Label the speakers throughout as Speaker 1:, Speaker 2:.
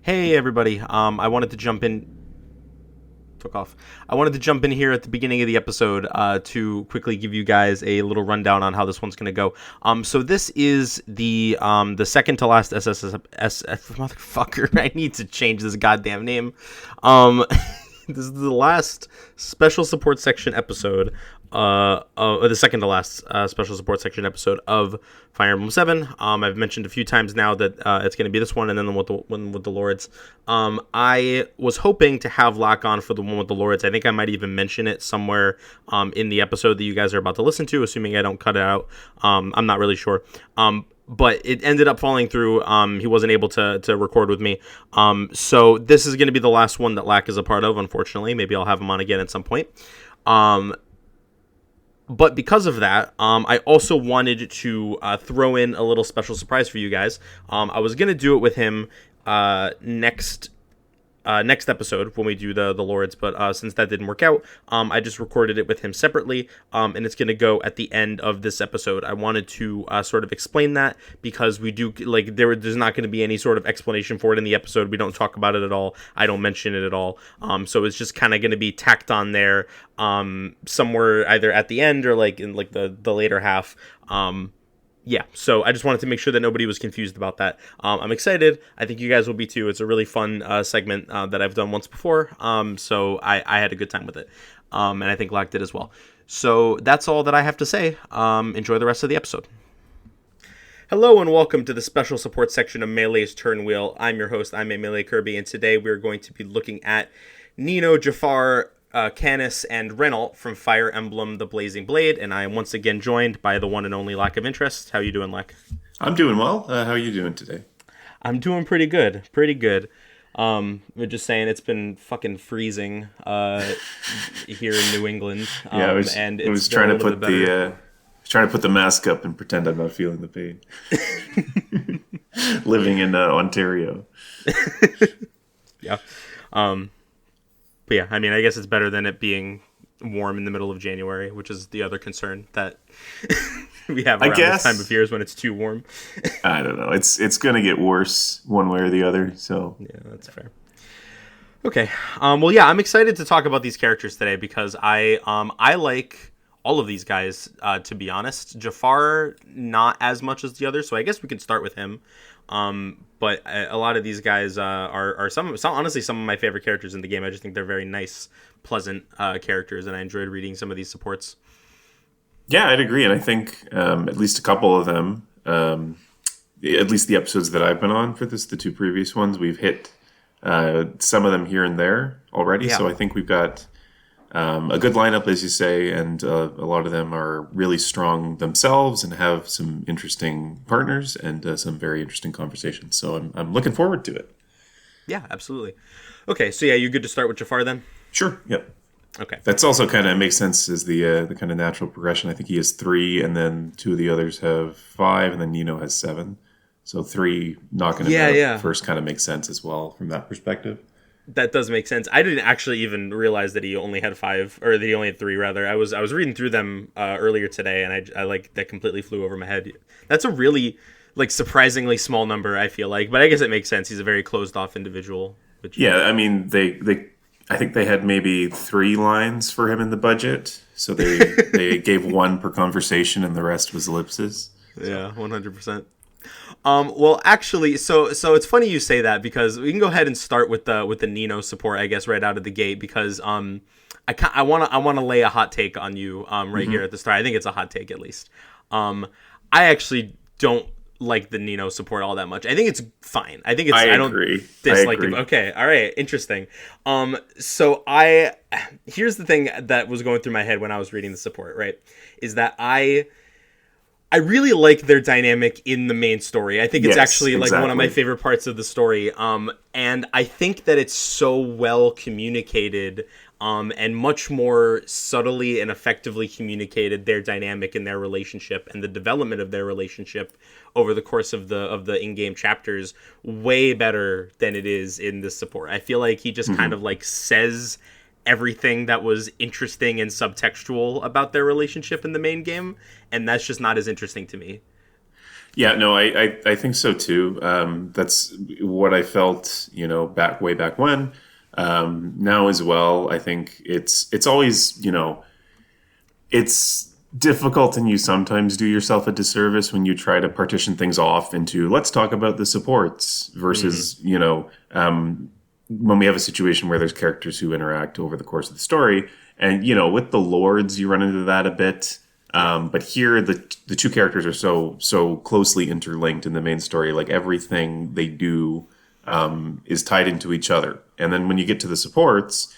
Speaker 1: Hey everybody. I wanted to jump in. Took off. I wanted to jump in here at the beginning of the episode to quickly give you guys a little rundown on how this one's going to go. So this is the second to last motherfucker. I need to change this goddamn name. This is the last special support section episode, the second to last special support section episode of Fire Emblem 7. I've mentioned a few times now that it's going to be this one and then the one with the Lords. I was hoping to have Laq on for the one with the Lords. I think I might even mention it somewhere in the episode that you guys are about to listen to, assuming I don't cut it out. I'm not really sure. But it ended up falling through. He wasn't able to record with me. So this is going to be the last one that Laq is a part of, unfortunately. Maybe I'll have him on again at some point. But because of that, I also wanted to throw in a little special surprise for you guys. I was going to do it with him next episode when we do the Lords, but since that didn't work out, I just recorded it with him separately, and it's going to go at the end of this episode. I wanted to sort of explain that because we do, like, there's not going to be any sort of explanation for it in the episode. We don't talk about it at all. I don't mention it at all. So it's just kind of going to be tacked on there somewhere either at the end or like in like the later half. Yeah, so I just wanted to make sure that nobody was confused about that. I'm excited. I think you guys will be too. It's a really fun segment that I've done once before, so I had a good time with it, and I think Laq did as well. So that's all that I have to say. Enjoy the rest of the episode. Hello and welcome to the special support section of Melee's Turn Wheel. I'm your host, I'm Melee Kirby, and today we're going to be looking at Nino, Jaffar, Canas, and Renault from Fire Emblem The Blazing Blade, and I am once again joined by the one and only LaqOfInterest. How you doing, Laq?
Speaker 2: I'm doing well. How are you doing today?
Speaker 1: I'm doing pretty good. We're just saying it's been fucking freezing here in New England.
Speaker 2: Yeah,
Speaker 1: and
Speaker 2: I was trying to put the mask up and pretend I'm not feeling the pain. Living in Ontario.
Speaker 1: Yeah. But yeah, I mean, I guess it's better than it being warm in the middle of January, which is the other concern that we have around this time of year is when it's too warm.
Speaker 2: I don't know. It's going to get worse one way or the other, so.
Speaker 1: Yeah, that's fair. Okay. Well, yeah, I'm excited to talk about these characters today because I like all of these guys, to be honest. Jaffar, not as much as the others, so I guess we could start with him. But a lot of these guys are honestly some of my favorite characters in the game. I just think they're very nice, pleasant characters, and I enjoyed reading some of these supports.
Speaker 2: Yeah, I'd agree, and I think at least a couple of them, at least the episodes that I've been on for this, the two previous ones, we've hit some of them here and there already. Yeah. So I think we've got a good lineup, as you say, and a lot of them are really strong themselves and have some interesting partners and some very interesting conversations. So I'm looking forward to it.
Speaker 1: Yeah, absolutely. Okay, so yeah, you good to start with Jaffar then?
Speaker 2: Sure. Yep.
Speaker 1: Okay.
Speaker 2: That's also kind of makes sense as the kind of natural progression. I think he has 3, and then 2 of the others have 5, and then Nino has 7. So 3 knocking him out first kind of makes sense as well from that perspective.
Speaker 1: That does make sense. I didn't actually even realize that he only had 5, or that he only had 3 rather. I was reading through them earlier today, and I like that completely flew over my head. That's a really like surprisingly small number, I feel like, but I guess it makes sense. He's a very closed off individual.
Speaker 2: Yeah, I mean I think they had maybe 3 lines for him in the budget, so they gave 1 per conversation, and the rest was ellipses.
Speaker 1: Yeah, 100%. Well, actually, so it's funny you say that because we can go ahead and start with the Nino support, I guess, right out of the gate because I want to lay a hot take on you right here at the start. I think it's a hot take at least. I actually don't like the Nino support all that much. I think it's fine. I think it's I don't dislike it. Okay, all right, interesting. So here's the thing that was going through my head when I was reading the support, right? Is that I really like their dynamic in the main story. I think it's actually like one of my favorite parts of the story. And I think that it's so well communicated and much more subtly and effectively communicated their dynamic and their relationship and the development of their relationship over the course of the in-game chapters way better than it is in this support. I feel like he just kind of like says everything that was interesting and subtextual about their relationship in the main game, and that's just not as interesting to me.
Speaker 2: Yeah, no, I think so too. That's what I felt, way back when. Now as well, I think it's always, it's difficult, and you sometimes do yourself a disservice when you try to partition things off into let's talk about the supports versus, when we have a situation where there's characters who interact over the course of the story. And, with the lords, you run into that a bit. But here, the two characters are so closely interlinked in the main story. Like everything they do is tied into each other. And then when you get to the supports,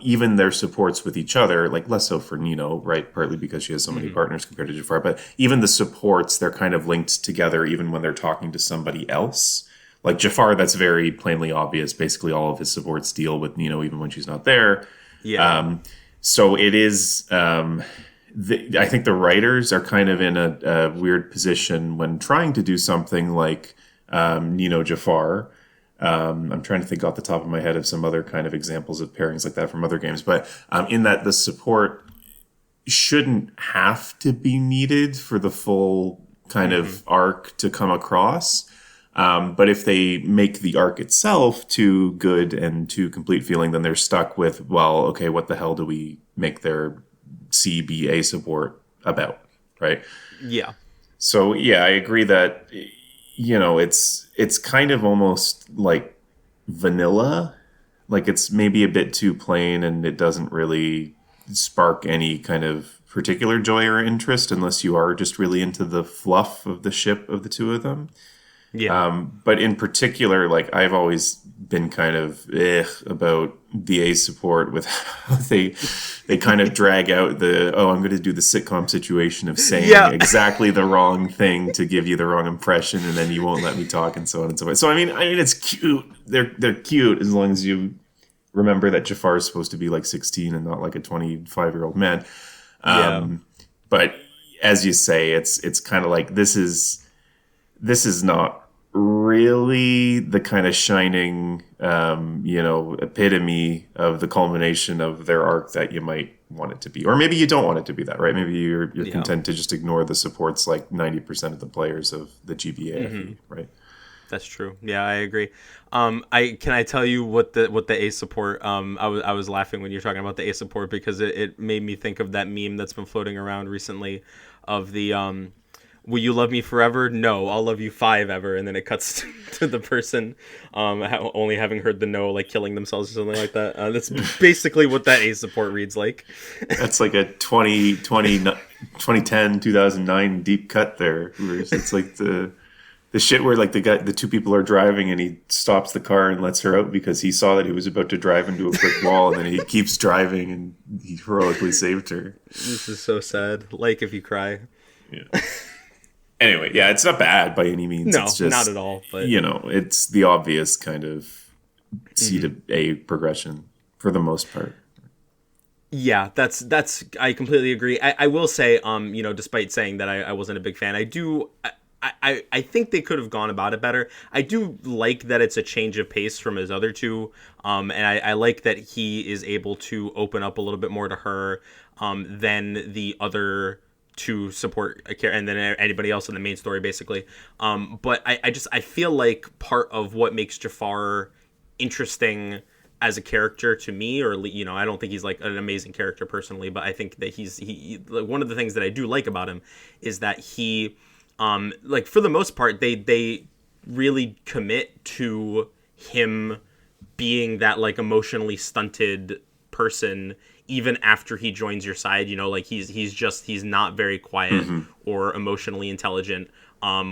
Speaker 2: even their supports with each other, like less so for Nino, right? Partly because she has so many partners compared to Jaffar. But even the supports, they're kind of linked together, even when they're talking to somebody else. Like Jaffar, that's very plainly obvious. Basically, all of his supports deal with Nino, even when she's not there.
Speaker 1: Yeah.
Speaker 2: So it is. I think the writers are kind of in a weird position when trying to do something like Nino Jaffar. I'm trying to think off the top of my head of some other kind of examples of pairings like that from other games, but in that the support shouldn't have to be needed for the full kind of arc to come across. But if they make the arc itself too good and too complete feeling, then they're stuck with, well, okay, what the hell do we make their CBA support about, right?
Speaker 1: Yeah.
Speaker 2: So yeah, I agree that it's kind of almost like vanilla, like it's maybe a bit too plain, and it doesn't really spark any kind of particular joy or interest unless you are just really into the fluff of the ship of the two of them.
Speaker 1: Yeah.
Speaker 2: But in particular, like I've always been kind of about the A support with how they kind of drag out I'm going to do the sitcom situation of saying exactly the wrong thing to give you the wrong impression, and then you won't let me talk, and so on and so forth. So I mean it's cute. They're cute as long as you remember that Jaffar is supposed to be like 16 and not like a 25-year-old man. But as you say, it's kind of like this is not really the kind of shining, epitome of the culmination of their arc that you might want it to be. Or maybe you don't want it to be that, right? Maybe you're content to just ignore the supports like 90% of the players of the GBA, right?
Speaker 1: That's true. Yeah, I agree. I tell you what the A support. I was laughing when you're talking about the A support because it made me think of that meme that's been floating around recently, of the will you love me forever? No, I'll love you 5 ever. And then it cuts to the person only having heard the no, like killing themselves or something like that. That's basically what that A support reads like.
Speaker 2: That's like a 2010, 2009 deep cut there. It's like the shit where like the two people are driving and he stops the car and lets her out because he saw that he was about to drive into a brick wall, and then he keeps driving and he heroically saved her.
Speaker 1: This is so sad. Like if you cry.
Speaker 2: Yeah. Anyway, yeah, it's not bad by any means.
Speaker 1: No,
Speaker 2: it's just,
Speaker 1: not at all. But
Speaker 2: it's the obvious kind of C to A progression for the most part.
Speaker 1: Yeah, that's I completely agree. I will say, despite saying that I wasn't a big fan, I think they could have gone about it better. I do like that it's a change of pace from his other two, and I like that he is able to open up a little bit more to her than the other to support a character, and then anybody else in the main story, basically. But I feel like part of what makes Jaffar interesting as a character to me, or I don't think he's like an amazing character personally, but I think that he one of the things that I do like about him is that he like for the most part they really commit to him being that like emotionally stunted person even after he joins your side. Like he's not very quiet or emotionally intelligent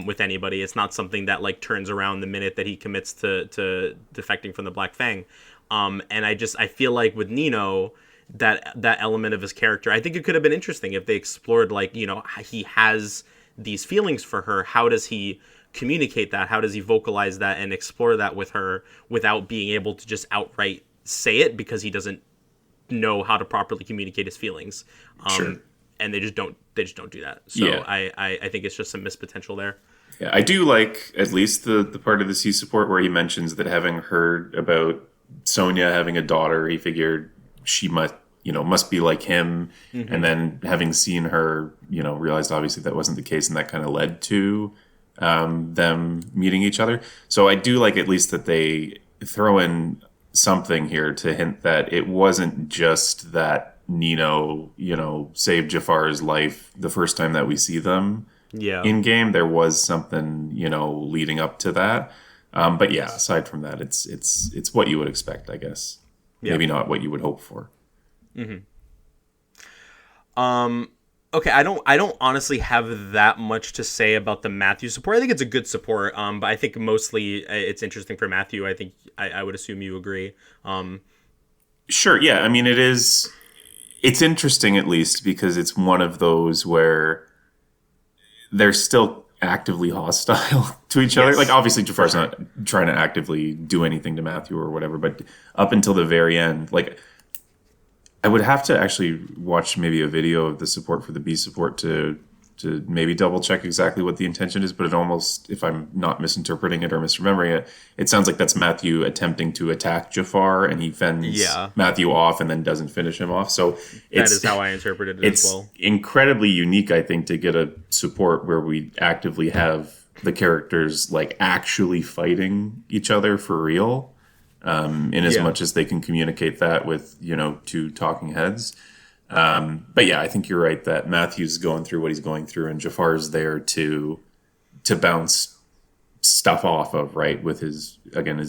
Speaker 1: with anybody. It's not something that like turns around the minute that he commits to defecting from the Black Fang. And I feel like with Nino, that element of his character, I think it could have been interesting if they explored like, he has these feelings for her. How does he communicate that? How does he vocalize that and explore that with her without being able to just outright say it because he doesn't know how to properly communicate his feelings.
Speaker 2: Sure.
Speaker 1: And they just don't do that. So yeah. I think it's just some missed potential there.
Speaker 2: Yeah, I do like at least the part of the C support where he mentions that having heard about Sonia having a daughter, he figured she must be like him. And then having seen her, realized obviously that wasn't the case, and that kind of led to them meeting each other. So I do like at least that they throw in something here to hint that it wasn't just that Nino, saved Jaffar's life the first time that we see them
Speaker 1: Yeah.
Speaker 2: in game. There was something, leading up to that. But yeah, aside from that, it's what you would expect, I guess.
Speaker 1: Yeah.
Speaker 2: Maybe not what you would hope for.
Speaker 1: Okay, I don't honestly have that much to say about the Matthew support. I think it's a good support, but I think mostly it's interesting for Matthew. I think I would assume you agree.
Speaker 2: Sure, yeah. I mean, it's interesting at least because it's one of those where they're still actively hostile to each other.
Speaker 1: Yes.
Speaker 2: Like, obviously, Jafar's not trying to actively do anything to Matthew or whatever, but up until the very end, like, I would have to actually watch maybe a video of the support for the B support to maybe double check exactly what the intention is, but it almost, if I'm not misinterpreting it or misremembering it, it sounds like that's Matthew attempting to attack Jaffar and he fends Matthew off and then doesn't finish him off. So
Speaker 1: that is how I interpreted it as well.
Speaker 2: It's incredibly unique, I think, to get a support where we actively have the characters like actually fighting each other for real. In as much as they can communicate that with, two talking heads. But yeah, I think you're right that Matthew's going through what he's going through and Jaffar's there to bounce stuff off of, right? With his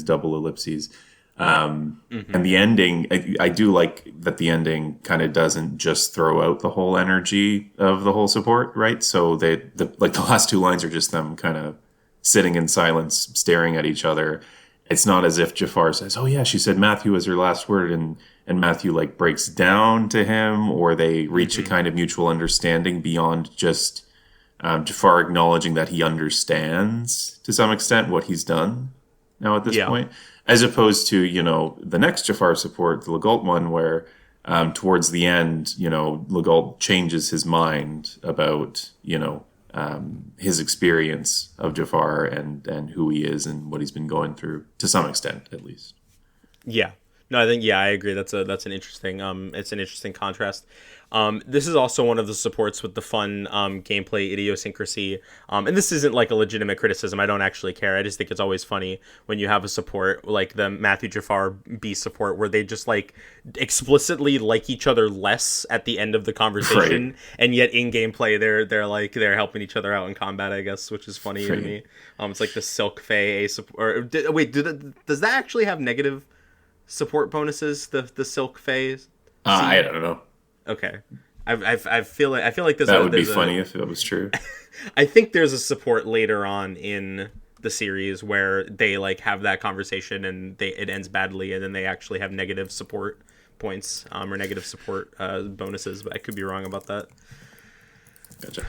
Speaker 2: double ellipses. And the ending, I do like that the ending kind of doesn't just throw out the whole energy of the whole support, right? So the last two lines are just them kind of sitting in silence, staring at each other. It's not as if Jaffar says, "Oh yeah, she said Matthew was her last word," and Matthew like breaks down to him, or they reach a kind of mutual understanding beyond just Jaffar acknowledging that he understands to some extent what he's done now at this point, as opposed to the next Jaffar support, the LaqOf one, where towards the end, LaqOf changes his mind about his experience of Jaffar and who he is and what he's been going through to some extent, at least.
Speaker 1: Yeah. No, I think I agree. That's an interesting it's an interesting contrast. This is also one of the supports with the fun gameplay idiosyncrasy. And this isn't like a legitimate criticism. I don't actually care. I just think it's always funny when you have a support like the Matthew Jaffar B support where they just like explicitly like each other less at the end of the conversation, right. And yet in gameplay they're helping each other out in combat, I guess, which is funny to me. It's like the Silk Fae support. Does that actually have negative support bonuses? The Silk Fae?
Speaker 2: I don't know.
Speaker 1: Okay, I feel like
Speaker 2: that would be funny if it was true.
Speaker 1: I think there's a support later on in the series where they like have that conversation and it ends badly, and then they actually have negative support points or negative support bonuses. But I could be wrong about that.
Speaker 2: Gotcha.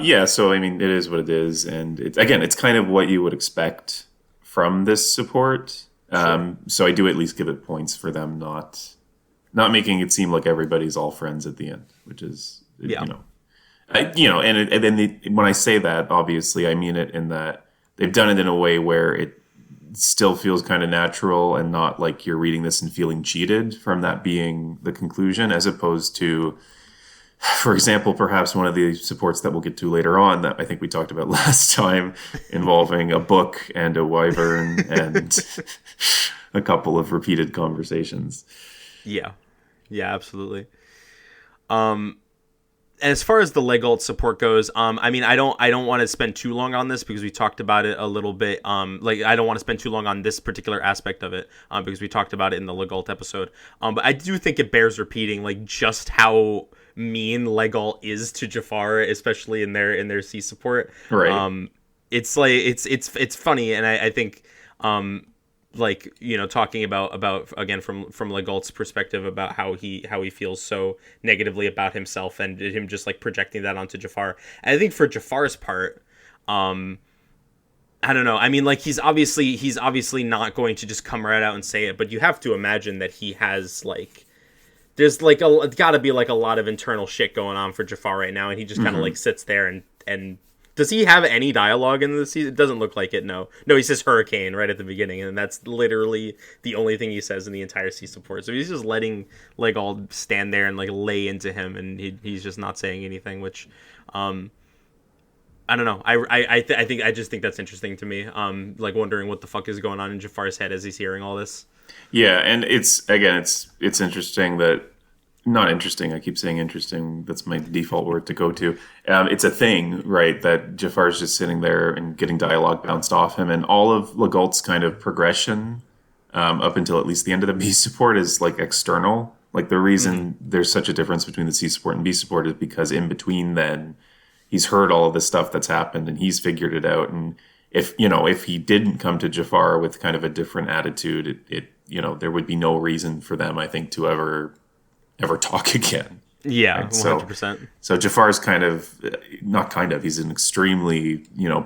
Speaker 2: Yeah, so I mean, it is what it is, and it's kind of what you would expect from this support. Sure. So I do at least give it points for them not making it seem like everybody's all friends at the end, which is, and then when I say that, obviously I mean it in that they've done it in a way where it still feels kind of natural and not like you're reading this and feeling cheated from that being the conclusion, as opposed to, for example, perhaps one of the supports that we'll get to later on that I think we talked about last time involving a book and a wyvern and a couple of repeated conversations.
Speaker 1: Yeah, absolutely. And as far as the LaqOf support goes, I mean, I don't want to spend too long on this because we talked about it a little bit. I don't want to spend too long on this particular aspect of it because we talked about it in the LaqOf episode. But I do think it bears repeating, like, just how mean LaqOf is to Jaffar, especially in their C support.
Speaker 2: Right.
Speaker 1: It's like it's funny, and I think. Talking about again from LaqOf's perspective about how he feels so negatively about himself and him just like projecting that onto Jaffar. And I think for Jaffar's part, I don't know. I mean, like he's obviously not going to just come right out and say it, but you have to imagine that he has like there's like got to be like a lot of internal shit going on for Jaffar right now, and he just kind of like sits there and. Does he have any dialogue in the season? It doesn't look like it, no. No, he says hurricane right at the beginning, and that's literally the only thing he says in the entire C support. So he's just letting LaqOf stand there and like lay into him, and he's just not saying anything, which I don't know. I just think that's interesting to me. Like wondering what the fuck is going on in Jaffar's head as he's hearing all this.
Speaker 2: Yeah, and it's interesting that not interesting. I keep saying interesting. That's my default word to go to. It's a thing, right? That Jaffar's just sitting there and getting dialogue bounced off him, and all of LaqOf's kind of progression up until at least the end of the B support is like external. Like the reason there's such a difference between the C support and B support is because in between then he's heard all of the stuff that's happened and he's figured it out. And if he didn't come to Jaffar with kind of a different attitude, there would be no reason for them, I think, to ever talk again.
Speaker 1: Yeah,
Speaker 2: right?
Speaker 1: 100%.
Speaker 2: So Jaffar's he's an extremely,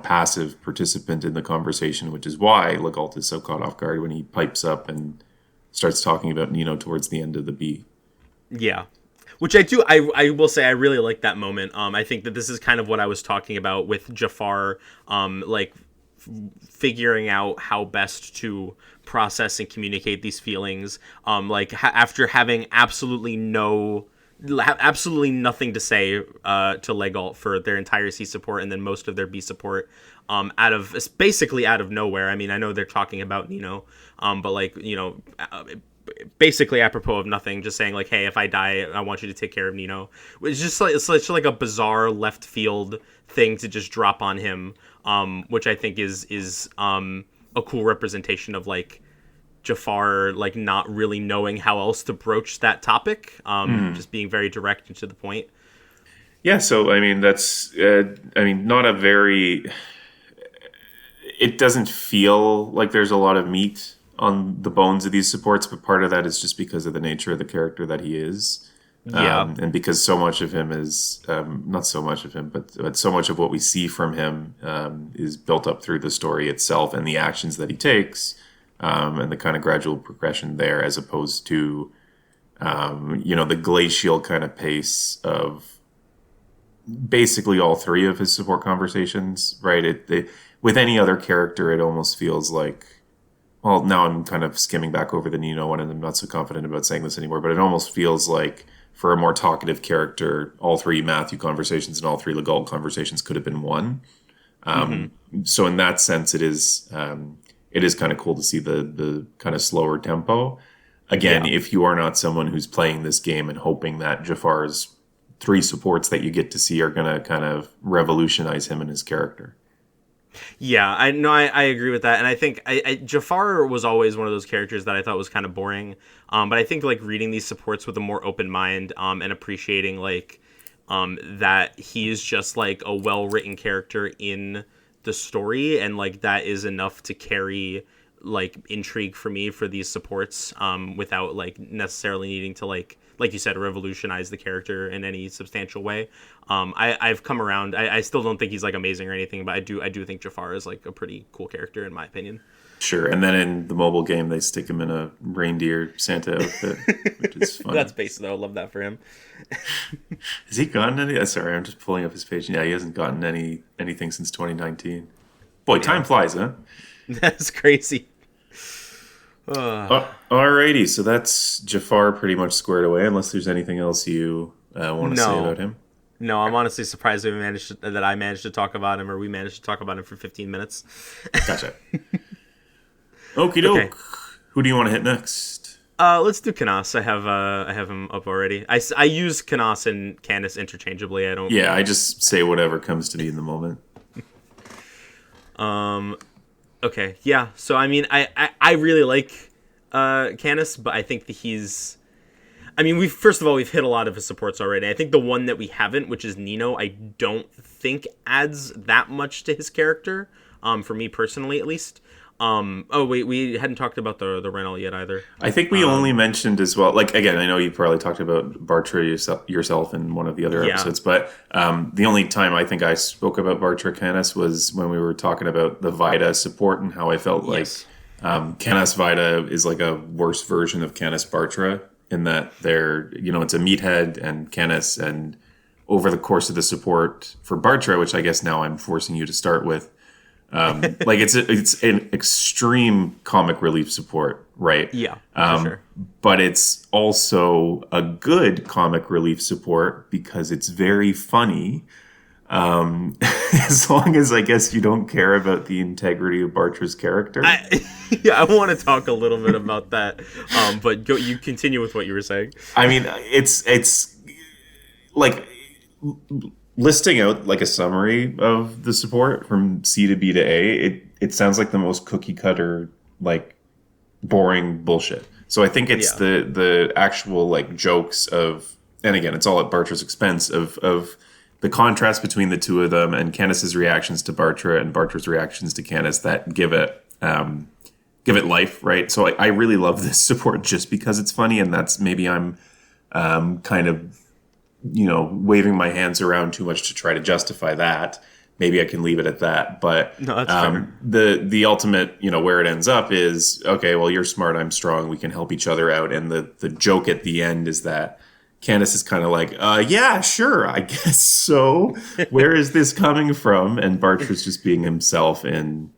Speaker 2: passive participant in the conversation, which is why LaqOf is so caught off guard when he pipes up and starts talking about Nino towards the end of the B.
Speaker 1: Yeah. Which I will say I really like that moment. I think that this is kind of what I was talking about with Jaffar, figuring out how best to process and communicate these feelings. After having absolutely nothing to say to LaqOf for their entire C support and then most of their B support, basically out of nowhere. I mean, I know they're talking about Nino, but basically apropos of nothing, just saying like, hey, if I die, I want you to take care of Nino. It's just like a bizarre left field thing to just drop on him, which I think is a cool representation of like Jaffar like not really knowing how else to broach that topic, just being very direct and to the point.
Speaker 2: Yeah, so I mean that's not a very. It doesn't feel like there's a lot of meat on the bones of these supports, but part of that is just because of the nature of the character that he is.
Speaker 1: Yeah.
Speaker 2: And because so much of him is, not so much of him, but so much of what we see from him is built up through the story itself and the actions that he takes, and the kind of gradual progression there, as opposed to, the glacial kind of pace of basically all three of his support conversations, right? With any other character, it almost feels like, well, now I'm kind of skimming back over the Nino one, and I'm not so confident about saying this anymore, but it almost feels like for a more talkative character, all three Matthew conversations and all three LaqOf conversations could have been one. So in that sense, it is kind of cool to see the kind of slower tempo. Again, if you are not someone who's playing this game and hoping that Jaffar's three supports that you get to see are going to kind of revolutionize him and his character.
Speaker 1: Yeah, I agree with that, and I think Jaffar was always one of those characters that I thought was kind of boring. But I think like reading these supports with a more open mind, and appreciating like that he is just like a well-written character in the story, and like that is enough to carry like intrigue for me for these supports, without like necessarily needing to like you said, revolutionize the character in any substantial way. I've come around. I still don't think he's like amazing or anything, but I do think Jaffar is like a pretty cool character in my opinion.
Speaker 2: Sure, and then in the mobile game, they stick him in a reindeer Santa outfit, which is fun.
Speaker 1: That's basic though. Love that for him.
Speaker 2: Has he gotten any? Sorry, I'm just pulling up his page. Yeah, he hasn't gotten anything since 2019. Boy, time flies, huh?
Speaker 1: That's crazy.
Speaker 2: Alrighty, so that's Jaffar pretty much squared away. Unless there's anything else you want to say about him.
Speaker 1: No, I'm honestly surprised that I managed to talk about him, or we managed to talk about him for 15 minutes.
Speaker 2: Gotcha. Okie doke. Okay. Who do you want to hit next?
Speaker 1: Let's do Canas. I have him up already. I use Canas and Canas interchangeably. I don't.
Speaker 2: Yeah, I just say whatever comes to me in the moment.
Speaker 1: Okay, yeah. So I mean, I really like Canas, but I think that he's. I mean, we've hit a lot of his supports already. I think the one that we haven't, which is Nino, I don't think adds that much to his character. For me personally, at least. We hadn't talked about the Renault yet either.
Speaker 2: I think we only mentioned as well. Like again, I know you probably talked about Bartra yourself in one of the other episodes, but the only time I think I spoke about Bartra Canas was when we were talking about the Vida support and how I felt like Canas Vida is like a worse version of Canas Bartra in that they're it's a meathead and Canas, and over the course of the support for Bartra, which I guess now I'm forcing you to start with. Like it's an extreme comic relief support, right?
Speaker 1: Yeah, for sure.
Speaker 2: But it's also a good comic relief support because it's very funny. As long as I guess you don't care about the integrity of Bartra's character.
Speaker 1: Yeah, I want to talk a little bit about that. But you continue with what you were saying.
Speaker 2: I mean, it's like listing out like a summary of the support from C to B to A. It sounds like the most cookie cutter, like boring bullshit. So I think it's the actual like jokes of, and again, it's all at Bartra's expense of the contrast between the two of them and Canis's reactions to Bartra and Bartra's reactions to Canas that give it life, right? So I really love this support just because it's funny, and that's maybe I'm kind of waving my hands around too much to try to justify that. Maybe I can leave it at that. But
Speaker 1: No, that's fair.
Speaker 2: the ultimate, where it ends up is, okay, well, you're smart, I'm strong, we can help each other out. And the joke at the end is that Canas is kind of like, yeah, sure, I guess so. Where is this coming from? And Bartra's just being himself in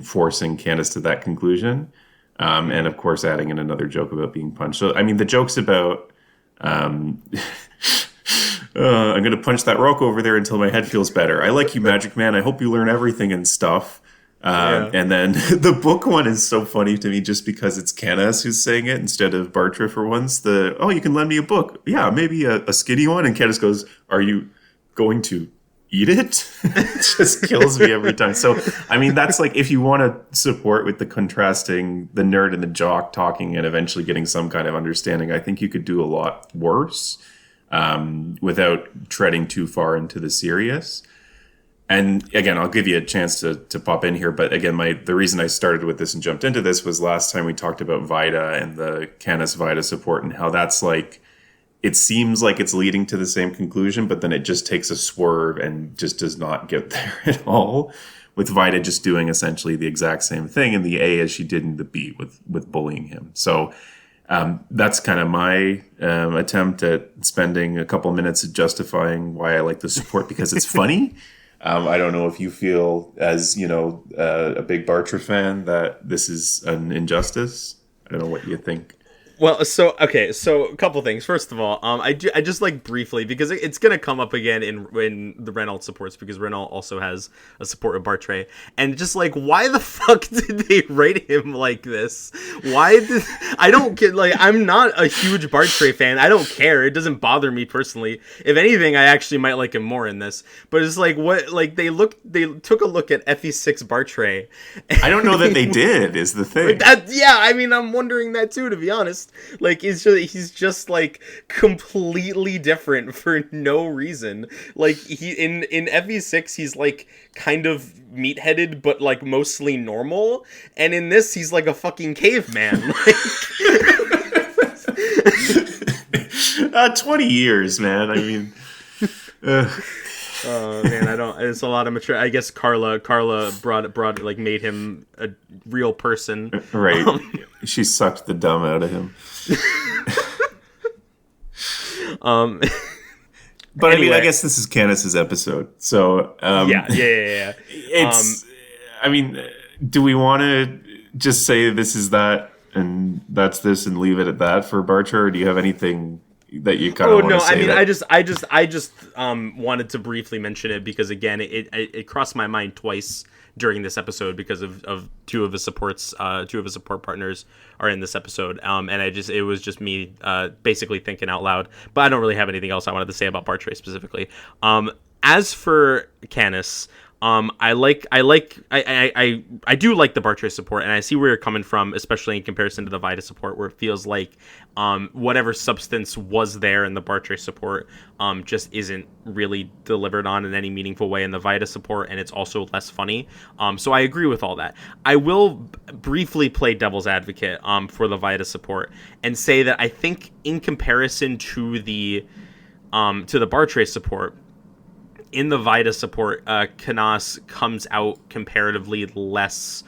Speaker 2: forcing Canas to that conclusion. And of course, adding in another joke about being punched. So, I mean, the joke's about, I'm going to punch that rock over there until my head feels better. I like you, Magic Man. I hope you learn everything and stuff. And then the book one is so funny to me just because it's Canas who's saying it instead of Bartra for once. You can lend me a book. Yeah, maybe a skinny one. And Canas goes, are you going to eat it? It just kills me every time. So, I mean, that's like, if you want to support with the contrasting the nerd and the jock talking and eventually getting some kind of understanding, I think you could do a lot worse without treading too far into the serious. And again, I'll give you a chance to pop in here. But again, the reason I started with this and jumped into this was last time we talked about Vida and the Canas Vida support and how that's like, it seems like it's leading to the same conclusion, but then it just takes a swerve and just does not get there at all. With Vida just doing essentially the exact same thing in the A as she did in the B with bullying him. So that's kind of my attempt at spending a couple minutes justifying why I like the support because it's funny. I don't know if you feel, as a big Bartra fan, that this is an injustice. I don't know what you think.
Speaker 1: Well, so a couple things. First of all, I just like briefly, because it's gonna come up again in the Renault supports, because Renault also has a support with Bartre, and just like, why the fuck did they write him like this? I don't get, like, I'm not a huge Bartre fan. I don't care. It doesn't bother me personally. If anything, I actually might like him more in this. But it's like, what, like, they took a look at FE6 Bartre.
Speaker 2: I don't know that they did, is the thing.
Speaker 1: I mean, I'm wondering that too, to be honest. Like, he's just like completely different for no reason. Like, he in FE6 he's like kind of meatheaded but like mostly normal, and in this he's like a fucking caveman. Like
Speaker 2: 20 years, man. I mean,
Speaker 1: oh man, it's a lot of mature. I guess Carla brought like made him a real person.
Speaker 2: Right. She sucked the dumb out of him. But anyway. I mean, I guess this is Canis's episode. So
Speaker 1: yeah.
Speaker 2: It's I mean, do we want to just say this is that and that's this and leave it at that for Bartra, or do you have anything that you kind of want to say?
Speaker 1: I mean, I just wanted to briefly mention it because, again, it crossed my mind twice during this episode because of two of his support partners are in this episode, and it was just me basically thinking out loud. But I don't really have anything else I wanted to say about Bartre specifically. As for Canas, I do like the Bartre support, and I see where you're coming from, especially in comparison to the Vida support, where it feels like whatever substance was there in the Bartre support just isn't really delivered on in any meaningful way in the Vida support, and it's also less funny. So I agree with all that. I will briefly play devil's advocate for the Vida support and say that I think in comparison to the Bartre support, in the Vida support, Canas comes out comparatively less.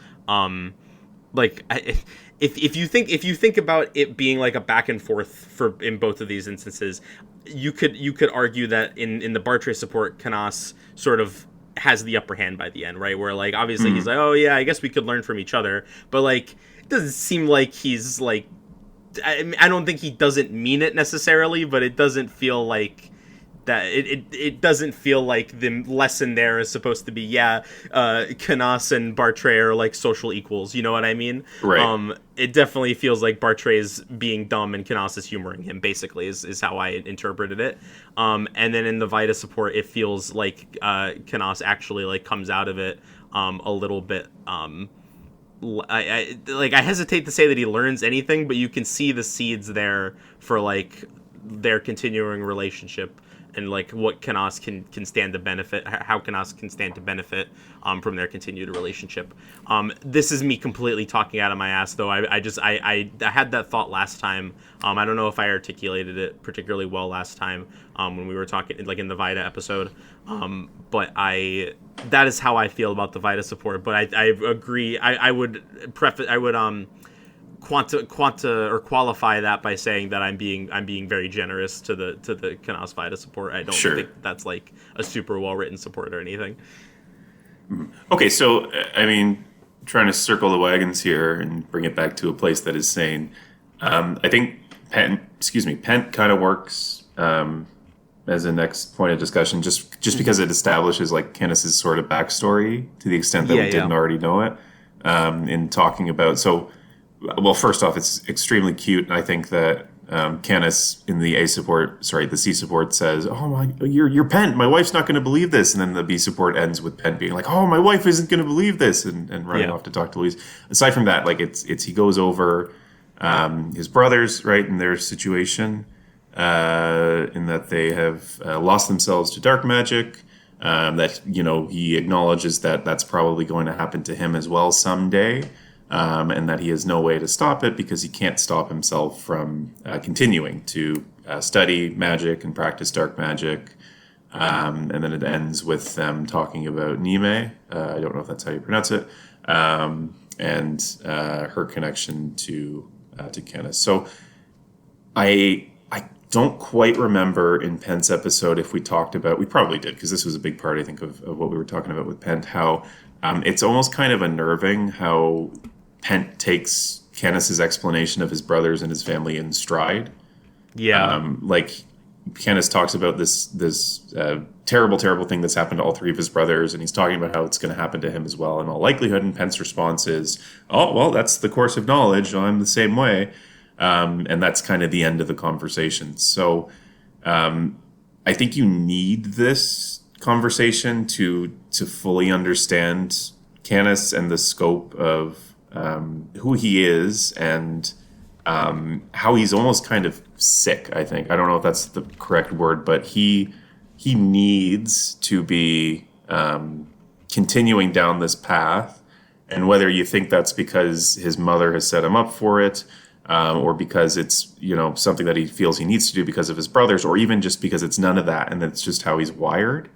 Speaker 1: If you think about it being like a back and forth in both of these instances, you could argue that in the Bartre support, Canas sort of has the upper hand by the end, right? Where like obviously he's like, oh yeah, I guess we could learn from each other, but like it doesn't seem like he's like. I don't think he doesn't mean it necessarily, but it doesn't feel like that it doesn't feel like the lesson there is supposed to be, Canas and Bartray are like social equals, you know what I mean?
Speaker 2: Right.
Speaker 1: It definitely feels like Bartray's being dumb and Canas is humoring him, basically, is how I interpreted it. And then in the Vita support, it feels like Canas actually like comes out of it a little bit. I hesitate to say that he learns anything, but you can see the seeds there for like their continuing relationship and like what Canas can stand to benefit, how Canas can stand to benefit from their continued relationship. This is me completely talking out of my ass, though. I had that thought last time. I don't know if I articulated it particularly well last time when we were talking, like in the Vita episode. But that is how I feel about the Vita support. But I agree. I would qualify that by saying that I'm being very generous to the Canas Vita support. I don't think that's like a super well written support or anything.
Speaker 2: Okay, so I mean, trying to circle the wagons here and bring it back to a place that is sane. I think Pent kind of works as a next point of discussion, just because it establishes like Canis's sort of backstory to the extent that we didn't already know it. In talking about well, first off, it's extremely cute, and I think that Canas in the C support says, "Oh my, you're Pent. My wife's not going to believe this," and then the B support ends with Pent being like, "Oh, my wife isn't going to believe this," and running off to talk to Louise. Aside from that, like it's he goes over his brothers, right, and their situation, in that they have lost themselves to dark magic. That he acknowledges that that's probably going to happen to him as well someday. And that he has no way to stop it because he can't stop himself from continuing to study magic and practice dark magic. And then it ends with them talking about Nime. I don't know if that's how you pronounce it. And her connection to Canas. So I don't quite remember in Pent's episode if we talked about, we probably did because this was a big part, I think, of what we were talking about with Pent, how it's almost kind of unnerving how Pent takes Canis's explanation of his brothers and his family in stride.
Speaker 1: Yeah.
Speaker 2: Like Canas talks about this terrible thing that's happened to all three of his brothers, and he's talking about how it's going to happen to him as well in all likelihood. And Pent's response is, "Oh, well, that's the course of knowledge. I'm the same way." And that's kind of the end of the conversation. So I think you need this conversation to fully understand Canas and the scope of who he is and how he's almost kind of sick, I think. I don't know if that's the correct word, but he needs to be continuing down this path. And whether you think that's because his mother has set him up for it, or because it's something that he feels he needs to do because of his brothers, or even just because it's none of that and it's just how he's wired,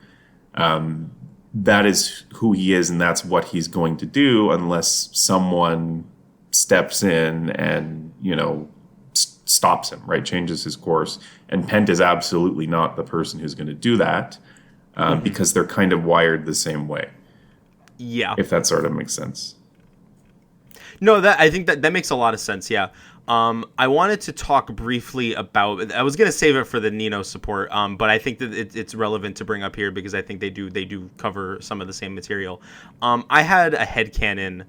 Speaker 2: that is who he is, and that's what he's going to do unless someone steps in and stops him, right? Changes his course. And Pent is absolutely not the person who's going to do that, because they're kind of wired the same way.
Speaker 1: Yeah.
Speaker 2: If that sort of makes sense.
Speaker 1: No, I think that makes a lot of sense. Yeah. I wanted to talk briefly about. I was going to save it for the Nino support, but I think that it's relevant to bring up here because I think they do cover some of the same material. I had a headcanon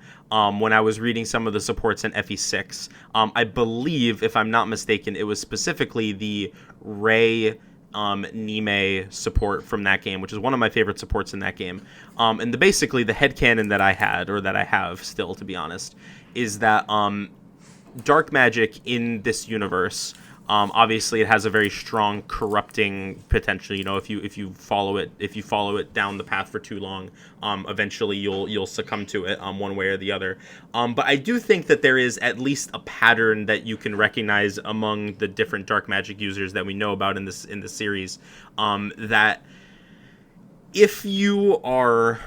Speaker 1: when I was reading some of the supports in FE6. I believe, if I'm not mistaken, it was specifically the Ray Nime support from that game, which is one of my favorite supports in that game. And basically the headcanon that I had, or that I have still, to be honest, is that dark magic in this universe, obviously it has a very strong corrupting potential. If you follow it down the path for too long, eventually you'll succumb to it one way or the other. But I do think that there is at least a pattern that you can recognize among the different dark magic users that we know about in this series, that if you are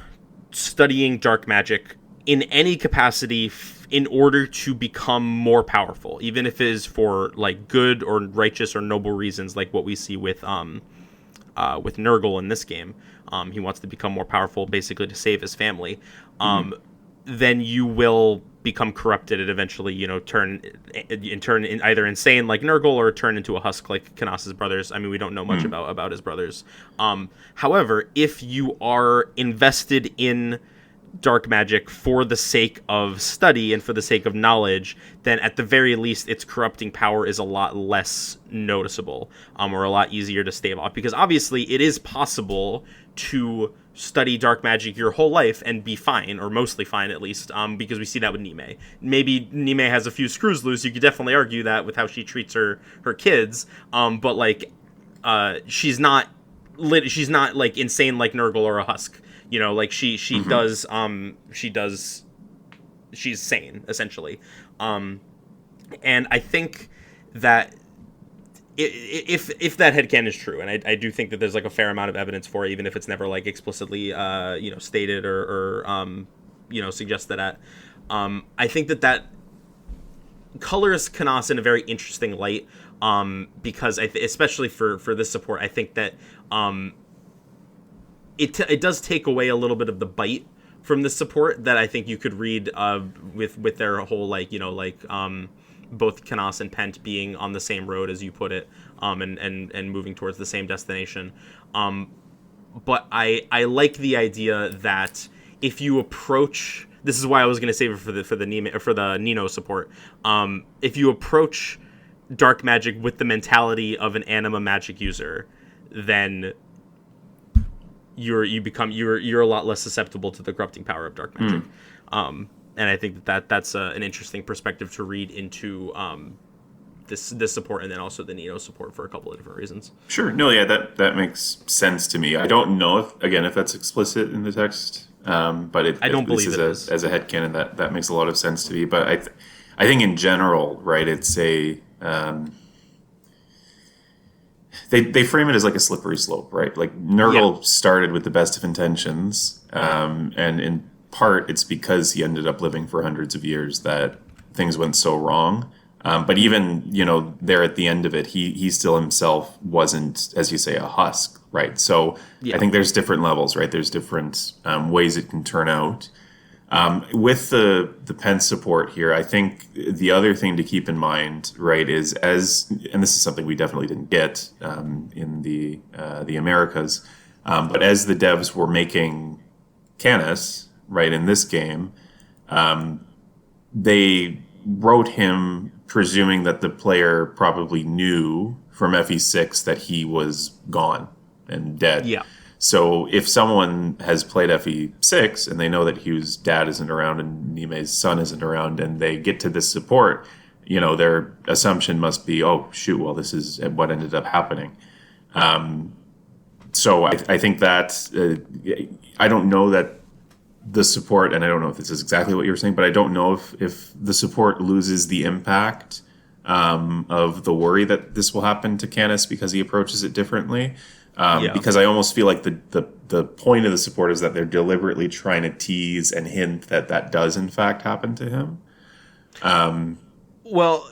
Speaker 1: studying dark magic in any capacity in order to become more powerful, even if it is for like good or righteous or noble reasons, like what we see with Nurgle in this game. He wants to become more powerful, basically to save his family. Then you will become corrupted and eventually, turn either insane like Nurgle or turn into a husk like Canas' brothers. I mean, we don't know much about his brothers. However, if you are invested in dark magic for the sake of study and for the sake of knowledge, then at the very least its corrupting power is a lot less noticeable, or a lot easier to stave off, because obviously it is possible to study dark magic your whole life and be fine, or mostly fine at least, because we see that with Nime. Maybe Nime has a few screws loose. You could definitely argue that with how she treats her kids, but like she's not like insane like Nurgle or a husk. Like she's sane essentially. And I think that if that headcanon is true, and I do think that there's like a fair amount of evidence for it, even if it's never like explicitly stated or suggested at, I think that colors Canas in a very interesting light, because especially for this support, I think that it does take away a little bit of the bite from this support that I think you could read with their whole both Canas and Pent being on the same road, as you put it, and moving towards the same destination. But I like the idea that if you approach, this is why I was going to save it for the Nino support. If you approach dark magic with the mentality of an anima magic user, then you're a lot less susceptible to the corrupting power of dark magic. And I think that's an interesting perspective to read into this support, and then also the Nino support for a couple of different reasons.
Speaker 2: Sure. No, yeah, that makes sense to me. I don't know if that's explicit in the text, but I don't believe it is. As a headcanon, that makes a lot of sense to me. But I think in general, right, it's a they frame it as like a slippery slope, right? Like Nurgle started with the best of intentions, and in part it's because he ended up living for hundreds of years that things went so wrong. But even, there at the end of it, he still himself wasn't, as you say, a husk, right? So I think there's different levels, right? There's different ways it can turn out. With the Pence support here, I think the other thing to keep in mind, right, is and this is something we definitely didn't get in the Americas, but as the devs were making Canas, right, in this game, they wrote him presuming that the player probably knew from FE6 that he was gone and dead. Yeah. So if someone has played FE6 and they know that Hugh's dad isn't around and Nime's son isn't around, and they get to this support, their assumption must be, oh, shoot, well, this is what ended up happening. So I think that I don't know that the support, and I don't know if this is exactly what you were saying, but I don't know if the support loses the impact of the worry that this will happen to Canas because he approaches it differently. Because I almost feel like the point of the support is that they're deliberately trying to tease and hint that does in fact happen to him.
Speaker 1: Well,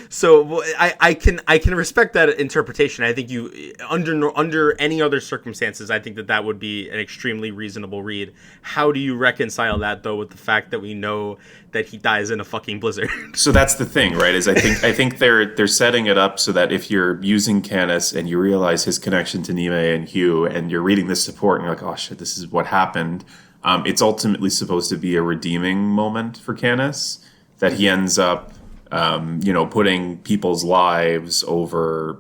Speaker 1: so I can respect that interpretation. I think you under any other circumstances, I think that would be an extremely reasonable read. How do you reconcile that though with the fact that we know that he dies in a fucking blizzard?
Speaker 2: So that's the thing, right? Is I think they're setting it up so that if you're using Canas and you realize his connection to Nime and Hugh, and you're reading this support and you're like, oh shit, this is what happened. It's ultimately supposed to be a redeeming moment for Canas, that he ends up putting people's lives over.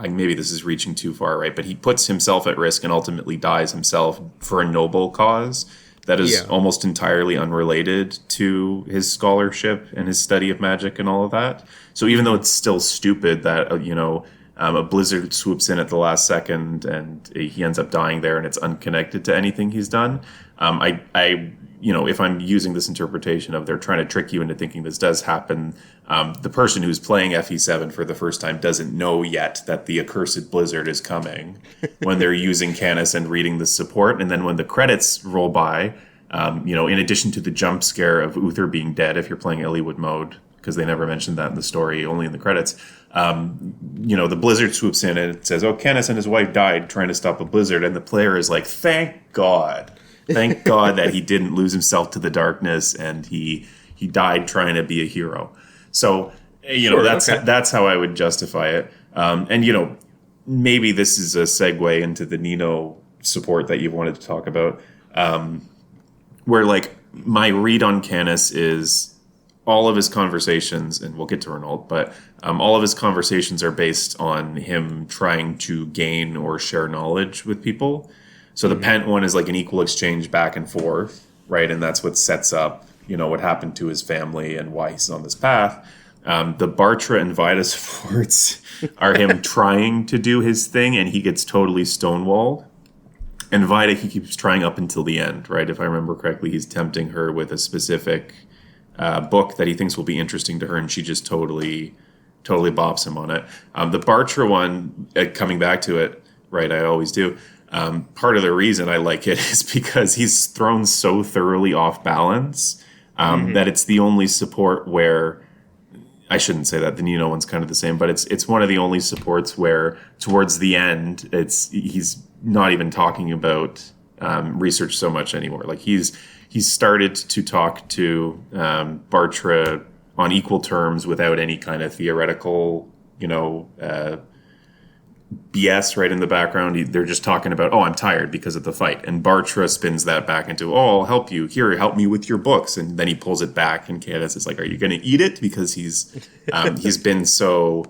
Speaker 2: Maybe this is reaching too far, right? But he puts himself at risk and ultimately dies himself for a noble cause that is almost entirely unrelated to his scholarship and his study of magic and all of that. So even though it's still stupid that a blizzard swoops in at the last second and he ends up dying there and it's unconnected to anything he's done, if I'm using this interpretation of they're trying to trick you into thinking this does happen, the person who's playing FE7 for the first time doesn't know yet that the accursed blizzard is coming when they're using Canas and reading the support. And then when the credits roll by, in addition to the jump scare of Uther being dead, if you're playing Eliwood mode, because they never mentioned that in the story, only in the credits, the blizzard swoops in and it says, oh, Canas and his wife died trying to stop a blizzard. And the player is like, thank God. Thank God that he didn't lose himself to the darkness and he died trying to be a hero. So,
Speaker 1: Sure.
Speaker 2: that's
Speaker 1: Okay.
Speaker 2: that's how I would justify it. And maybe this is a segue into the Nino support that you wanted to talk about, where like my read on Canas is all of his conversations, and we'll get to Renault, but all of his conversations are based on him trying to gain or share knowledge with people. So the Pent one is like an equal exchange back and forth, right? And that's what sets up, what happened to his family and why he's on this path. The Bartra and Vida supports are him trying to do his thing, and he gets totally stonewalled. And Vida, he keeps trying up until the end, right? If I remember correctly, he's tempting her with a specific book that he thinks will be interesting to her, and she just totally bops him on it. The Bartra one, coming back to it, right? I always do. Part of the reason I like it is because he's thrown so thoroughly off balance that it's the only support where, I shouldn't say that, the Nino one's kind of the same, but it's one of the only supports where towards the end he's not even talking about research so much anymore. Like he's started to talk to Bartra on equal terms without any kind of theoretical BS right in the background. They're just talking about, oh, I'm tired because of the fight. And Bartra spins that back into, oh, I'll help you. Here, help me with your books. And then he pulls it back, and Canas is like, are you going to eat it? Because he's been so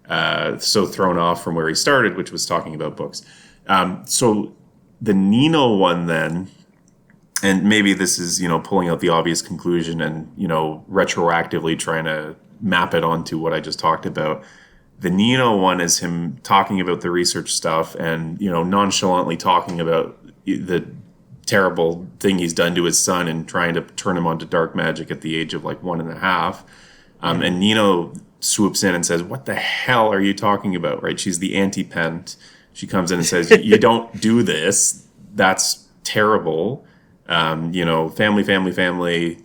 Speaker 2: thrown off from where he started, which was talking about books. So the Nino one then, and maybe this is, pulling out the obvious conclusion and, retroactively trying to map it onto what I just talked about. The Nino one is him talking about the research stuff and, nonchalantly talking about the terrible thing he's done to his son and trying to turn him onto dark magic at the age of like 1.5. And Nino swoops in and says, what the hell are you talking about? Right? She's the anti-Pent. She comes in and says, you don't do this. That's terrible. Family,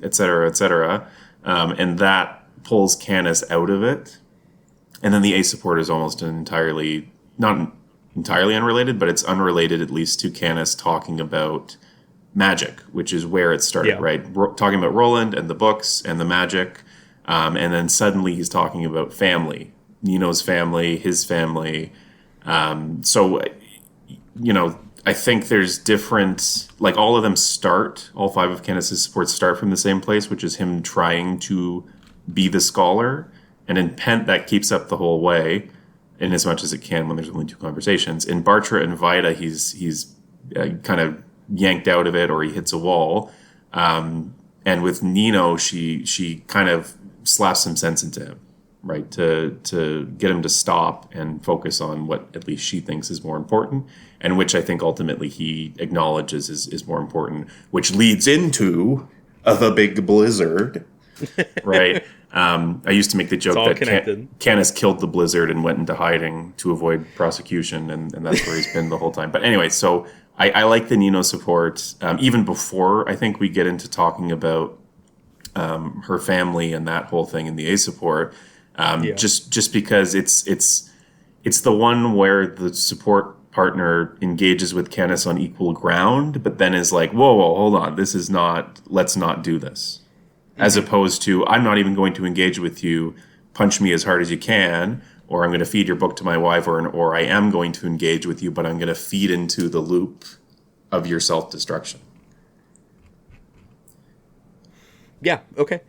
Speaker 2: et cetera, et cetera. And that pulls Canas out of it. And then the A support is almost not entirely unrelated, but it's unrelated at least to Canas talking about magic, which is where it started, right? Talking about Roland and the books and the magic. And then suddenly he's talking about family, Nino's family, his family. So, I think there's different, like all of them all 5 of Canas' supports start from the same place, which is him trying to be the scholar. And in Pent, that keeps up the whole way, in as much as it can when there's only 2 conversations. In Bartra and Vida, he's kind of yanked out of it, or he hits a wall. And with Nino, she kind of slaps some sense into him, right, to get him to stop and focus on what at least she thinks is more important, and which I think ultimately he acknowledges is more important, which leads into the big blizzard, right? I used to make the joke that Canas killed the blizzard and went into hiding to avoid prosecution, and that's where he's been the whole time. But anyway, so I like the Nino support, even before I think we get into talking about her family and that whole thing in the A support, just because it's the one where the support partner engages with Canas on equal ground, but then is like, whoa, hold on, let's not do this. As opposed to, I'm not even going to engage with you, punch me as hard as you can, or I'm going to feed your book to my wyvern, or I am going to engage with you, but I'm going to feed into the loop of your self-destruction.
Speaker 1: Yeah, okay.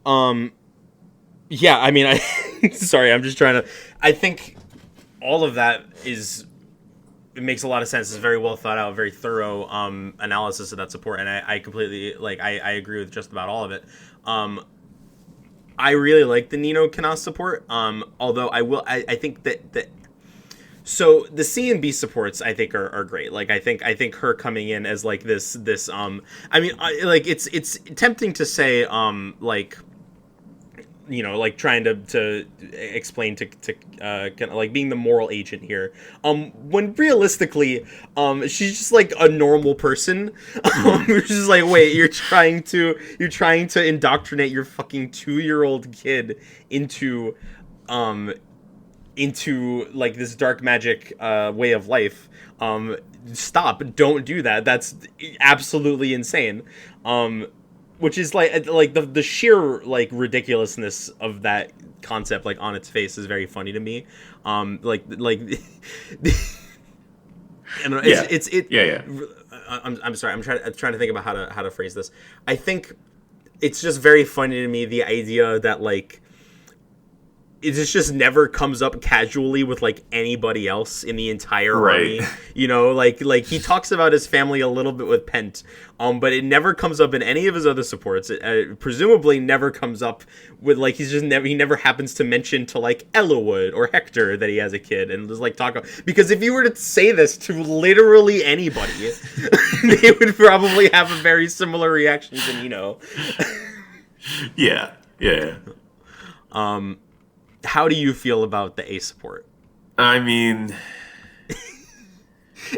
Speaker 1: Yeah, I mean, sorry, I'm just trying to, I think all of that it makes a lot of sense. It's very well thought out, very thorough analysis of that support, and I completely, I agree with just about all of it. I really like the Nino Canas support, although I think that so the C and B supports I think are great. Like I think her coming in as like this I mean it's tempting to say like trying to explain to kind of like being the moral agent here, when realistically she's just like a normal person, which is like, wait, you're trying to indoctrinate your fucking 2-year-old kid into like this dark magic way of life. stop, don't do that. That's absolutely insane. Which is like the sheer like ridiculousness of that concept, like on its face, is very funny to me. Like I don't know, it's
Speaker 2: Yeah.
Speaker 1: I'm sorry. I'm trying to think about how to phrase this. I think it's just very funny to me, the idea that like it just never comes up casually with like anybody else in the entire
Speaker 2: Right.
Speaker 1: army. You know, like he talks about his family a little bit with Pent, but it never comes up in any of his other supports. It presumably never comes up with like he never happens to mention to like Elowood or Hector that he has a kid, and just like talk about, because if you were to say this to literally anybody, they would probably have a very similar reaction to Nino.
Speaker 2: Yeah.
Speaker 1: How do you feel about the A support?
Speaker 2: I mean,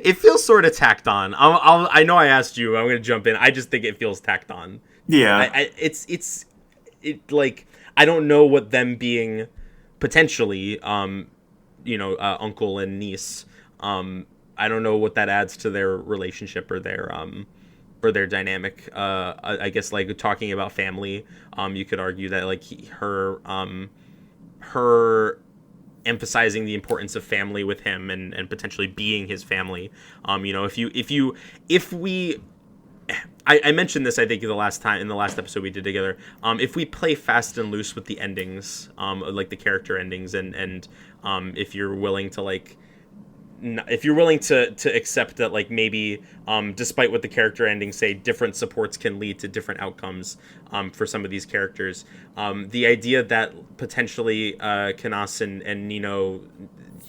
Speaker 1: it feels sort of tacked on. I know I asked you. I'm going to jump in. I just think it feels tacked on.
Speaker 2: yeah.
Speaker 1: It's like, I don't know what them being potentially, uncle and niece. I don't know what that adds to their relationship or their dynamic. I guess like talking about family. You could argue that like her emphasizing the importance of family with him and potentially being his family. If we I mentioned this, I think, in the last episode we did together. If we play fast and loose with the endings, like the character endings, and if you're willing to accept that, like, maybe despite what the character endings say, different supports can lead to different outcomes for some of these characters. The idea that potentially Canas and Nino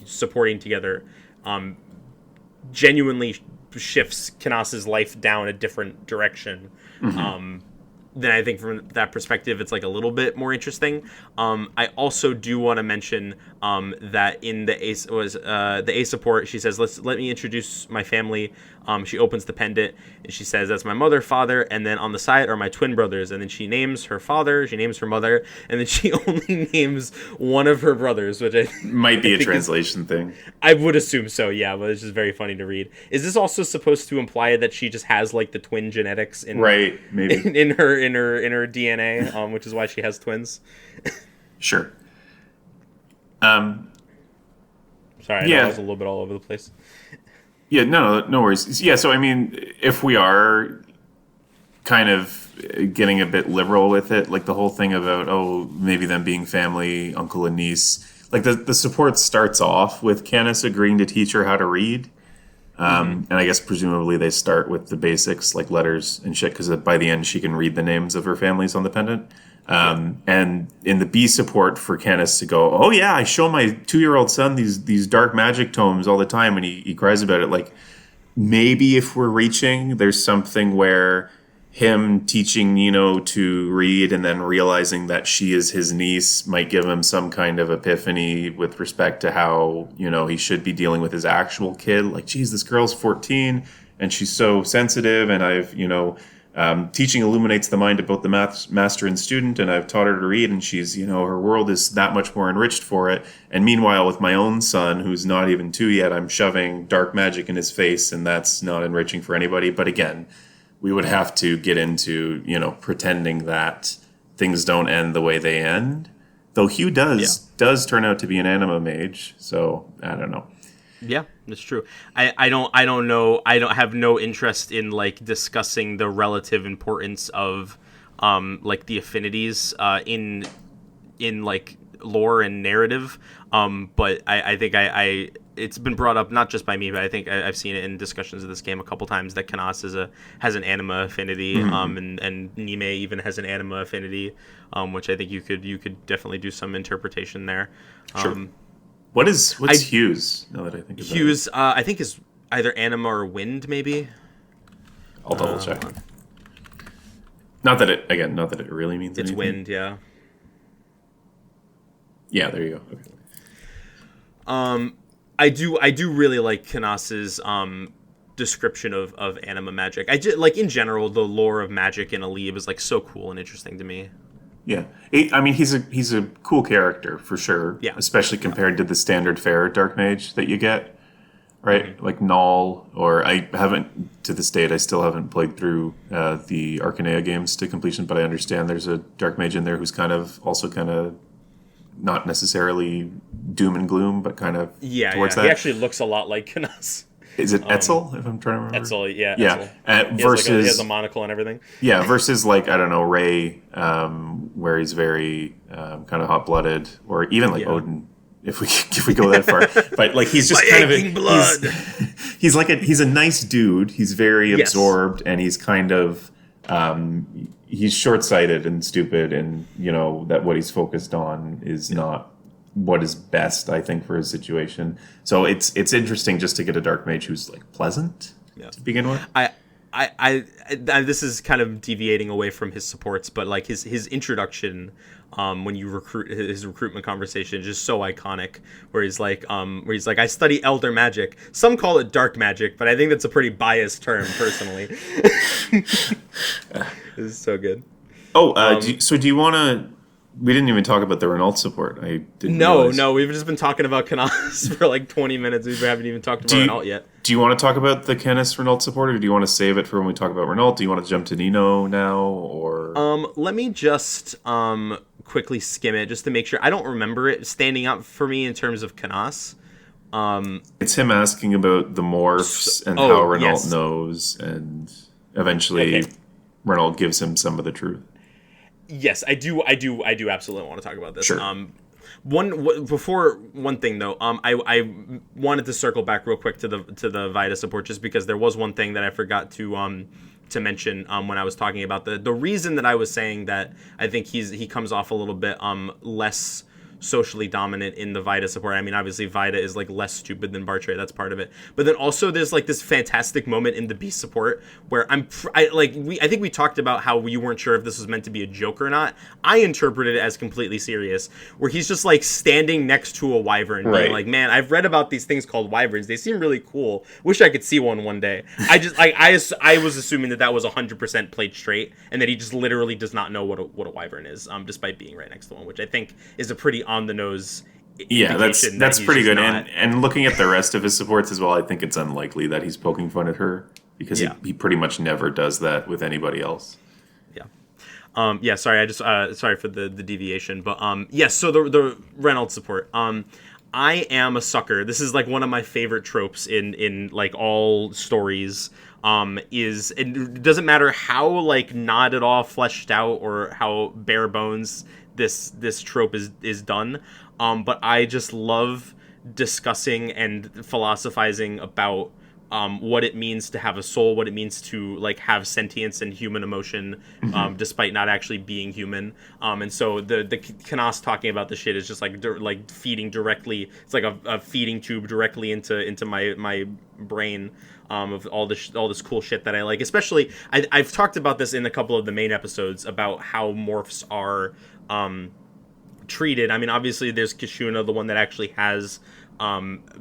Speaker 1: supporting together genuinely shifts Canas's life down a different direction. Then I think from that perspective, it's like a little bit more interesting. I also do want to mention that in the A support, she says, let me introduce my family. She opens the pendant and she says, that's my mother, father, and then on the side are my twin brothers. And then she names her father, she names her mother, and then she only names one of her brothers, which
Speaker 2: might be a translation thing.
Speaker 1: I would assume so, yeah, but it's just very funny to read. Is this also supposed to imply that she just has like the twin genetics
Speaker 2: maybe
Speaker 1: in her DNA, which is why she has twins?
Speaker 2: Sure.
Speaker 1: Sorry, I know
Speaker 2: yeah.
Speaker 1: I was a little bit all over the place.
Speaker 2: Yeah, no worries. Yeah, so I mean, if we are kind of getting a bit liberal with it, like the whole thing about, maybe them being family, uncle and niece, like the support starts off with Canas agreeing to teach her how to read. And I guess presumably they start with the basics, like letters and shit, because by the end she can read the names of her families on the pendant. And in the B support, for Canas to go, oh yeah, I show my 2-year-old son these dark magic tomes all the time, and he cries about it. Like, maybe if we're reaching, there's something where him teaching Nino to read and then realizing that she is his niece might give him some kind of epiphany with respect to how, he should be dealing with his actual kid. Like, geez, this girl's 14 and she's so sensitive, and I've, teaching illuminates the mind of both the master and student, and I've taught her to read, and she's, her world is that much more enriched for it. And meanwhile, with my own son, who's not even 2 yet, I'm shoving dark magic in his face, and that's not enriching for anybody. But again, we would have to get into, pretending that things don't end the way they end. Though Hugh does turn out to be an anima mage, so I don't know.
Speaker 1: Yeah, that's true. I don't know. I don't have no interest in like discussing the relative importance of like the affinities in like lore and narrative. But I think I it's been brought up not just by me, but I think I've seen it in discussions of this game a couple times that Canas has an anima affinity, and Nime even has an anima affinity, which I think you could definitely do some interpretation there.
Speaker 2: Sure. What's Hugh's? Now that I think about
Speaker 1: Hugh's, I think is either anima or wind, maybe.
Speaker 2: I'll double check. Not that it really means
Speaker 1: it's
Speaker 2: anything.
Speaker 1: Wind, yeah.
Speaker 2: Yeah, there you go. Okay.
Speaker 1: I do really like Canas's description of anima magic. I just, like, in general, the lore of magic in Alib is like so cool and interesting to me.
Speaker 2: Yeah, I mean, he's a cool character for sure.
Speaker 1: Yeah,
Speaker 2: especially compared to the standard fare dark mage that you get. right? Like Null, or I haven't, to this date, I still haven't played through the Arcanea games to completion, but I understand there's a Dark Mage in there who's also kind of not necessarily doom and gloom, but kind of towards that.
Speaker 1: He actually looks a lot like Canas.
Speaker 2: Is it Etzel, if I'm trying to remember?
Speaker 1: Etzel, yeah.
Speaker 2: Etzel.
Speaker 1: Versus he has a monocle and everything.
Speaker 2: Yeah, versus like, I don't know, Ray, where he's very kind of hot blooded, or even like Odin, if we go that far. But like he's just kind of blood. He's a nice dude. He's very absorbed, and he's kind of he's short-sighted and stupid, and that what he's focused on is not what is best, I think, for his situation. So it's interesting just to get a Dark Mage who's like pleasant to begin with.
Speaker 1: I this is kind of deviating away from his supports, but like his introduction, when you recruit, his recruitment conversation is just so iconic, where he's like, I study elder magic. Some call it dark magic, but I think that's a pretty biased term personally. This is so good.
Speaker 2: Do you want to? We didn't even talk about the Renault support. I didn't.
Speaker 1: No, we've just been talking about Canas for like 20 minutes. We haven't even talked about Renault yet.
Speaker 2: Do you want to talk about the Canas Renault support, or do you want to save it for when we talk about Renault? Do you want to jump to Nino now, or?
Speaker 1: Let me just quickly skim it just to make sure. I don't remember it standing out for me in terms of Canas.
Speaker 2: It's him asking about the morphs and how Renault knows, and eventually Renault gives him some of the truth.
Speaker 1: Yes, I do absolutely want to talk about this.
Speaker 2: Sure.
Speaker 1: One thing though, I wanted to circle back real quick to the Vita support, just because there was one thing that I forgot to mention when I was talking about the reason that I was saying that I think he comes off a little bit less socially dominant in the Vita support. I mean, obviously Vita is like less stupid than Bartre, that's part of it. But then also there's like this fantastic moment in the Beast support where I think we talked about how you weren't sure if this was meant to be a joke or not. I interpreted it as completely serious, where he's just like standing next to a wyvern, being like, man, I've read about these things called wyverns. They seem really cool. Wish I could see one day. I was assuming that was 100% played straight, and that he just literally does not know what a wyvern is, despite being right next to one, which I think is a pretty on the nose.
Speaker 2: Yeah, that's pretty good. And looking at the rest of his supports as well, I think it's unlikely that he's poking fun at her, because he pretty much never does that with anybody else.
Speaker 1: Yeah. Sorry, I just sorry for the deviation, but yes. So the Renault support. I am a sucker. This is like one of my favorite tropes in like all stories. Is it doesn't matter how like not at all fleshed out or how bare bones this trope is done, but I just love discussing and philosophizing about what it means to have a soul, what it means to like have sentience and human emotion, despite not actually being human. And so the Canas talking about this shit is just like feeding directly. It's like a feeding tube directly into my brain. Of all this cool shit that I like. Especially, I've talked about this in a couple of the main episodes about how morphs are treated. I mean, obviously there's Kishuna, the one that actually has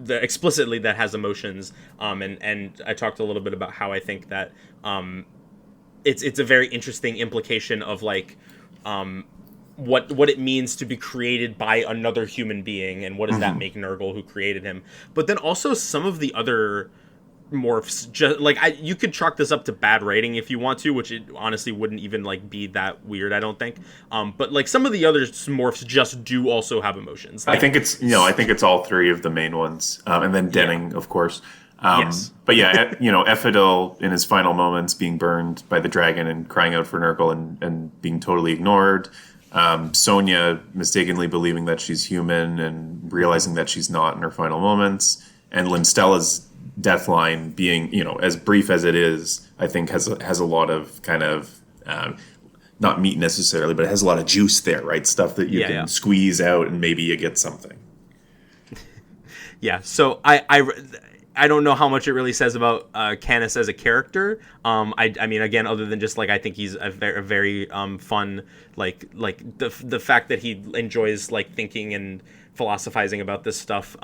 Speaker 1: explicitly that has emotions. And I talked a little bit about how I think that it's a very interesting implication of like what it means to be created by another human being, and what does that make Nurgle, who created him. But then also some of the other morphs, just like you could chalk this up to bad writing if you want to, which it honestly wouldn't even like be that weird, I don't think. But like some of the other morphs just do also have emotions. Like,
Speaker 2: I think it's all three of the main ones, and then Denning, of course. But yeah, Ephidel in his final moments being burned by the dragon and crying out for Nurgle and being totally ignored. Sonya mistakenly believing that she's human and realizing that she's not in her final moments, and Linstella's death line being, as brief as it is, I think has a lot of kind of not meat necessarily, but it has a lot of juice there, right? Stuff that you can squeeze out and maybe you get something.
Speaker 1: Yeah. So I don't know how much it really says about Canas as a character. I mean, again, other than just like I think he's a very fun, like the fact that he enjoys like thinking and philosophizing about this stuff.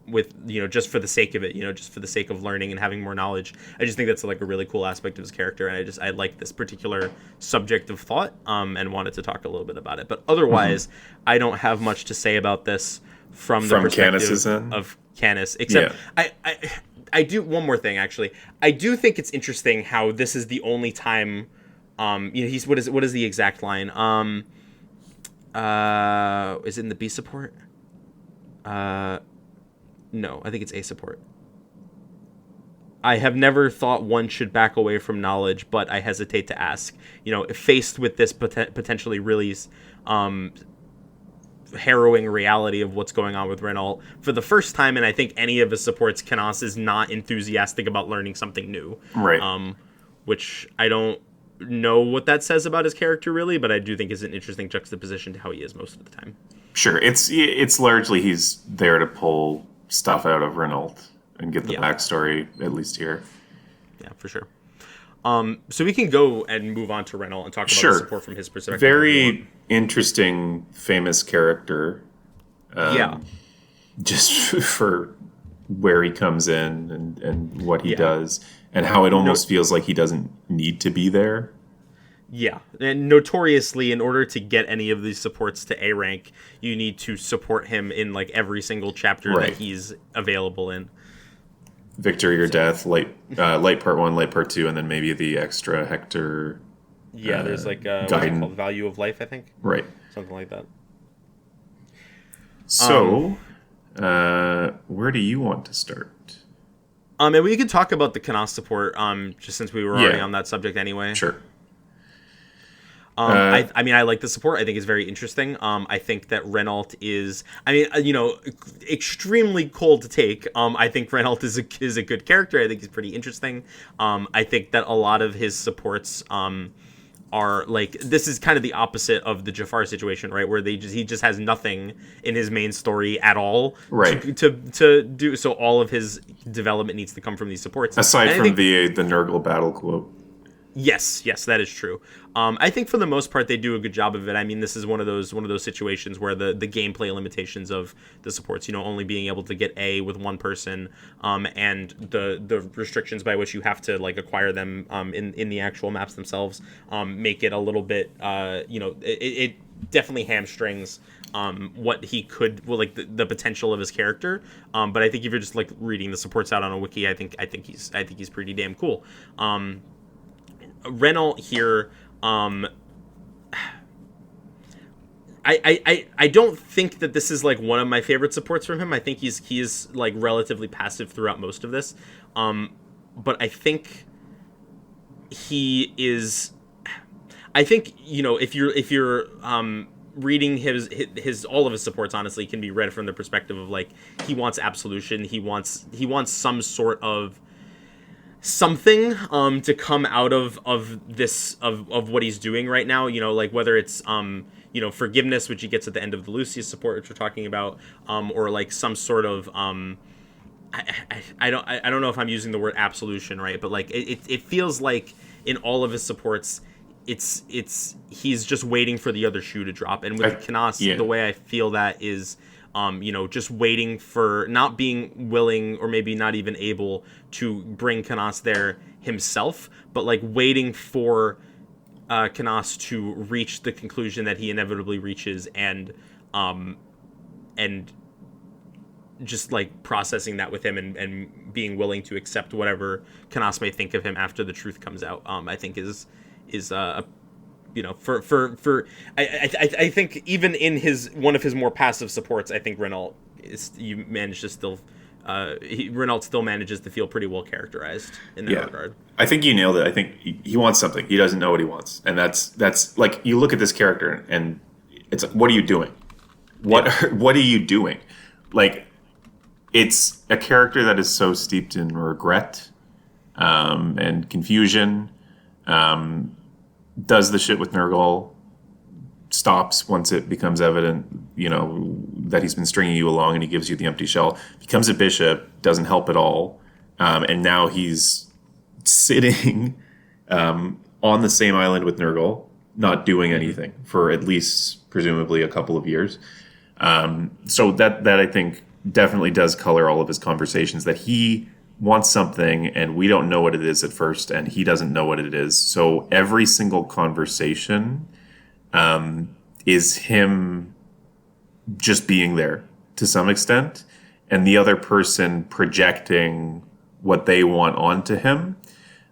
Speaker 1: With just for the sake of it, just for the sake of learning and having more knowledge. I just think that's like a really cool aspect of his character, and I like this particular subject of thought, and wanted to talk a little bit about it. But otherwise, I don't have much to say about this. from the
Speaker 2: Canas'
Speaker 1: perspective
Speaker 2: end
Speaker 1: of Canas. Except I do one more thing actually. I do think it's interesting how this is the only time. He's what is the exact line? Is it in the B support? No, I think it's A support. I have never thought one should back away from knowledge, but I hesitate to ask. If faced with this potentially really harrowing reality of what's going on with Renault, for the first time, and I think any of his supports, Canas is not enthusiastic about learning something new.
Speaker 2: Right.
Speaker 1: Which I don't know what that says about his character really, but I do think is an interesting juxtaposition to how he is most of the time.
Speaker 2: Sure. It's largely he's there to pull stuff out of Renault and get the backstory, at least here.
Speaker 1: Yeah, for sure. So we can go and move on to Renault and talk about the support from his perspective.
Speaker 2: Very interesting, famous character. Just for where he comes in and what he does, and how it almost feels like he doesn't need to be there.
Speaker 1: Yeah, and notoriously, in order to get any of these supports to A rank, you need to support him in like every single chapter that he's available in.
Speaker 2: Victory or Death, light part 1, light part 2, and then maybe the extra Hector.
Speaker 1: Yeah, there's like what's it called? Value of Life, I think.
Speaker 2: Right.
Speaker 1: Something like that.
Speaker 2: So, where do you want to start?
Speaker 1: And we could talk about the Canas support, just since we were already on that subject anyway.
Speaker 2: Sure.
Speaker 1: I like the support. I think it's very interesting. I think that Renault is, extremely cold to take. I think Renault is a good character. I think he's pretty interesting. I think that a lot of his supports are like, this is kind of the opposite of the Jaffar situation, right? Where he just has nothing in his main story at all,
Speaker 2: right?
Speaker 1: To do so. All of his development needs to come from these supports.
Speaker 2: Aside from the Nurgle battle quote.
Speaker 1: Yes, that is true. I think for the most part they do a good job of it. I mean, this is one of those situations where the gameplay limitations of the supports, only being able to get A with one person, and the restrictions by which you have to like acquire them in the actual maps themselves, make it a little bit it definitely hamstrings what he could, the potential of his character. But I think if you're just like reading the supports out on a wiki, I think he's pretty damn cool. Renault here, I don't think that this is like one of my favorite supports from him. I think he is like relatively passive throughout most of this, but I think he is. I think if you're reading his all of his supports, honestly, can be read from the perspective of like he wants absolution. He wants some sort of something to come out of this of what he's doing right now, like whether it's forgiveness, which he gets at the end of the Lucius support, which we're talking about, or like some sort of I don't know if I'm using the word absolution right, but like it feels like in all of his supports it's he's just waiting for the other shoe to drop. And with Canas, the way I feel that is just waiting for, not being willing or maybe not even able to bring Canas there himself, but like waiting for Canas to reach the conclusion that he inevitably reaches, and just like processing that with him and being willing to accept whatever Canas may think of him after the truth comes out. I think is I think even in one of his more passive supports, I think Renault still manages to feel pretty well characterized in that regard.
Speaker 2: I think you nailed it. I think he wants something. He doesn't know what he wants, and that's like, you look at this character and it's like, what are you doing? What are you doing? Like, it's a character that is so steeped in regret and confusion. Does the shit with Nurgle, stops once it becomes evident, that he's been stringing you along, and he gives you the empty shell. Becomes a bishop, doesn't help at all, and now he's sitting on the same island with Nurgle, not doing anything for at least presumably a couple of years. So that I think definitely does color all of his conversations, that he wants something and we don't know what it is at first, and he doesn't know what it is. So every single conversation is him just being there to some extent, and the other person projecting what they want onto him,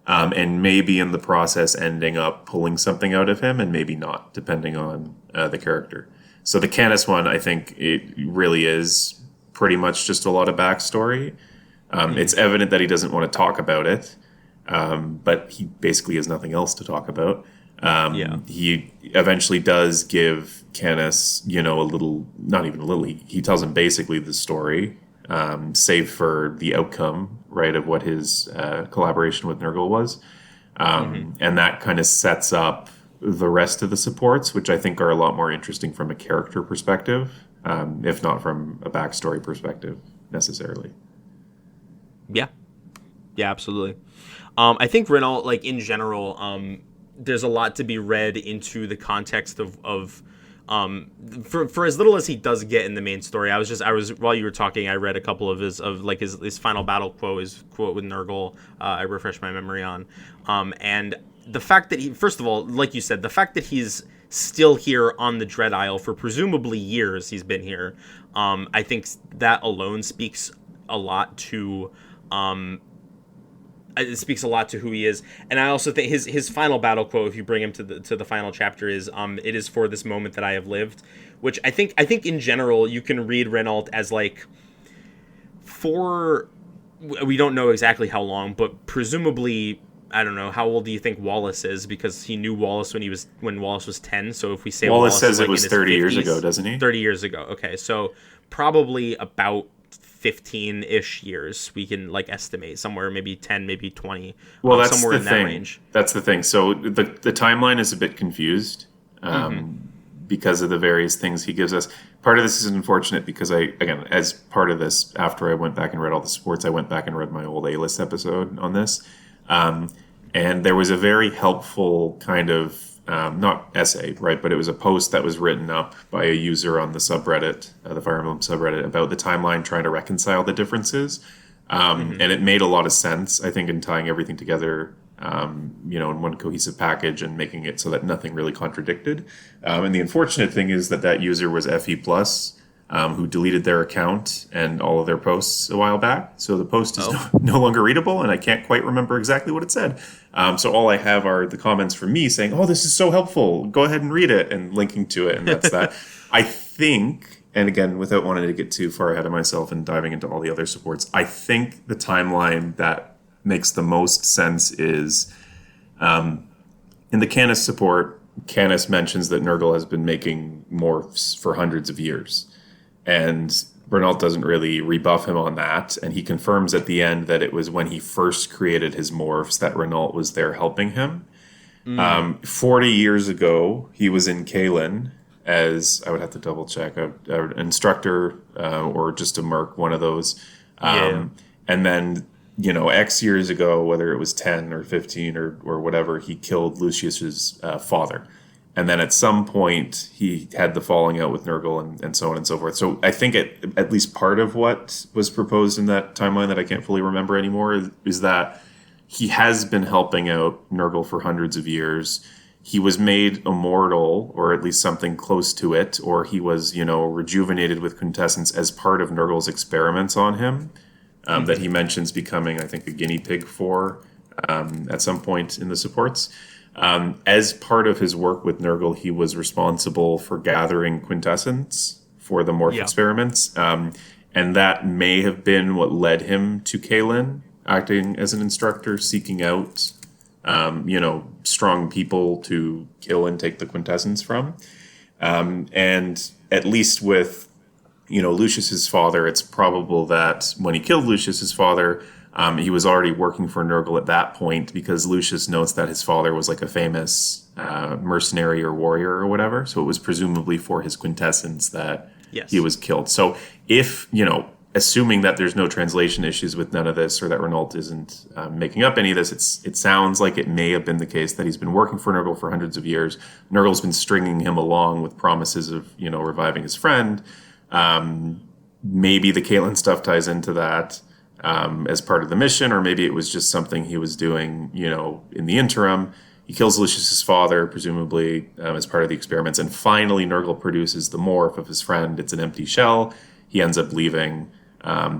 Speaker 2: and maybe in the process ending up pulling something out of him and maybe not, depending on the character. So the Canas one, I think it really is pretty much just a lot of backstory. It's evident that he doesn't want to talk about it, but he basically has nothing else to talk about. He eventually does give Canas, a little, not even a little, he tells him basically the story, save for the outcome, right, of what his collaboration with Nurgle was. And that kind of sets up the rest of the supports, which I think are a lot more interesting from a character perspective, if not from a backstory perspective necessarily.
Speaker 1: Yeah, absolutely. I think Renault, like in general, there's a lot to be read into the context of for as little as he does get in the main story. I was while you were talking, I read a couple of his final battle quote, his quote with Nurgle. I refreshed my memory on, and the fact that he, first of all, like you said, the fact that he's still here on the Dread Isle for presumably years he's been here, I think that alone speaks a lot to. It speaks a lot to who he is, and I also think his final battle quote, if you bring him to the final chapter, is "It is for this moment that I have lived," which I think in general you can read Renault as like we don't know exactly how long, but presumably, I don't know, how old do you think Wallace is, because he knew Wallace when Wallace was 10. So if we say
Speaker 2: Wallace says it was 30 years ago, doesn't he?
Speaker 1: 30 years ago. Okay, so probably about 15-ish years we can like estimate, somewhere maybe 10, maybe 20.
Speaker 2: Well, that's
Speaker 1: somewhere
Speaker 2: the
Speaker 1: in
Speaker 2: thing.
Speaker 1: That range.
Speaker 2: That's the thing. So the timeline is a bit confused because of the various things he gives us. Part of this is unfortunate because as part of this, after I went back and read all the sports, I went back and read my old A-list episode on this. And there was a very helpful kind of, not essay, right, but it was a post that was written up by a user on the subreddit, the Fire Emblem subreddit, about the timeline, trying to reconcile the differences. And it made a lot of sense, I think, in tying everything together, in one cohesive package and making it so that nothing really contradicted. And the unfortunate thing is that user was FE+, who deleted their account and all of their posts a while back. So the post is no longer readable, and I can't quite remember exactly what it said. So all I have are the comments from me saying, "Oh, this is so helpful. Go ahead and read it," and linking to it, and that's that. I think, and again, without wanting to get too far ahead of myself and diving into all the other supports, I think the timeline that makes the most sense is in the Canas support, Canas mentions that Nurgle has been making morphs for hundreds of years. And Renault doesn't really rebuff him on that. And he confirms at the end that it was when he first created his morphs that Renault was there helping him. 40 years ago, he was in Kalen as, I would have to double check, an instructor or just a merc, one of those. And then, X years ago, whether it was 10 or 15 or whatever, he killed Lucius's father. And then at some point, he had the falling out with Nurgle and so on and so forth. So I think at least part of what was proposed in that timeline that I can't fully remember anymore is that he has been helping out Nurgle for hundreds of years. He was made immortal, or at least something close to it, or he was, rejuvenated with quintessence as part of Nurgle's experiments on him, that he mentions becoming, I think, a guinea pig for at some point in the supports. As part of his work with Nurgle, he was responsible for gathering quintessence for the morph experiments. And that may have been what led him to Kalen, acting as an instructor, seeking out, strong people to kill and take the quintessence from. And at least with, Lucius's father, it's probable that when he killed Lucius's father, he was already working for Nurgle at that point, because Lucius notes that his father was like a famous mercenary or warrior or whatever. So it was presumably for his quintessence that he was killed. So if, assuming that there's no translation issues with none of this, or that Renault isn't making up any of this, it sounds like it may have been the case that he's been working for Nurgle for hundreds of years. Nurgle's been stringing him along with promises of, reviving his friend. Maybe the Caitlyn stuff ties into that. As part of the mission, or maybe it was just something he was doing, in the interim. He kills Lucius's father, presumably as part of the experiments, and finally Nurgle produces the morph of his friend. It's an empty shell. he ends up leaving,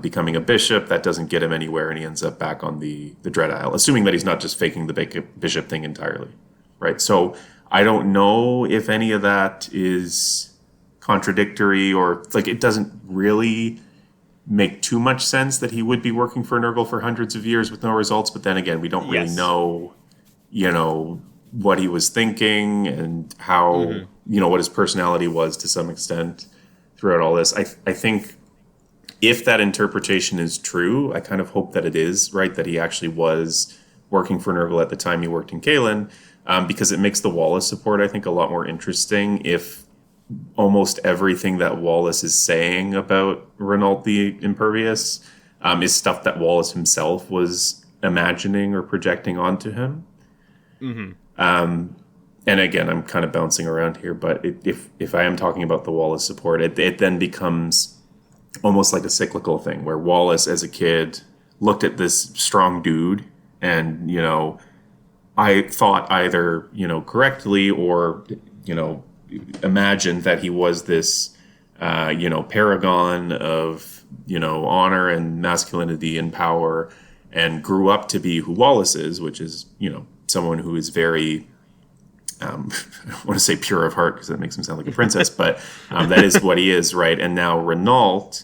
Speaker 2: becoming a bishop. That doesn't get him anywhere, and he ends up back on the Dread Isle, assuming that he's not just faking the bishop thing entirely, right? So I don't know if any of that is contradictory, or like it doesn't really make too much sense that he would be working for Nurgle for hundreds of years with no results. But then again, we don't really know, what he was thinking and how, what his personality was to some extent throughout all this. I think if that interpretation is true, I kind of hope that it is, right? That he actually was working for Nurgle at the time he worked in Kalen, because it makes the Wallace support, I think, a lot more interesting if almost everything that Wallace is saying about Renault the Impervious is stuff that Wallace himself was imagining or projecting onto him. And again, I'm kind of bouncing around here, but if I am talking about the Wallace support, it then becomes almost like a cyclical thing where Wallace as a kid looked at this strong dude and, I thought either, correctly or, imagined that he was this, paragon of, honor and masculinity and power, and grew up to be who Wallace is, which is, someone who is very, I don't want to say pure of heart because that makes him sound like a princess, but that is what he is, right? And now Renault,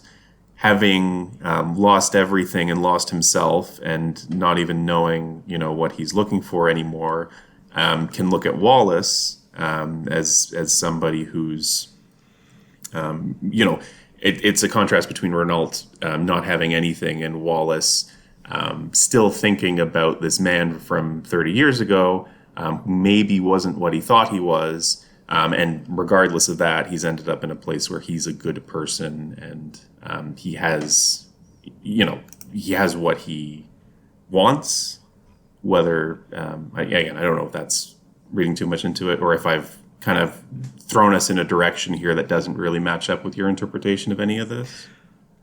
Speaker 2: having lost everything and lost himself and not even knowing, what he's looking for anymore, can look at Wallace as somebody who's, it's a contrast between Renault not having anything and Wallace still thinking about this man from 30 years ago who maybe wasn't what he thought he was. And regardless of that, he's ended up in a place where he's a good person and he has what he wants. Whether, again, I don't know if that's reading too much into it or if I've kind of thrown us in a direction here that doesn't really match up with your interpretation of any of this.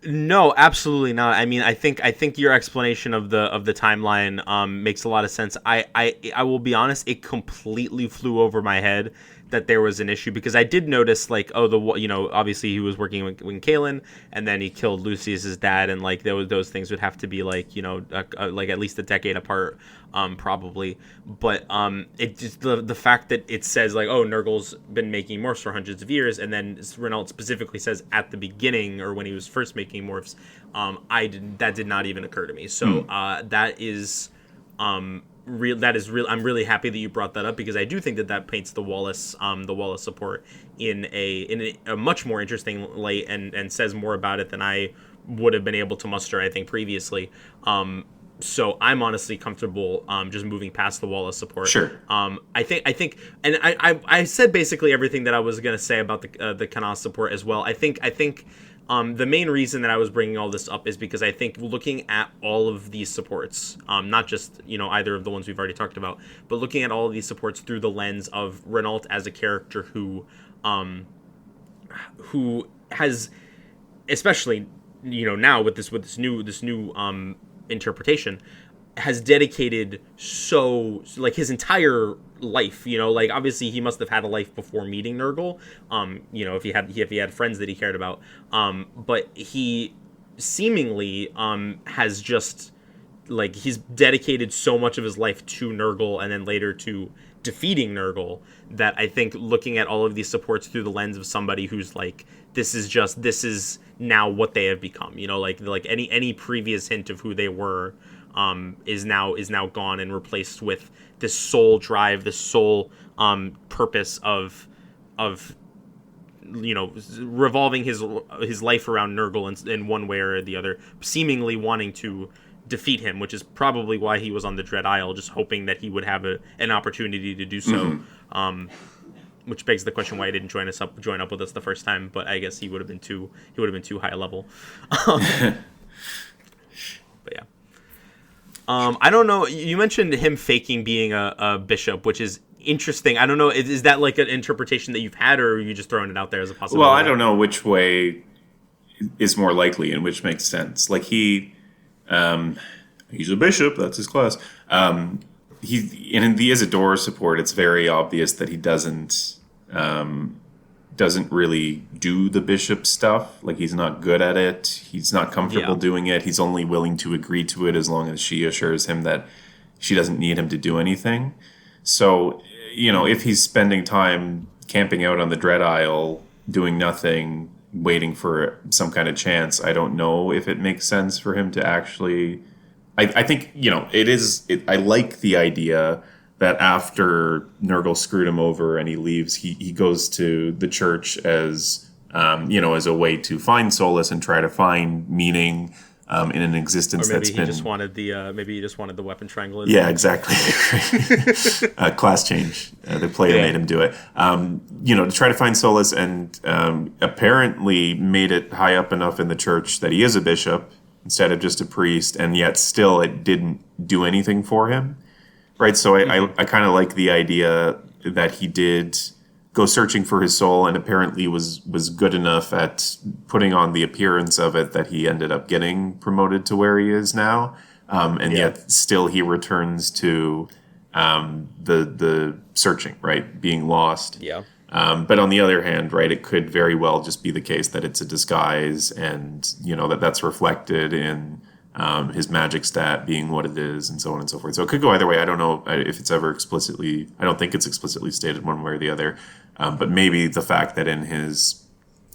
Speaker 1: No, absolutely not. I mean, I think your explanation of the timeline makes a lot of sense. I will be honest, it completely flew over my head that there was an issue because I did notice like, obviously he was working with Kalen and then he killed Lucius's dad, and like those things would have to be like, like at least a decade apart, probably. But it just the fact that it says like, oh, Nurgle's been making morphs for hundreds of years, and then Renault specifically says at the beginning or when he was first making morphs, that did not even occur to me. So that is real. That is real. I'm really happy that you brought that up because I do think that paints the Wallace support in a much more interesting light and says more about it than I would have been able to muster, I think, previously. So I'm honestly comfortable just moving past the Wallace support.
Speaker 2: Sure.
Speaker 1: I think, and I said basically everything that I was gonna say about the Canas support as well. I think the main reason that I was bringing all this up is because I think looking at all of these supports, not just either of the ones we've already talked about, but looking at all of these supports through the lens of Renault as a character who has, especially now with this new interpretation, has dedicated like his entire life, like obviously he must have had a life before meeting Nurgle, if he had friends that he cared about, but he seemingly has just like he's dedicated so much of his life to Nurgle and then later to defeating Nurgle that I think looking at all of these supports through the lens of somebody who's like this is now what they have become, like any previous hint of who they were is now gone and replaced with this sole drive, this sole purpose of revolving his life around Nurgle in one way or the other, seemingly wanting to defeat him, which is probably why he was on the Dread Isle, just hoping that he would have an opportunity to do so. Which begs the question why he didn't join up with us the first time, but I guess he would have been too high a level. But yeah. I don't know. You mentioned him faking being a bishop, which is interesting. I don't know. Is that like an interpretation that you've had, or are you just throwing it out there as a possibility?
Speaker 2: Well, I don't know which way is more likely and which makes sense. Like he's a bishop. That's his class. In the Isadora support, it's very obvious that he doesn't doesn't really do the bishop stuff. Like, he's not good at it. He's not comfortable doing it. He's only willing to agree to it as long as she assures him that she doesn't need him to do anything. So, if he's spending time camping out on the Dread Isle, doing nothing, waiting for some kind of chance, I don't know if it makes sense for him to actually... I think, I like the idea that after Nurgle screwed him over and he leaves, he goes to the church as, as a way to find solace and try to find meaning in an existence
Speaker 1: or maybe
Speaker 2: that's
Speaker 1: he
Speaker 2: been...
Speaker 1: just wanted the weapon triangle.
Speaker 2: Yeah, exactly. Class change. The player made him do it. To try to find solace, and apparently made it high up enough in the church that he is a bishop instead of just a priest, and yet still it didn't do anything for him. Right, so I kind of like the idea that he did go searching for his soul, and apparently was good enough at putting on the appearance of it that he ended up getting promoted to where he is now, yet still he returns to the searching, right, being lost.
Speaker 1: Yeah.
Speaker 2: But on the other hand, right, it could very well just be the case that it's a disguise, and that's reflected in his magic stat being what it is, and so on and so forth. So it could go either way. I don't know if it's ever explicitly... I don't think it's explicitly stated one way or the other. But maybe the fact that in his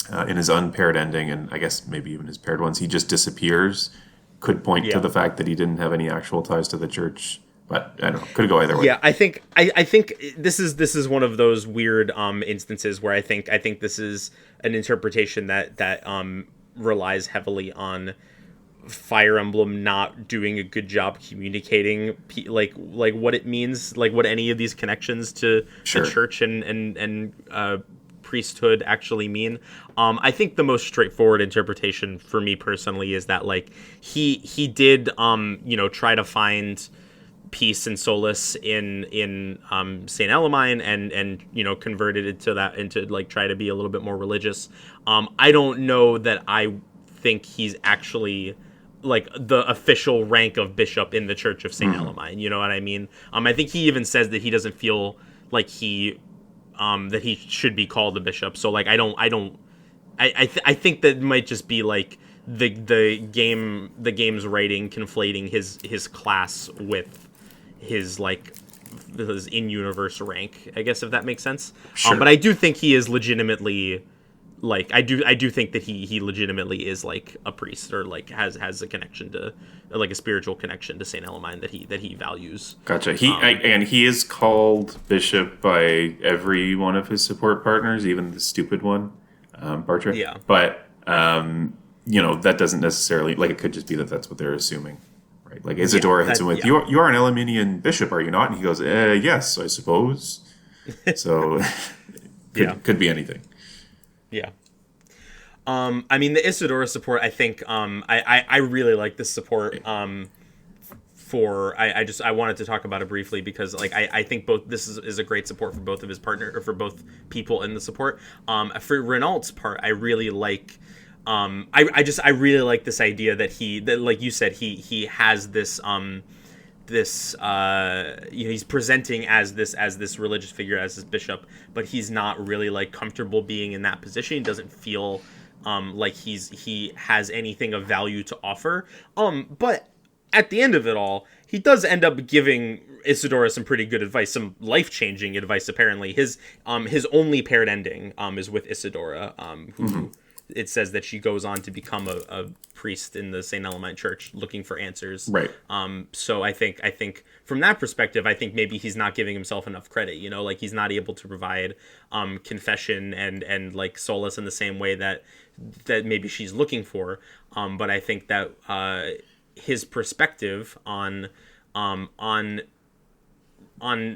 Speaker 2: unpaired ending, and I guess maybe even his paired ones, he just disappears, could point to the fact that he didn't have any actual ties to the church. But I don't know. Could go either way.
Speaker 1: Yeah, I think this is one of those weird instances where I think this is an interpretation that relies heavily on Fire Emblem not doing a good job communicating like what it means, like what any of these connections to the church and priesthood actually mean. I think the most straightforward interpretation for me personally is that like he did try to find peace and solace in Saint Elamine and converted it into like try to be a little bit more religious. I don't know that I think he's actually like the official rank of bishop in the Church of Saint Elamine. You know what I mean? I think he even says that he doesn't feel like that he should be called a bishop. So like I think that might just be like the game's writing conflating his class with his like his in-universe rank, I guess, if that makes sense.
Speaker 2: Sure.
Speaker 1: But I do think he is legitimately like I do think that he legitimately is like a priest, or like has a connection to like a spiritual connection to Saint Elamine that he values.
Speaker 2: Gotcha. And he is called bishop by every one of his support partners, even the stupid one, Bartra.
Speaker 1: Yeah.
Speaker 2: But that doesn't necessarily, like, it could just be that that's what they're assuming. Right, like Isadora hits him with, "You are an Elaminian bishop, are you not?" And he goes, "Yes, I suppose." So, could be anything.
Speaker 1: Yeah. I mean, the Isadora support, I think, I really like this support. I wanted to talk about it briefly because, like, I think this is a great support for both of his partner, or for both people in the support. For Renault's part, I really like. I really like this idea that like you said, he has this he's presenting as this religious figure, as this bishop, but he's not really like comfortable being in that position. He doesn't feel like he has anything of value to offer. But at the end of it all, he does end up giving Isadora some pretty good advice, some life-changing advice. Apparently, his only paired ending is with Isadora, who. It says that she goes on to become a priest in the St. Elamine Church, looking for answers.
Speaker 2: Right.
Speaker 1: So I think from that perspective, I think maybe he's not giving himself enough credit. Like he's not able to provide confession and like solace in the same way that maybe she's looking for. But I think that his perspective on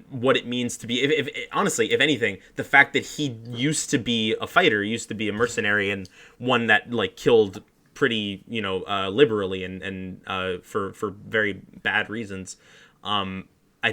Speaker 1: what it means to be, if honestly, if anything, the fact that he used to be a fighter, used to be a mercenary, and one that like killed pretty liberally and for very bad reasons, I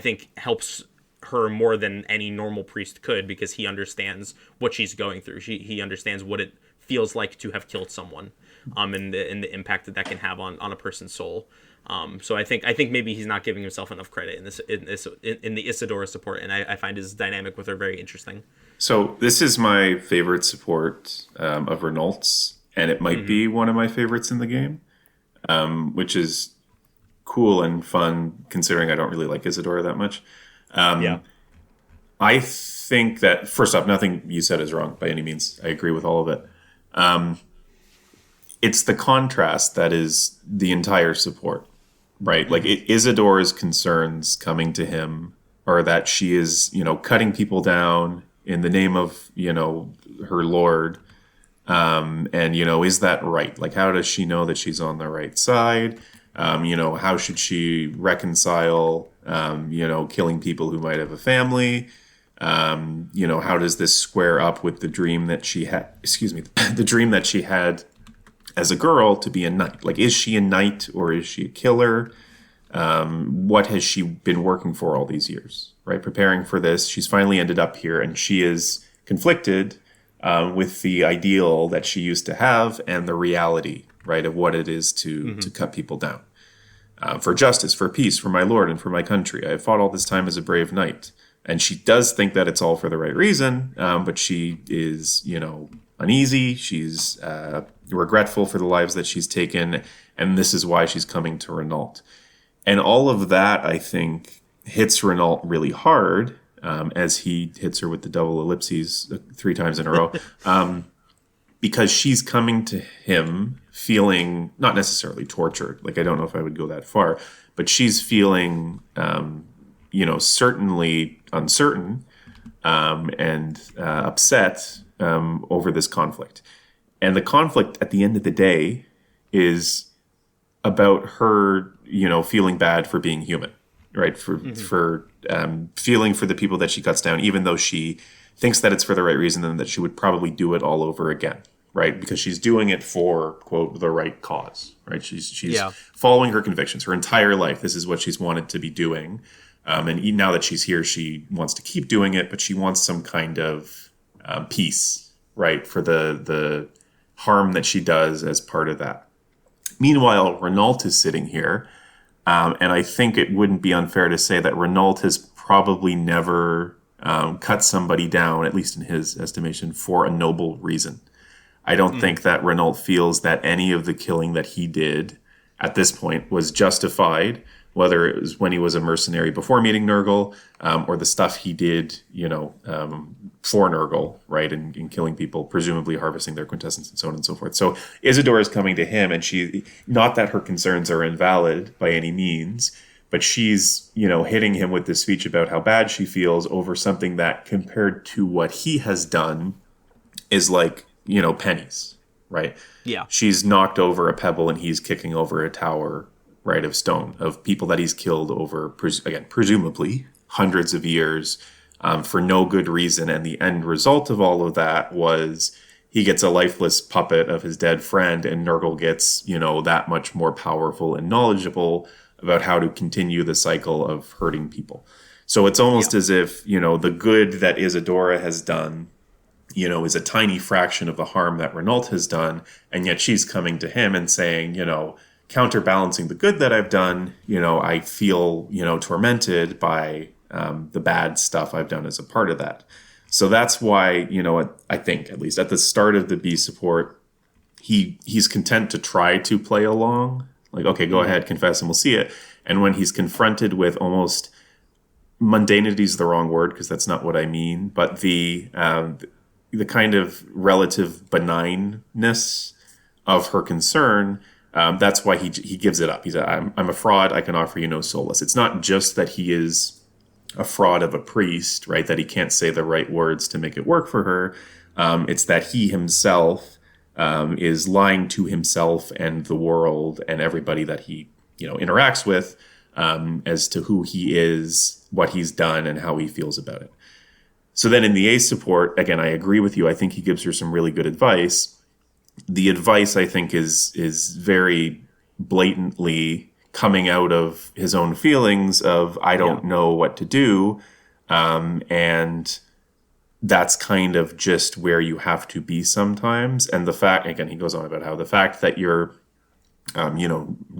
Speaker 1: think helps her more than any normal priest could, because he understands what she's going through. He understands what it feels like to have killed someone, and the impact that can have on a person's soul. So I think maybe he's not giving himself enough credit in the Isadora support, and I find his dynamic with her very interesting.
Speaker 2: So this is my favorite support of Renault's, and it might be one of my favorites in the game, which is cool and fun considering I don't really like Isadora that much.
Speaker 1: Yeah.
Speaker 2: I think that, first off, nothing you said is wrong by any means. I agree with all of it. It's the contrast that is the entire support, right? Like Isadora's concerns coming to him are that she is, cutting people down in the name of, her lord. And, is that right? Like, how does she know that she's on the right side? How should she reconcile, killing people who might have a family? How does this square up with the dream that she had, the dream that she had as a girl to be a knight? Like, is she a knight or is she a killer? What has she been working for all these years, right? Preparing for this. She's finally ended up here and she is conflicted with the ideal that she used to have and the reality, right, of what it is to cut people down. For justice, for peace, for my lord and for my country. I have fought all this time as a brave knight. And she does think that it's all for the right reason, but she is, uneasy. She's regretful for the lives that she's taken, and this is why she's coming to Renault. And all of that, I think, hits Renault really hard, as he hits her with the double ellipses 3 times in a row, because she's coming to him feeling not necessarily tortured. Like, I don't know if I would go that far, but she's feeling, certainly uncertain and upset over this conflict. And the conflict at the end of the day is about her, feeling bad for being human, right? For feeling for the people that she cuts down, even though she thinks that it's for the right reason and that she would probably do it all over again, right? Because she's doing it for, quote, the right cause, right? She's following her convictions her entire life. This is what she's wanted to be doing. And now that she's here, she wants to keep doing it, but she wants some kind of peace, right, for the harm that she does as part of that. Meanwhile, Renault is sitting here, and I think it wouldn't be unfair to say that Renault has probably never cut somebody down, at least in his estimation, for a noble reason. I don't think that Renault feels that any of the killing that he did at this point was justified, whether it was when he was a mercenary before meeting Nurgle, or the stuff he did, for Nurgle, right, in killing people, presumably harvesting their quintessence and so on and so forth. So Isadora is coming to him, and she, not that her concerns are invalid by any means, but she's, hitting him with this speech about how bad she feels over something that, compared to what he has done, is like, pennies, right?
Speaker 1: Yeah.
Speaker 2: She's knocked over a pebble and he's kicking over a tower, right, of stone, of people that he's killed over, presumably hundreds of years, for no good reason. And the end result of all of that was he gets a lifeless puppet of his dead friend, and Nurgle gets, that much more powerful and knowledgeable about how to continue the cycle of hurting people. So it's almost as if, the good that Isadora has done, is a tiny fraction of the harm that Renault has done. And yet she's coming to him and saying, counterbalancing the good that I've done, I feel, tormented by the bad stuff I've done as a part of that. So that's why, I think, at least at the start of the B support, he's content to try to play along. Like, okay, go ahead, confess, and we'll see it. And when he's confronted with almost mundanity is the wrong word, because that's not what I mean, but the kind of relative benignness of her concern, that's why he gives it up. He's I'm a fraud. I can offer you no solace. It's not just that he is a fraud of a priest, right? That he can't say the right words to make it work for her. It's that he himself is lying to himself and the world and everybody that he interacts with, as to who he is, what he's done, and how he feels about it. So then in the A support, again, I agree with you. I think he gives her some really good advice. The advice, I think, is very blatantly coming out of his own feelings of, I don't know what to do. And that's kind of just where you have to be sometimes. And the fact, again, he goes on about how the fact that you're,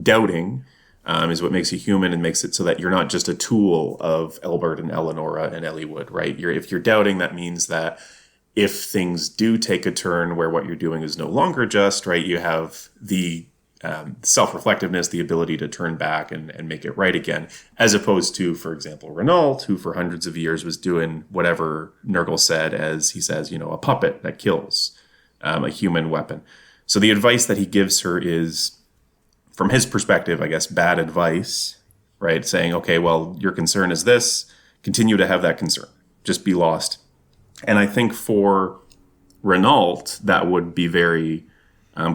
Speaker 2: doubting is what makes you human and makes it so that you're not just a tool of Elbert and Eleonora and Elliewood, right? If you're doubting, that means that if things do take a turn where what you're doing is no longer just, right, you have the self-reflectiveness, the ability to turn back and make it right again, as opposed to, for example, Renault, who for hundreds of years was doing whatever Nurgle said, as he says, a puppet that kills, a human weapon. So the advice that he gives her is, from his perspective, I guess, bad advice, right? Saying, okay, well, your concern is this, continue to have that concern, just be lost. And I think for Renault, that would be very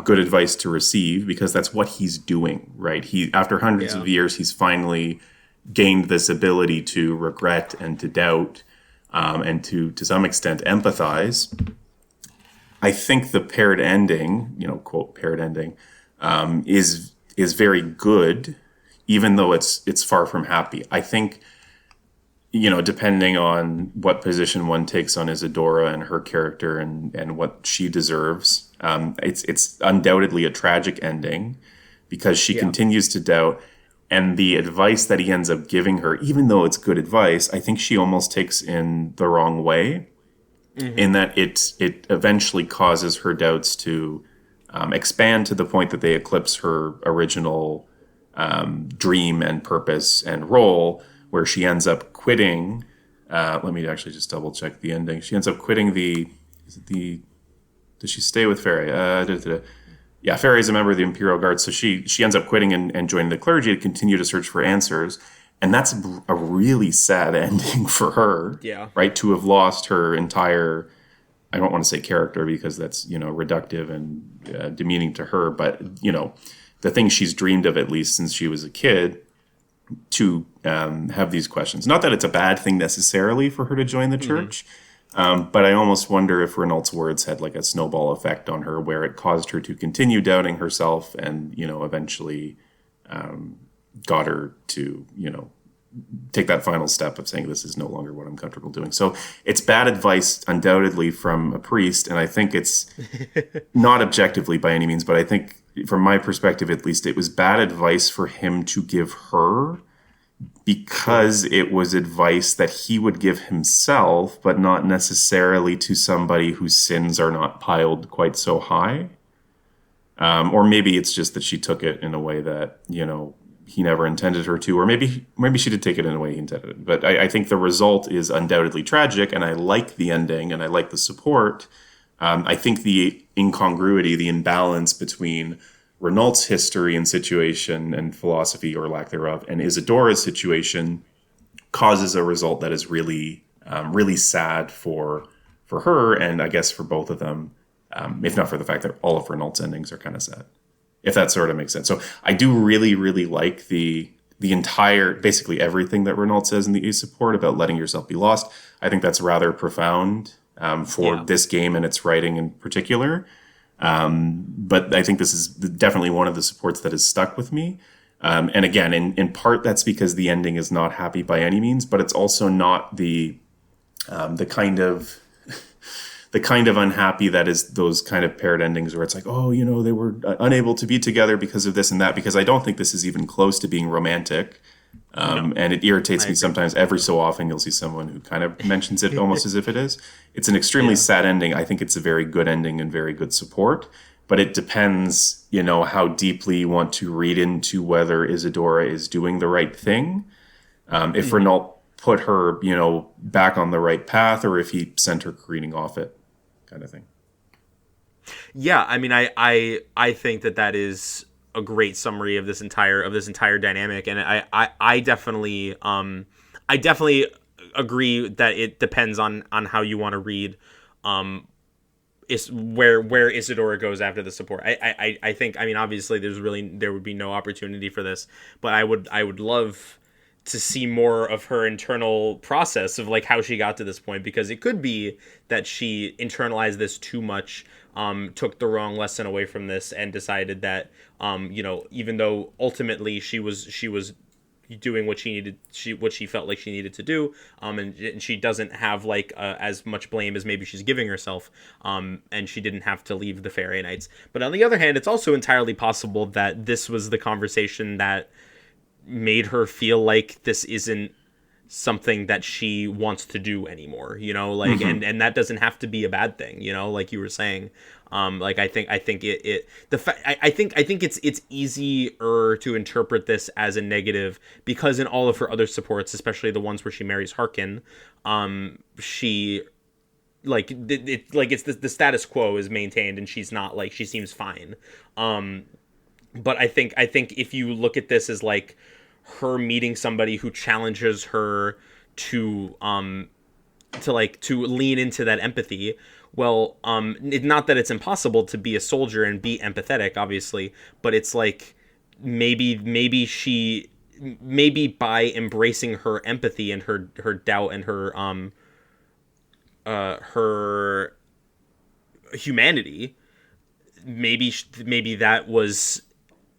Speaker 2: good advice to receive, because that's what he's doing, right? After hundreds of years, he's finally gained this ability to regret and to doubt, and to some extent empathize. I think the paired ending, quote paired ending, is very good, even though it's far from happy. I think, depending on what position one takes on Isadora and her character and what she deserves, it's undoubtedly a tragic ending, because she continues to doubt. And the advice that he ends up giving her, even though it's good advice, I think she almost takes in the wrong way, in that it eventually causes her doubts to expand to the point that they eclipse her original dream and purpose and role, where she ends up quitting. Let me actually just double check the ending. She ends up quitting does she stay with Ferry? Yeah, Ferry is a member of the Imperial Guard, so she ends up quitting and joining the clergy to continue to search for answers. And that's a really sad ending for her, right? To have lost her entire, I don't want to say character, because that's, reductive and demeaning to her, but, the thing she's dreamed of, at least since she was a kid, to have these questions. Not that it's a bad thing necessarily for her to join the church, but I almost wonder if Renault's words had like a snowball effect on her, where it caused her to continue doubting herself and, eventually got her to, take that final step of saying, this is no longer what I'm comfortable doing. So it's bad advice, undoubtedly, from a priest. And I think it's not objectively by any means, but I think from my perspective, at least, it was bad advice for him to give her, because it was advice that he would give himself, but not necessarily to somebody whose sins are not piled quite so high. Or maybe it's just that she took it in a way that, he never intended her to, or maybe she did take it in a way he intended it. But I think the result is undoubtedly tragic, and I like the ending, and I like the support. I think the incongruity, the imbalance between Renault's history and situation and philosophy, or lack thereof, and Isadora's situation causes a result that is really, really sad for her, and I guess for both of them, if not for the fact that all of Renault's endings are kind of sad. If that sort of makes sense. So I do really, really like the entire, basically everything that Renault says in the Ace support about letting yourself be lost. I think that's rather profound for this game and its writing in particular. But I think this is definitely one of the supports that has stuck with me. And again, in part, that's because the ending is not happy by any means, but it's also not the kind of unhappy that is those kind of paired endings where it's like, oh, they were unable to be together because of this and that, because I don't think this is even close to being romantic. And it irritates me sometimes. Every so often you'll see someone who kind of mentions it almost as if it is. It's an extremely sad ending. I think it's a very good ending and very good support, but it depends, how deeply you want to read into whether Isadora is doing the right thing. If Renault put her, back on the right path, or if he sent her careening off it, kind of thing.
Speaker 1: Yeah, I mean, I think that is a great summary of this entire dynamic, and I definitely agree that it depends on how you want to read is where Isadora goes after the support. I think, I mean, obviously there would be no opportunity for this, but I would love to see more of her internal process of like how she got to this point, because it could be that she internalized this too much, took the wrong lesson away from this, and decided that even though ultimately she was doing what she felt like she needed to do, and she doesn't have like as much blame as maybe she's giving herself, and she didn't have to leave the Fairy Knights. But on the other hand, it's also entirely possible that this was the conversation that made her feel like this isn't something that she wants to do anymore, you know, like, and that doesn't have to be a bad thing, you know, like you were saying. Like I think I think it's easier to interpret this as a negative because in all of her other supports, especially the ones where she marries Harkin, she like it's the status quo is maintained and she's not, like, she seems fine. But I think if you look at this as like her meeting somebody who challenges her to lean into that empathy, well, not that it's impossible to be a soldier and be empathetic, obviously, but it's like maybe by embracing her empathy and her doubt and her humanity, maybe that was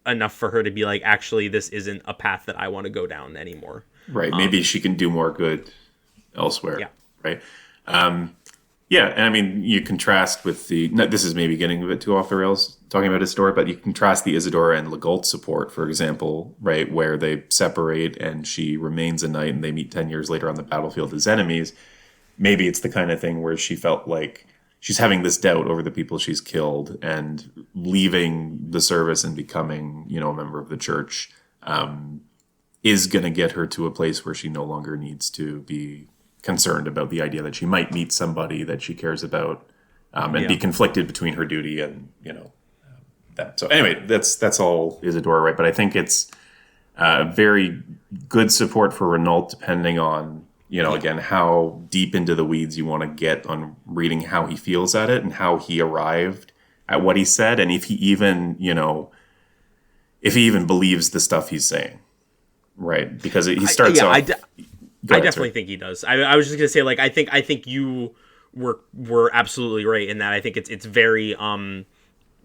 Speaker 1: enough for her to be like, actually, this isn't a path that I want to go down anymore.
Speaker 2: Right. Maybe she can do more good elsewhere.
Speaker 1: Yeah.
Speaker 2: Right. Yeah. And I mean, you contrast with this is maybe getting a bit too off the rails talking about Isadora, but you contrast the Isadora and LaqOf support, for example, right, where they separate and she remains a knight and they meet 10 years later on the battlefield as enemies. Maybe it's the kind of thing where she felt like she's having this doubt over the people she's killed, and leaving the service and becoming, you know, a member of the church is going to get her to a place where she no longer needs to be concerned about the idea that she might meet somebody that she cares about, and be conflicted between her duty and, you know, that. So anyway, that's all Isadora, right? But I think it's very good support for Renault, depending on, you know, again, how deep into the weeds you want to get on reading how he feels at it and how he arrived at what he said, and if he even, you know, if he even believes the stuff he's saying, right? Because he starts off.
Speaker 1: I definitely think he does. I was just gonna say, like, I think you were absolutely right in that. I think it's very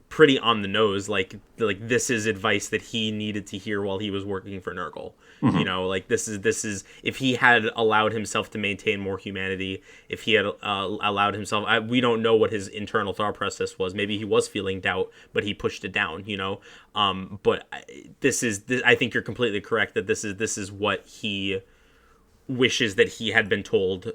Speaker 1: pretty on the nose. Like this is advice that he needed to hear while he was working for Nurgle. Mm-hmm. You know, like this is if he had allowed himself to maintain more humanity, if he had allowed himself, we don't know what his internal thought process was. Maybe he was feeling doubt, but he pushed it down. You know, but I think you're completely correct that this is what he wishes that he had been told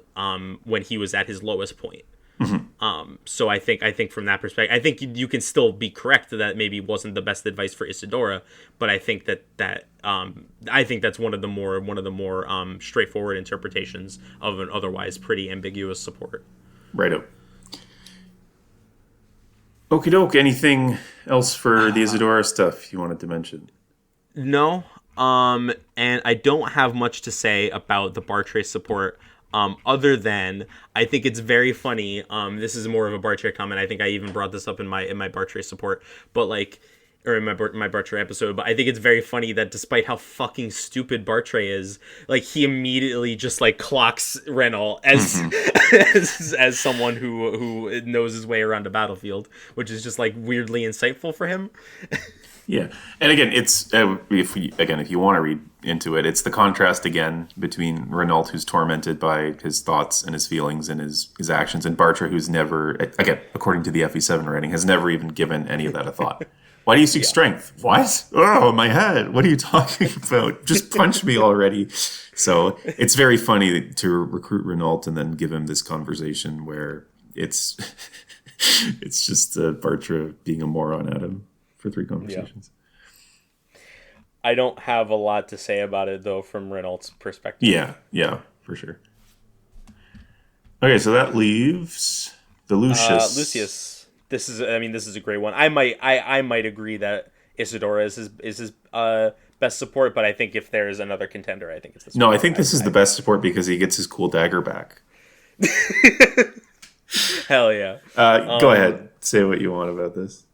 Speaker 1: when he was at his lowest point. Mm-hmm. So I think from that perspective, I think you can still be correct that maybe wasn't the best advice for Isadora, but I think that I think that's one of the more straightforward interpretations of an otherwise pretty ambiguous support.
Speaker 2: Right up. Okie doke. Anything else for the Isadora stuff you wanted to mention?
Speaker 1: No. And I don't have much to say about the Bartray support. Other than I think it's very funny. This is more of a Bartray comment. I think I even brought this up in my Bartray support, but like, or in my Bartray episode. But I think it's very funny that despite how fucking stupid Bartray is, like he immediately just like clocks Renault as as someone who knows his way around a battlefield, which is just like weirdly insightful for him.
Speaker 2: Yeah, and again, it's if you want to read into it, it's the contrast again between Renault, who's tormented by his thoughts and his feelings and his actions, and Bartra, who's never, again, according to the FE7 rating, has never even given any of that a thought. Why do you seek strength? What? Oh, my head. What are you talking about? Just punch me already. So it's very funny to recruit Renault and then give him this conversation where it's just Bartra being a moron at him for 3 conversations.
Speaker 1: Yeah. I don't have a lot to say about it, though, from Renault's perspective.
Speaker 2: Yeah, for sure. Okay, so that leaves the Lucius.
Speaker 1: Lucius. This is a great one. I might agree that Isadora is his best support, but I think if there's another contender, I think it's this one.
Speaker 2: No, I think this is the best support because he gets his cool dagger back.
Speaker 1: Hell yeah.
Speaker 2: Go ahead. Say what you want about this.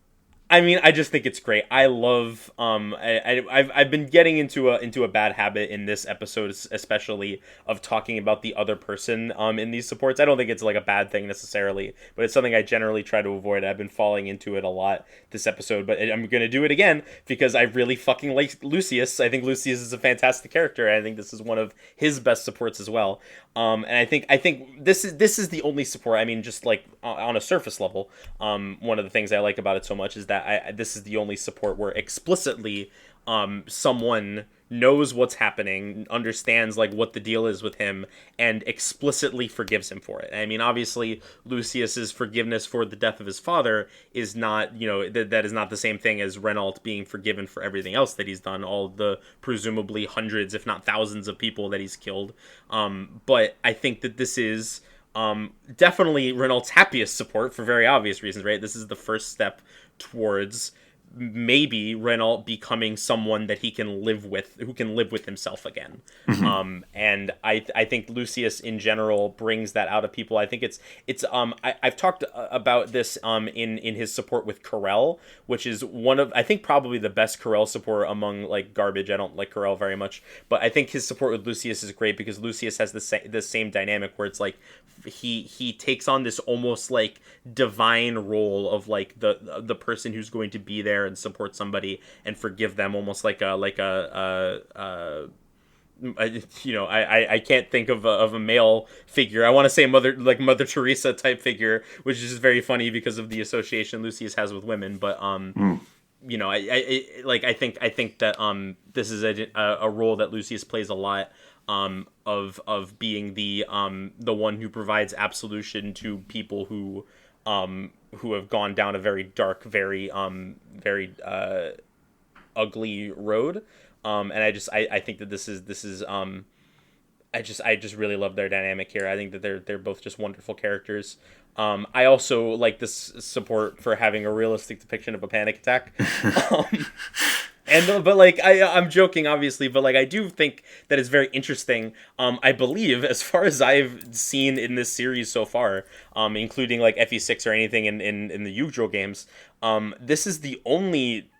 Speaker 1: I mean, I just think it's great. I love. I've been getting into a bad habit in this episode, especially of talking about the other person in these supports. I don't think it's like a bad thing necessarily, but it's something I generally try to avoid. I've been falling into it a lot this episode, but I'm gonna do it again because I really fucking like Lucius. I think Lucius is a fantastic character, and I think this is one of his best supports as well. And I think this is the only support. I mean, just like on a surface level, one of the things I like about it so much is that this is the only support where explicitly someone knows what's happening, understands like what the deal is with him, and explicitly forgives him for it. I mean, obviously, Lucius's forgiveness for the death of his father is not, that is not the same thing as Renault being forgiven for everything else that he's done, all the presumably hundreds, if not thousands, of people that he's killed. But I think that this is definitely Renault's happiest support for very obvious reasons, right? This is the first step towards maybe Renault becoming someone that he can live with, who can live with himself again. And I think Lucius in general brings that out of people. I think I've talked about this in his support with Carell, which is one of, I think, probably the best Carell support among like garbage. I don't like Carell very much, but I think his support with Lucius is great because Lucius has the same dynamic where it's like he takes on this almost like divine role of like the person who's going to be there and support somebody and forgive them, almost like I can't think of a male figure. I want to say Mother Teresa type figure, which is just very funny because of the association Lucius has with women. But I think that this is a role that Lucius plays a lot, of being the one who provides absolution to people who have gone down a very dark, very ugly road. And I think that this is I just really love their dynamic here. I think that they're both just wonderful characters. I also like this support for having a realistic depiction of a panic attack. But like I'm joking, obviously, but like I do think that it's very interesting. I believe, as far as I've seen in this series so far, including like FE6 or anything in the usual games, this is the only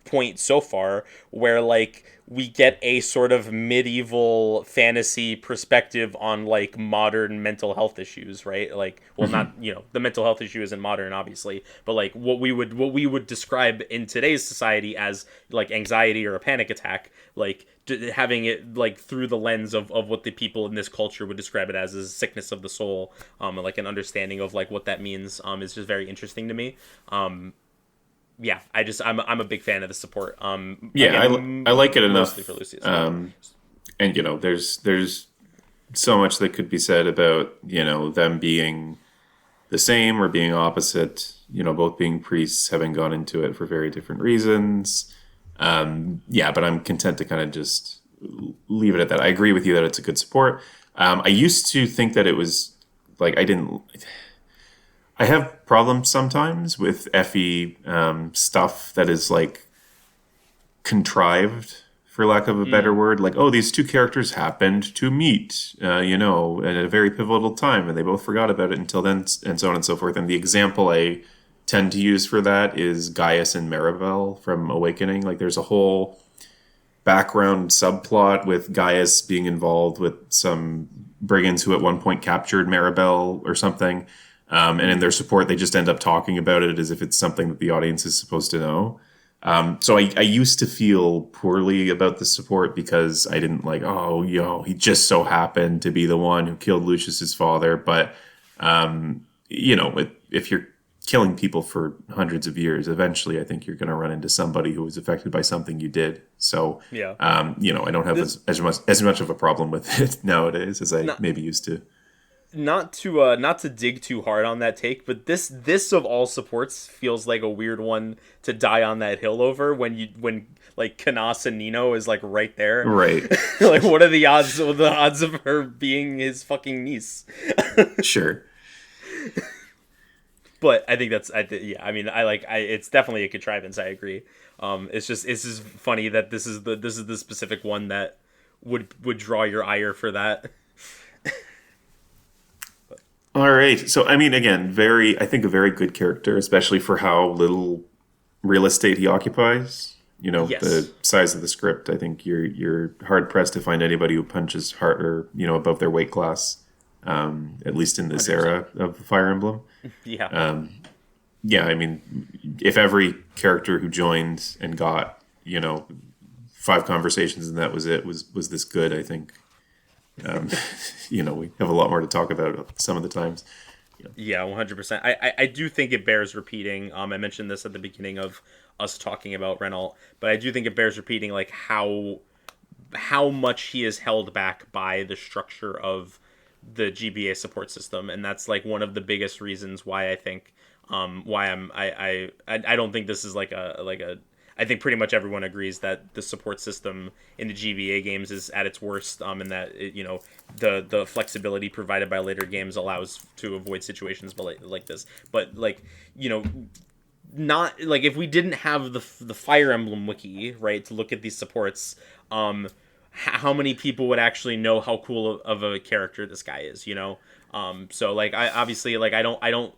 Speaker 1: point so far where like we get a sort of medieval fantasy perspective on like modern mental health issues, right? Like, well, not, the mental health issue isn't modern, obviously, but like what we would describe in today's society as like anxiety or a panic attack, like having it like through the lens of what the people in this culture would describe it as sickness of the soul, and like an understanding of like what that means, is just very interesting to me. Yeah, I'm a big fan of the support.
Speaker 2: Again, I like it enough
Speaker 1: for Lucius.
Speaker 2: And there's so much that could be said about them being the same or being opposite. Both being priests, having gone into it for very different reasons. But I'm content to kind of just leave it at that. I agree with you that it's a good support. I used to think that it was like I have problems sometimes with FE stuff that is like contrived, for lack of a better word. Like, oh, these two characters happened to meet, at a very pivotal time, and they both forgot about it until then, and so on and so forth. And the example I tend to use for that is Gaius and Maribel from Awakening. Like, there's a whole background subplot with Gaius being involved with some brigands who at one point captured Maribel or something. And in their support, they just end up talking about it as if it's something that the audience is supposed to know. So I used to feel poorly about the support because I didn't like, he just so happened to be the one who killed Lucius's father. But, if you're killing people for hundreds of years, eventually I think you're going to run into somebody who was affected by something you did. So,
Speaker 1: yeah.
Speaker 2: I don't have as much of a problem with it nowadays as I maybe used to.
Speaker 1: Not to dig too hard on that take, but this of all supports feels like a weird one to die on that hill over when like Canas and Nino is like right there.
Speaker 2: Right.
Speaker 1: Like, what are the odds? The odds of her being his fucking niece?
Speaker 2: Sure.
Speaker 1: But I think it's definitely a contrivance. I agree. It's just funny that this is the specific one that would draw your ire for that.
Speaker 2: All right. So, I mean, again, I think a very good character, especially for how little real estate he occupies.
Speaker 1: Yes.
Speaker 2: The size of the script. I think you're hard pressed to find anybody who punches harder, above their weight class. At least in this 100%. Era of Fire Emblem.
Speaker 1: Yeah.
Speaker 2: I mean, if every character who joined and got 5 conversations and that was it was this good, I think. We have a lot more to talk about some of the times.
Speaker 1: Yeah, 100%. I do think it bears repeating. I mentioned this at the beginning of us talking about Renault, but I do think it bears repeating like how how much he is held back by the structure of the GBA support system, and that's like one of the biggest reasons why I think why I don't think this is like a I think pretty much everyone agrees that the support system in the GBA games is at its worst, and that the flexibility provided by later games allows to avoid situations like this. But like not like if we didn't have the Fire Emblem wiki, right, to look at these supports, how many people would actually know how cool of a character this guy is, so like I obviously like I don't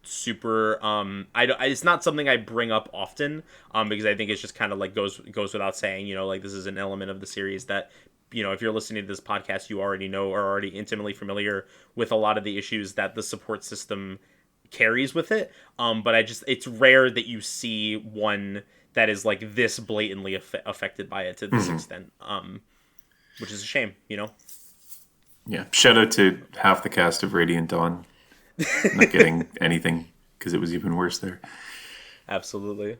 Speaker 1: super it's not something I bring up often, because I think it's just kind of like goes without saying, like this is an element of the series that if you're listening to this podcast, you already know or are already intimately familiar with a lot of the issues that the support system carries with it, but it's rare that you see one that is like this blatantly affected by it to this extent, which is a shame.
Speaker 2: Yeah, shout out to half the cast of Radiant Dawn not getting anything, because it was even worse there.
Speaker 1: Absolutely.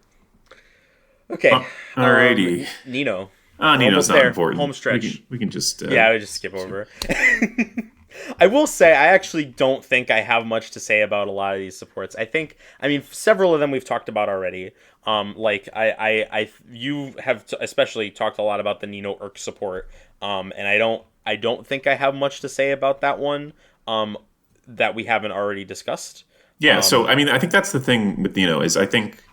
Speaker 1: Okay.
Speaker 2: Alrighty.
Speaker 1: Nino.
Speaker 2: Nino's not
Speaker 1: there.
Speaker 2: important.
Speaker 1: Home stretch.
Speaker 2: We can just...
Speaker 1: I would just skip over. I will say, I actually don't think I have much to say about a lot of these supports. I mean, several of them we've talked about already. You have especially talked a lot about the Nino Irk support. And I don't think I have much to say about that one, that we haven't already discussed.
Speaker 2: Yeah, so I mean, I think that's the thing with Nino is I think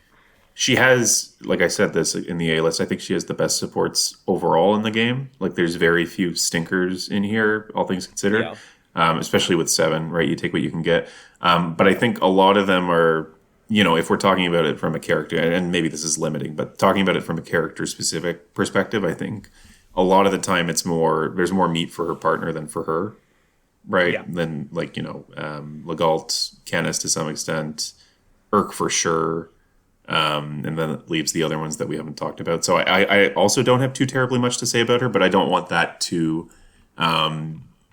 Speaker 2: she has, like I said this in the A list, I think she has the best supports overall in the game. Like there's very few stinkers in here, all things considered, especially with 7, right? You take what you can get. But I think a lot of them are, if we're talking about it from a character, and maybe this is limiting, but talking about it from a character specific perspective, I think a lot of the time there's more meat for her partner than for her, right?
Speaker 1: Yeah.
Speaker 2: Then like, LaqOfInterest, Canas to some extent, Irk for sure, and then it leaves the other ones that we haven't talked about. So I also don't have too terribly much to say about her, but I don't want that to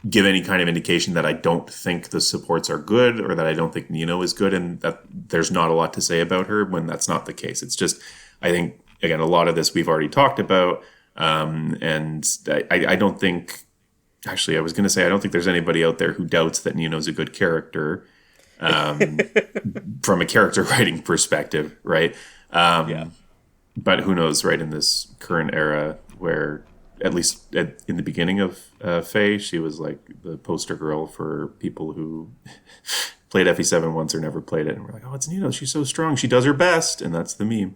Speaker 2: give any kind of indication that I don't think the supports are good or that I don't think Nino is good and that there's not a lot to say about her when that's not the case. It's just, I think, again, a lot of this we've already talked about. And I don't think, actually, I was going to say, I don't think there's anybody out there who doubts that Nino's a good character, from a character writing perspective, right? But who knows, right? In this current era where, at least in the beginning of Faye, she was like the poster girl for people who played FE7 once or never played it. And we're like, oh, it's Nino. She's so strong. She does her best. And that's the meme.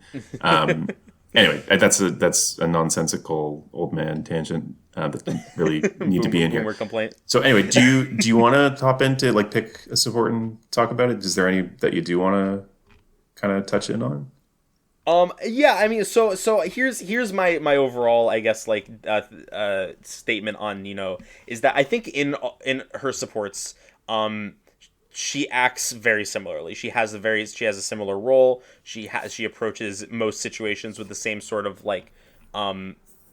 Speaker 2: Anyway, that's a nonsensical old man tangent that doesn't really need to be in here.
Speaker 1: Complaint.
Speaker 2: So anyway, do you want to hop into like pick a support and talk about it? Is there any that you do want to kind of touch in on?
Speaker 1: Yeah, I mean, so here's my overall, I guess, like statement on Nino is that I think in her supports, she acts very similarly. She has a similar role. She approaches most situations with the same sort of like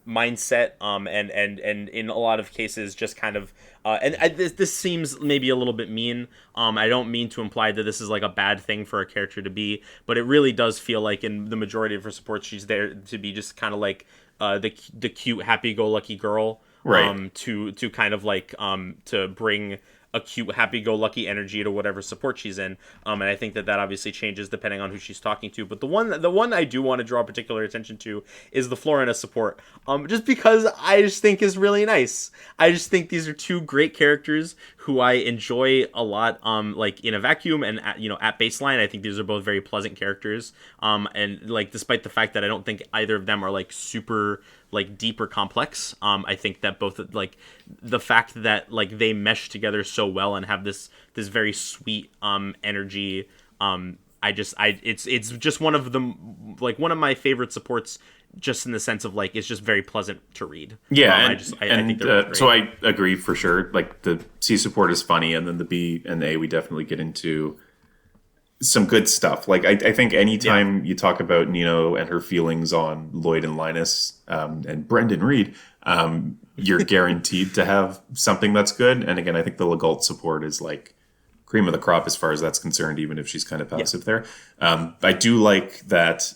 Speaker 1: mindset, and in a lot of cases just kind of this seems maybe a little bit mean. I don't mean to imply that this is like a bad thing for a character to be, but it really does feel like in the majority of her support she's there to be just kind of like the cute happy-go-lucky girl,
Speaker 2: right?
Speaker 1: To kind of like to bring a cute happy-go-lucky energy to whatever support she's in, and I think that obviously changes depending on who she's talking to. But the one I do want to draw particular attention to is the Florina support, just because I just think is really nice. I just think these are two great characters who I enjoy a lot, like in a vacuum and at baseline. I think these are both very pleasant characters, and like despite the fact that I don't think either of them are like super like deep or complex, I think that both like the fact that like they mesh together so well and have this very sweet energy, it's just one of my favorite supports, just in the sense of like it's just very pleasant to read.
Speaker 2: Yeah,
Speaker 1: I think they're great.
Speaker 2: So I agree for sure. Like the C support is funny, and then the B and A we definitely get into some good stuff. Like I think anytime you talk about Nino and her feelings on Lloyd and Linus, and Brendan Reed, you're guaranteed to have something that's good. And again, I think the LaqOfInterest support is like cream of the crop as far as that's concerned, even if she's kind of passive there. I do like that.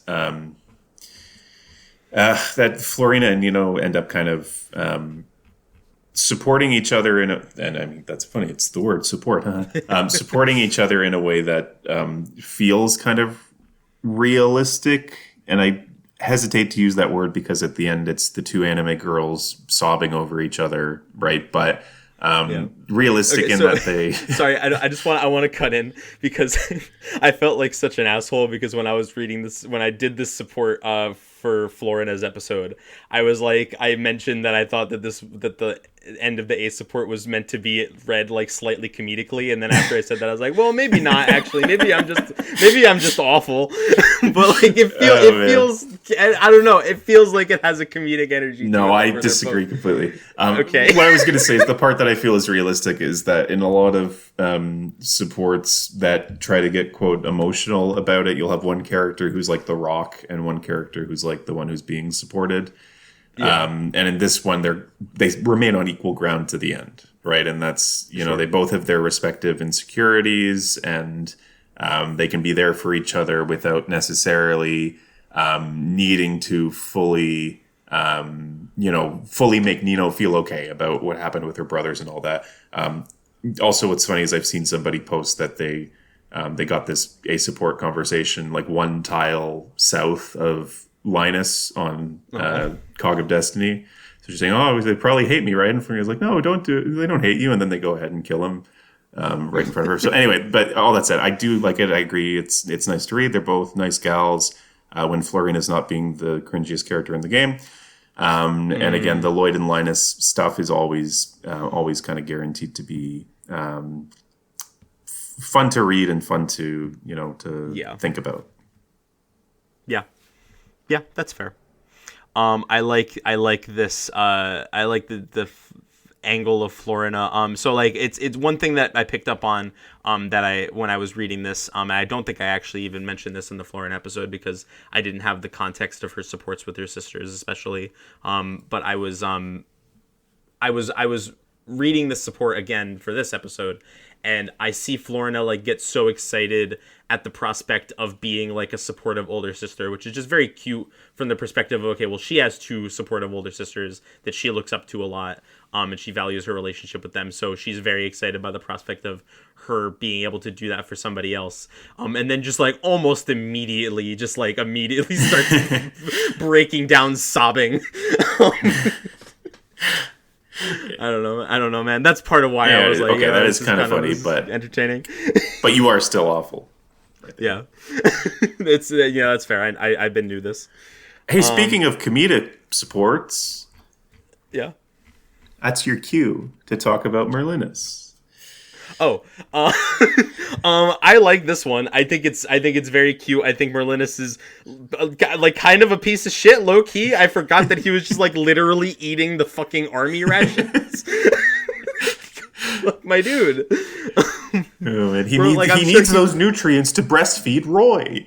Speaker 2: That Florina and Nino end up kind of supporting each other and I mean, that's funny. It's the word support, huh? Supporting each other in a way that feels kind of realistic. And I hesitate to use that word because at the end it's the two anime girls sobbing over each other, right? But realistic
Speaker 1: Okay,
Speaker 2: in that they
Speaker 1: sorry, I want to cut in because I felt like such an asshole because when I was reading this, when I did this support for Florina's episode, I mentioned that I thought that the end of the A support was meant to be read like slightly comedically, and then after I said that I was like, well, maybe not actually, maybe I'm just awful. But like it feels I don't know, it feels like it has a comedic energy.
Speaker 2: No, I disagree completely.
Speaker 1: Okay.
Speaker 2: What I was going to say is the part that I feel is realistic is that in a lot of supports that try to get, quote, emotional about it, you'll have one character who's like the rock and one character who's like the one who's being supported. Yeah. And in this one, they remain on equal ground to the end, right? And that's, you know, they both have their respective insecurities and they can be there for each other without necessarily needing to fully make Nino feel okay about what happened with her brothers and all that. Also, what's funny is I've seen somebody post that they got this A support conversation like one tile south of Linus on Cog of Destiny. So she's saying, "Oh, they probably hate me, right?" And Florina's like, "No, don't do it. They don't hate you." And then they go ahead and kill him right in front of her. So anyway, but all that said, I do like it. I agree. It's nice to read. They're both nice gals. When Florina's not being the cringiest character in the game. And again, the Lloyd and Linus stuff is always kind of guaranteed to be fun to read and fun to think about.
Speaker 1: Yeah, that's fair. I like this. I like the angle of Florina. So like it's one thing that I picked up on that when I was reading this. I don't think I actually even mentioned this in the Florina episode because I didn't have the context of her supports with her sisters, especially. But I was reading the support again for this episode, and I see Florina like get so excited at the prospect of being like a supportive older sister, which is just very cute from the perspective of, okay, well, she has two supportive older sisters that she looks up to a lot, and she values her relationship with them, so she's very excited by the prospect of her being able to do that for somebody else, and then just like almost immediately starts breaking down sobbing. I don't know, man. That's part of why I was like,
Speaker 2: okay, that is kind of funny, but
Speaker 1: entertaining.
Speaker 2: But you are still awful.
Speaker 1: Yeah, it's that's fair. I've been new this.
Speaker 2: Hey, speaking of comedic supports,
Speaker 1: yeah,
Speaker 2: that's your cue to talk about Merlinus.
Speaker 1: Oh, I like this one. I think it's very cute. I think Merlinus is like kind of a piece of shit, low key. I forgot that he was just like literally eating the fucking army rations. Like, my dude.
Speaker 2: Oh, man. He needs those nutrients to breastfeed Roy.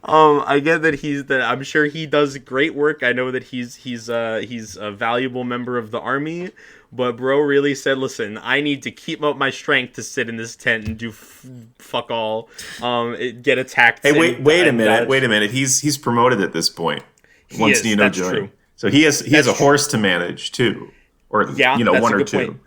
Speaker 1: I get that I'm sure he does great work. I know that he's a valuable member of the army, but bro really said, listen, I need to keep up my strength to sit in this tent and do fuck all, get attacked.
Speaker 2: Hey, wait a minute. He's promoted at this point. Once Nino joined. True. So he has a horse to manage too. Or one or two.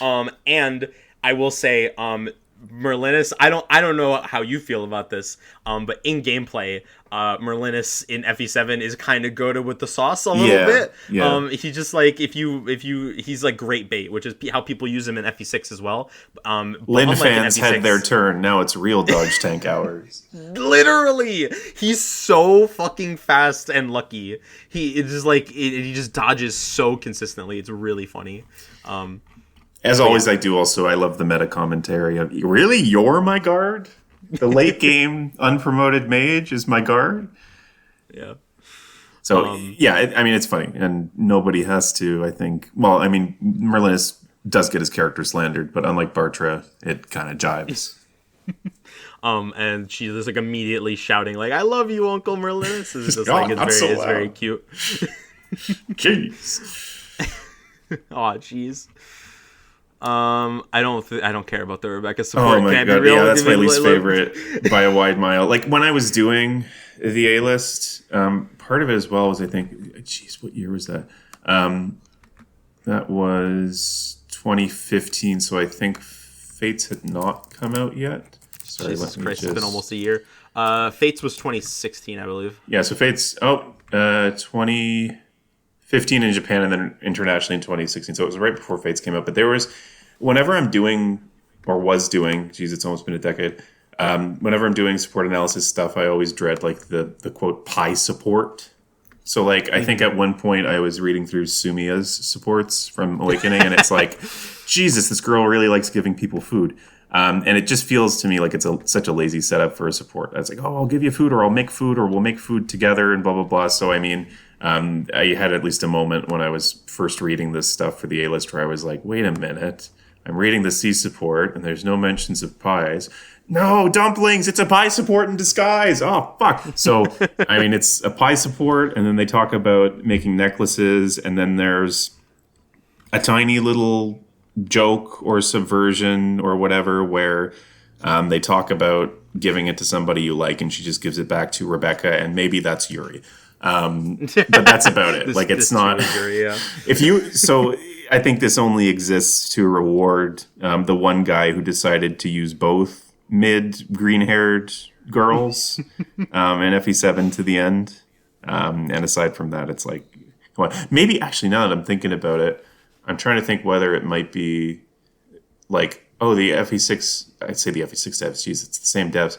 Speaker 2: And I will say, Merlinus, I don't know how you feel about this, but in gameplay, Merlinus in FE7 is kind of goated with the sauce a little bit. Yeah. He just like if you he's like great bait, which is how people use him in FE6 as well. Lin fans had their turn. Now it's real dodge tank hours.
Speaker 1: Literally, he's so fucking fast and lucky. He just dodges so consistently. It's really funny.
Speaker 2: As always, I love the meta commentary of, really, you're my guard? The late game unpromoted mage is my guard?
Speaker 1: Yeah.
Speaker 2: So, it's funny. And nobody has to, I think, Merlinus does get his character slandered, but unlike Bartra, it kind of jives.
Speaker 1: And she's just like immediately shouting, like, I love you, Uncle Merlinus. It's just it's very cute.
Speaker 2: Jeez.
Speaker 1: Aw, jeez. I don't care about the Rebecca
Speaker 2: Oh
Speaker 1: support.
Speaker 2: my
Speaker 1: Can I be
Speaker 2: god,
Speaker 1: real?
Speaker 2: yeah, that's my least favorite by a wide mile. Like when I was doing the A list, part of it as well was I think, geez, what year was that? That was 2015, so I think Fates had not come out yet. Sorry,
Speaker 1: Jesus Christ, it's been almost a year. Fates was 2016, I believe.
Speaker 2: Yeah, so Fates, 2015 in Japan and then internationally in 2016. So it was right before Fates came out. But there was, whenever I'm doing, or was doing, geez, it's almost been a decade. Whenever I'm doing support analysis stuff, I always dread like the quote pie support. So like I think at one point I was reading through Sumiya's supports from Awakening, and it's like, Jesus, this girl really likes giving people food. And it just feels to me like it's such a lazy setup for a support. It's like, oh, I'll give you food, or I'll make food, or we'll make food together, and blah blah blah. So I mean, I had at least a moment when I was first reading this stuff for the A list where I was like, wait a minute, I'm reading the C support, and there's no mentions of pies. No, dumplings, it's a pie support in disguise. Oh, fuck. So, I mean, it's a pie support, and then they talk about making necklaces, and then there's a tiny little joke or subversion or whatever where they talk about giving it to somebody you like, and she just gives it back to Rebecca, and maybe that's Yuri. But that's about it. Like, it's not... Yuri, yeah. So I think this only exists to reward the one guy who decided to use both mid green-haired girls and FE7 to the end. And aside from that, it's like, come on. Maybe actually, now that I'm thinking about it, I'm trying to think whether it might be like, oh, the FE6. I'd say the FE6 devs. Geez, it's the same devs.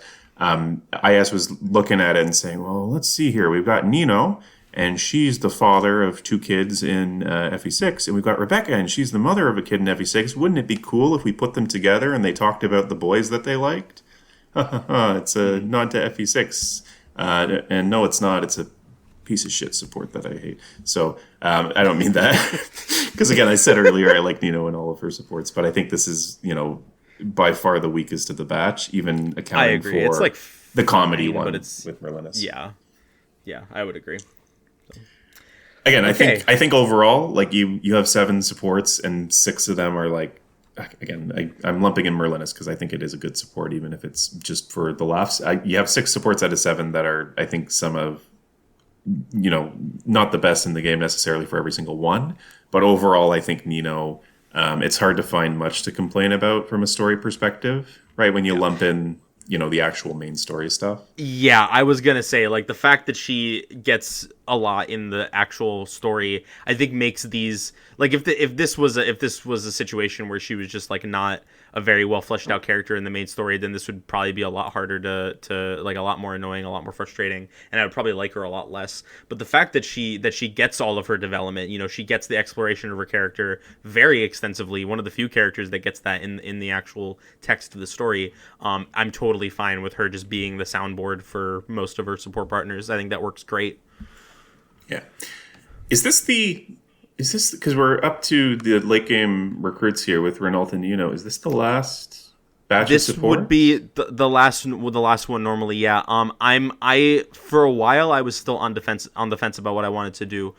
Speaker 2: IS was looking at it and saying, well, let's see here. We've got Nino, and she's the father of two kids in FE6. And we've got Rebecca, and she's the mother of a kid in FE6. Wouldn't it be cool if we put them together and they talked about the boys that they liked? It's a nod to FE6. And no, it's not. It's a piece of shit support that I hate. So I don't mean that. Because again, I said earlier, I like Nino and all of her supports. But I think this is, by far the weakest of the batch, even accounting for
Speaker 1: it's like
Speaker 2: the comedy
Speaker 1: fine,
Speaker 2: one
Speaker 1: but it's,
Speaker 2: with Merlinus.
Speaker 1: Yeah, I would agree.
Speaker 2: Again, okay. I think overall, like you have 7 supports and 6 of them are like, again, I'm lumping in Merlinus because I think it is a good support, even if it's just for the laughs. You have 6 supports out of 7 that are, I think, some of, not the best in the game necessarily for every single one, but overall, I think Nino, it's hard to find much to complain about from a story perspective, right? When you lump in, the actual main story stuff.
Speaker 1: Yeah, I was gonna say, like, the fact that she gets a lot in the actual story, I think makes these, like, if this was a situation where she was just like not a very well fleshed out character in the main story, then this would probably be a lot harder to like, a lot more annoying, a lot more frustrating, and I would probably like her a lot less. But the fact that she gets all of her development, she gets the exploration of her character very extensively, one of the few characters that gets that in the actual text of the story. I'm totally fine with her just being the soundboard for most of her support partners. I think that works great.
Speaker 2: Yeah. Is this because we're up to the late game recruits here with Renault and Nino? Is this the last batch of support?
Speaker 1: This would be the last one normally. Yeah. I for a while I was still on the fence about what I wanted to do.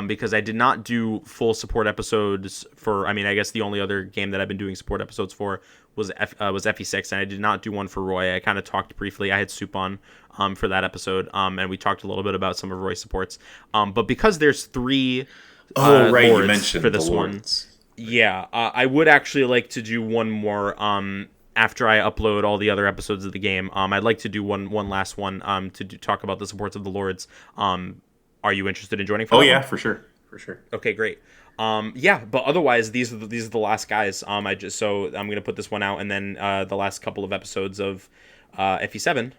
Speaker 1: Because I did not do full support episodes for. I mean, I guess the only other game that I've been doing support episodes for was FE6, and I did not do one for Roy. I kind of talked briefly. I had Soup on for that episode, and we talked a little bit about some of Roy's supports. But because there's 3
Speaker 2: right,
Speaker 1: lords
Speaker 2: you mentioned
Speaker 1: for this
Speaker 2: the
Speaker 1: one.
Speaker 2: lords.
Speaker 1: Yeah, I would actually like to do one more after I upload all the other episodes of the game. I'd like to do one last one to talk about the supports of the lords. Are you interested in joining? For that
Speaker 2: yeah,
Speaker 1: one?
Speaker 2: for sure.
Speaker 1: Okay, great. But otherwise these are the last guys. I'm gonna put this one out, and then the last couple of episodes of FE7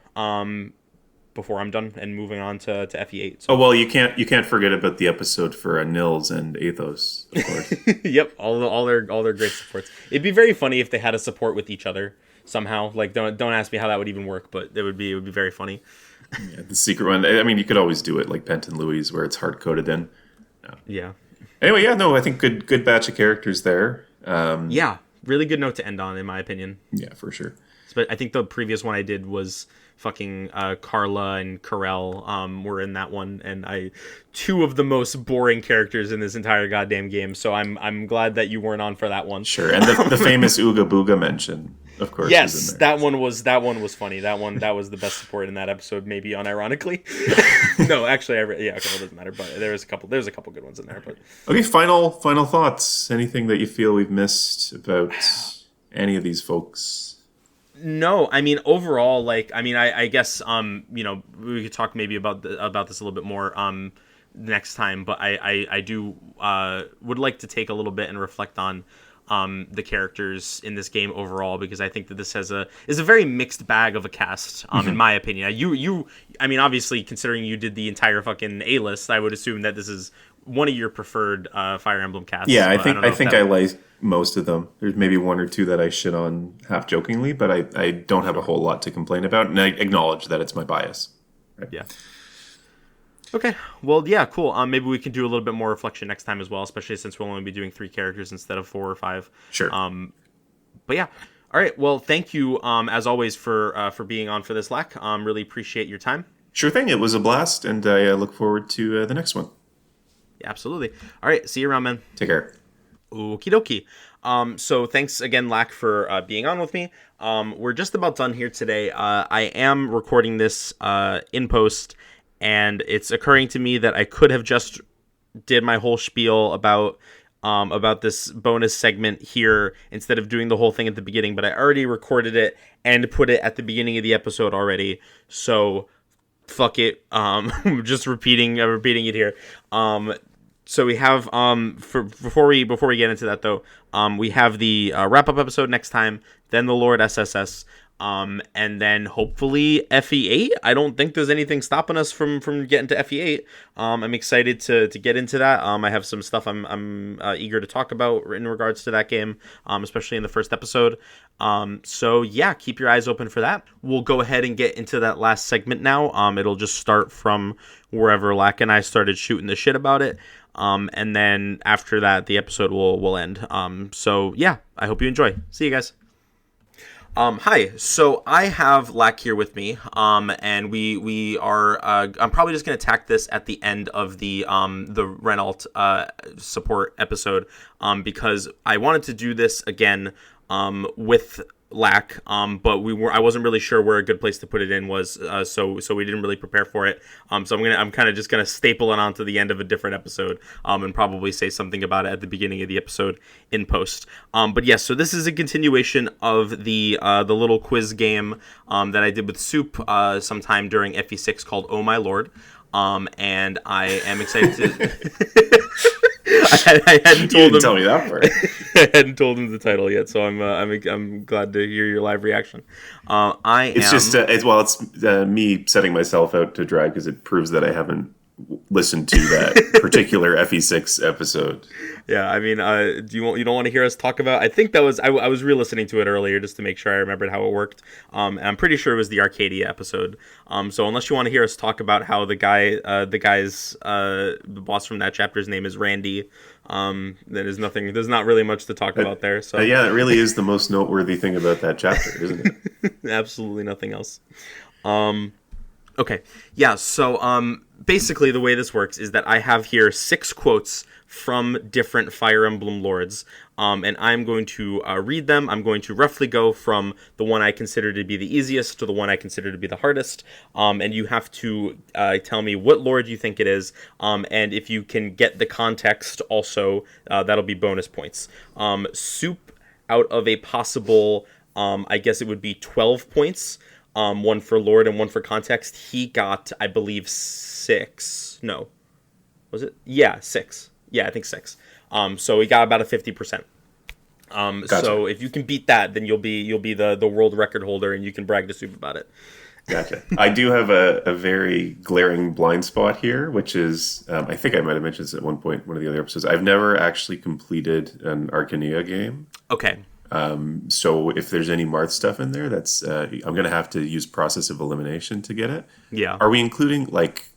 Speaker 1: before I'm done and moving on to FE8. So.
Speaker 2: Oh well, you can't forget about the episode for Nils and Athos, of course.
Speaker 1: Yep, all their great supports. It'd be very funny if they had a support with each other somehow. Like don't ask me how that would even work, but it would be very funny.
Speaker 2: Yeah, the secret one. I mean, you could always do it like Pent and Louise, where it's hard coded in.
Speaker 1: Yeah.
Speaker 2: Anyway, yeah, no, I think good batch of characters there.
Speaker 1: Yeah, really good note to end on, in my opinion.
Speaker 2: Yeah, for sure.
Speaker 1: But I think the previous one I did was fucking Carla and Carell were in that one, and two of the most boring characters in this entire goddamn game. So I'm glad that you weren't on for that one.
Speaker 2: Sure, and the famous Ooga Booga mention, of course.
Speaker 1: Yes,
Speaker 2: was in
Speaker 1: that one was funny. That was the best support in that episode, maybe unironically. No, actually, okay, well, it doesn't matter. But there's a couple good ones in there. But
Speaker 2: okay, final thoughts. Anything that you feel we've missed about any of these folks?
Speaker 1: No, I mean overall, like I guess we could talk maybe about this a little bit more next time. But I do would like to take a little bit and reflect on the characters in this game overall, because I think that this is a very mixed bag of a cast, in my opinion. I mean, obviously, considering you did the entire fucking A-list, I would assume that this is one of your preferred Fire Emblem casts.
Speaker 2: Yeah, I think I like most of them. There's maybe one or two that I shit on half jokingly, but I don't have a whole lot to complain about, and I acknowledge that it's my bias. Right?
Speaker 1: Yeah. Okay, well, yeah, cool. Maybe we can do a little bit more reflection next time as well, especially since we'll only be doing 3 characters instead of 4 or 5.
Speaker 2: Sure.
Speaker 1: But yeah, all right. Well, thank you, as always, for being on for this, Laq. Really appreciate your time.
Speaker 2: Sure thing. It was a blast, and I look forward to the next one.
Speaker 1: Yeah, absolutely. All right, see you around, man.
Speaker 2: Take care.
Speaker 1: Okie dokie. So thanks again, Laq, for being on with me. We're just about done here today. I am recording this in post, and it's occurring to me that I could have just did my whole spiel about this bonus segment here instead of doing the whole thing at the beginning, but I already recorded it and put it at the beginning of the episode already. So fuck it. Just repeating it here. So we have before we get into that though, we have the wrap up episode next time, then the Lord SSS, and then hopefully FE8. I don't think there's anything stopping us from getting to FE8. I'm excited to get into that. I have some stuff I'm eager to talk about in regards to that game, especially in the first episode. So yeah, keep your eyes open for that. We'll go ahead and get into that last segment now. It'll just start from wherever Laq and I started shooting the shit about it. And then after that, the episode will end. So yeah, I hope you enjoy. See you guys. Hi, so I have Laq here with me, and we are, I'm probably just going to tack this at the end of the Renault, support episode, because I wanted to do this again, with Laq, but I wasn't really sure where a good place to put it in was, so we didn't really prepare for it. So I'm kind of just gonna staple it onto the end of a different episode, and probably say something about it at the beginning of the episode in post. But yes, so this is a continuation of the little quiz game that I did with Soup sometime during FE6 called Oh My Lord. And I am excited to. I hadn't told him.
Speaker 2: Tell me that part.
Speaker 1: I hadn't told him the title yet, so I'm glad to hear your live reaction.
Speaker 2: It's me setting myself out to dry because it proves that I haven't listened to that particular FE6 episode.
Speaker 1: Yeah, I mean, you don't want to hear us talk about? I think that was I was re-listening to it earlier just to make sure I remembered how it worked. And I'm pretty sure it was the Arcadia episode. So unless you want to hear us talk about how the boss from that chapter's name is Randy, there's not really much to talk about there. So
Speaker 2: yeah, it really is the most noteworthy thing about that chapter, isn't it?
Speaker 1: Absolutely nothing else. Okay, yeah, so basically the way this works is that I have here 6 quotes from different Fire Emblem lords, and I'm going to read them. I'm going to roughly go from the one I consider to be the easiest to the one I consider to be the hardest, and you have to tell me what lord you think it is, and if you can get the context also, that'll be bonus points. Soup, out of a possible, I guess it would be 12 points, one for lord and one for context. He got, I believe, 6. No, was it? Yeah, 6. Yeah, I think 6. So he got about a 50%. Gotcha. So if you can beat that, then you'll be the world record holder, and you can brag to Soup about it.
Speaker 2: Gotcha. I do have a very glaring blind spot here, which is, I think I might have mentioned this at one point, one of the other episodes. I've never actually completed an Arcania game.
Speaker 1: Okay.
Speaker 2: So if there's any Marth stuff in there, that's I'm going to have to use process of elimination to get it.
Speaker 1: Yeah.
Speaker 2: Are we including, like,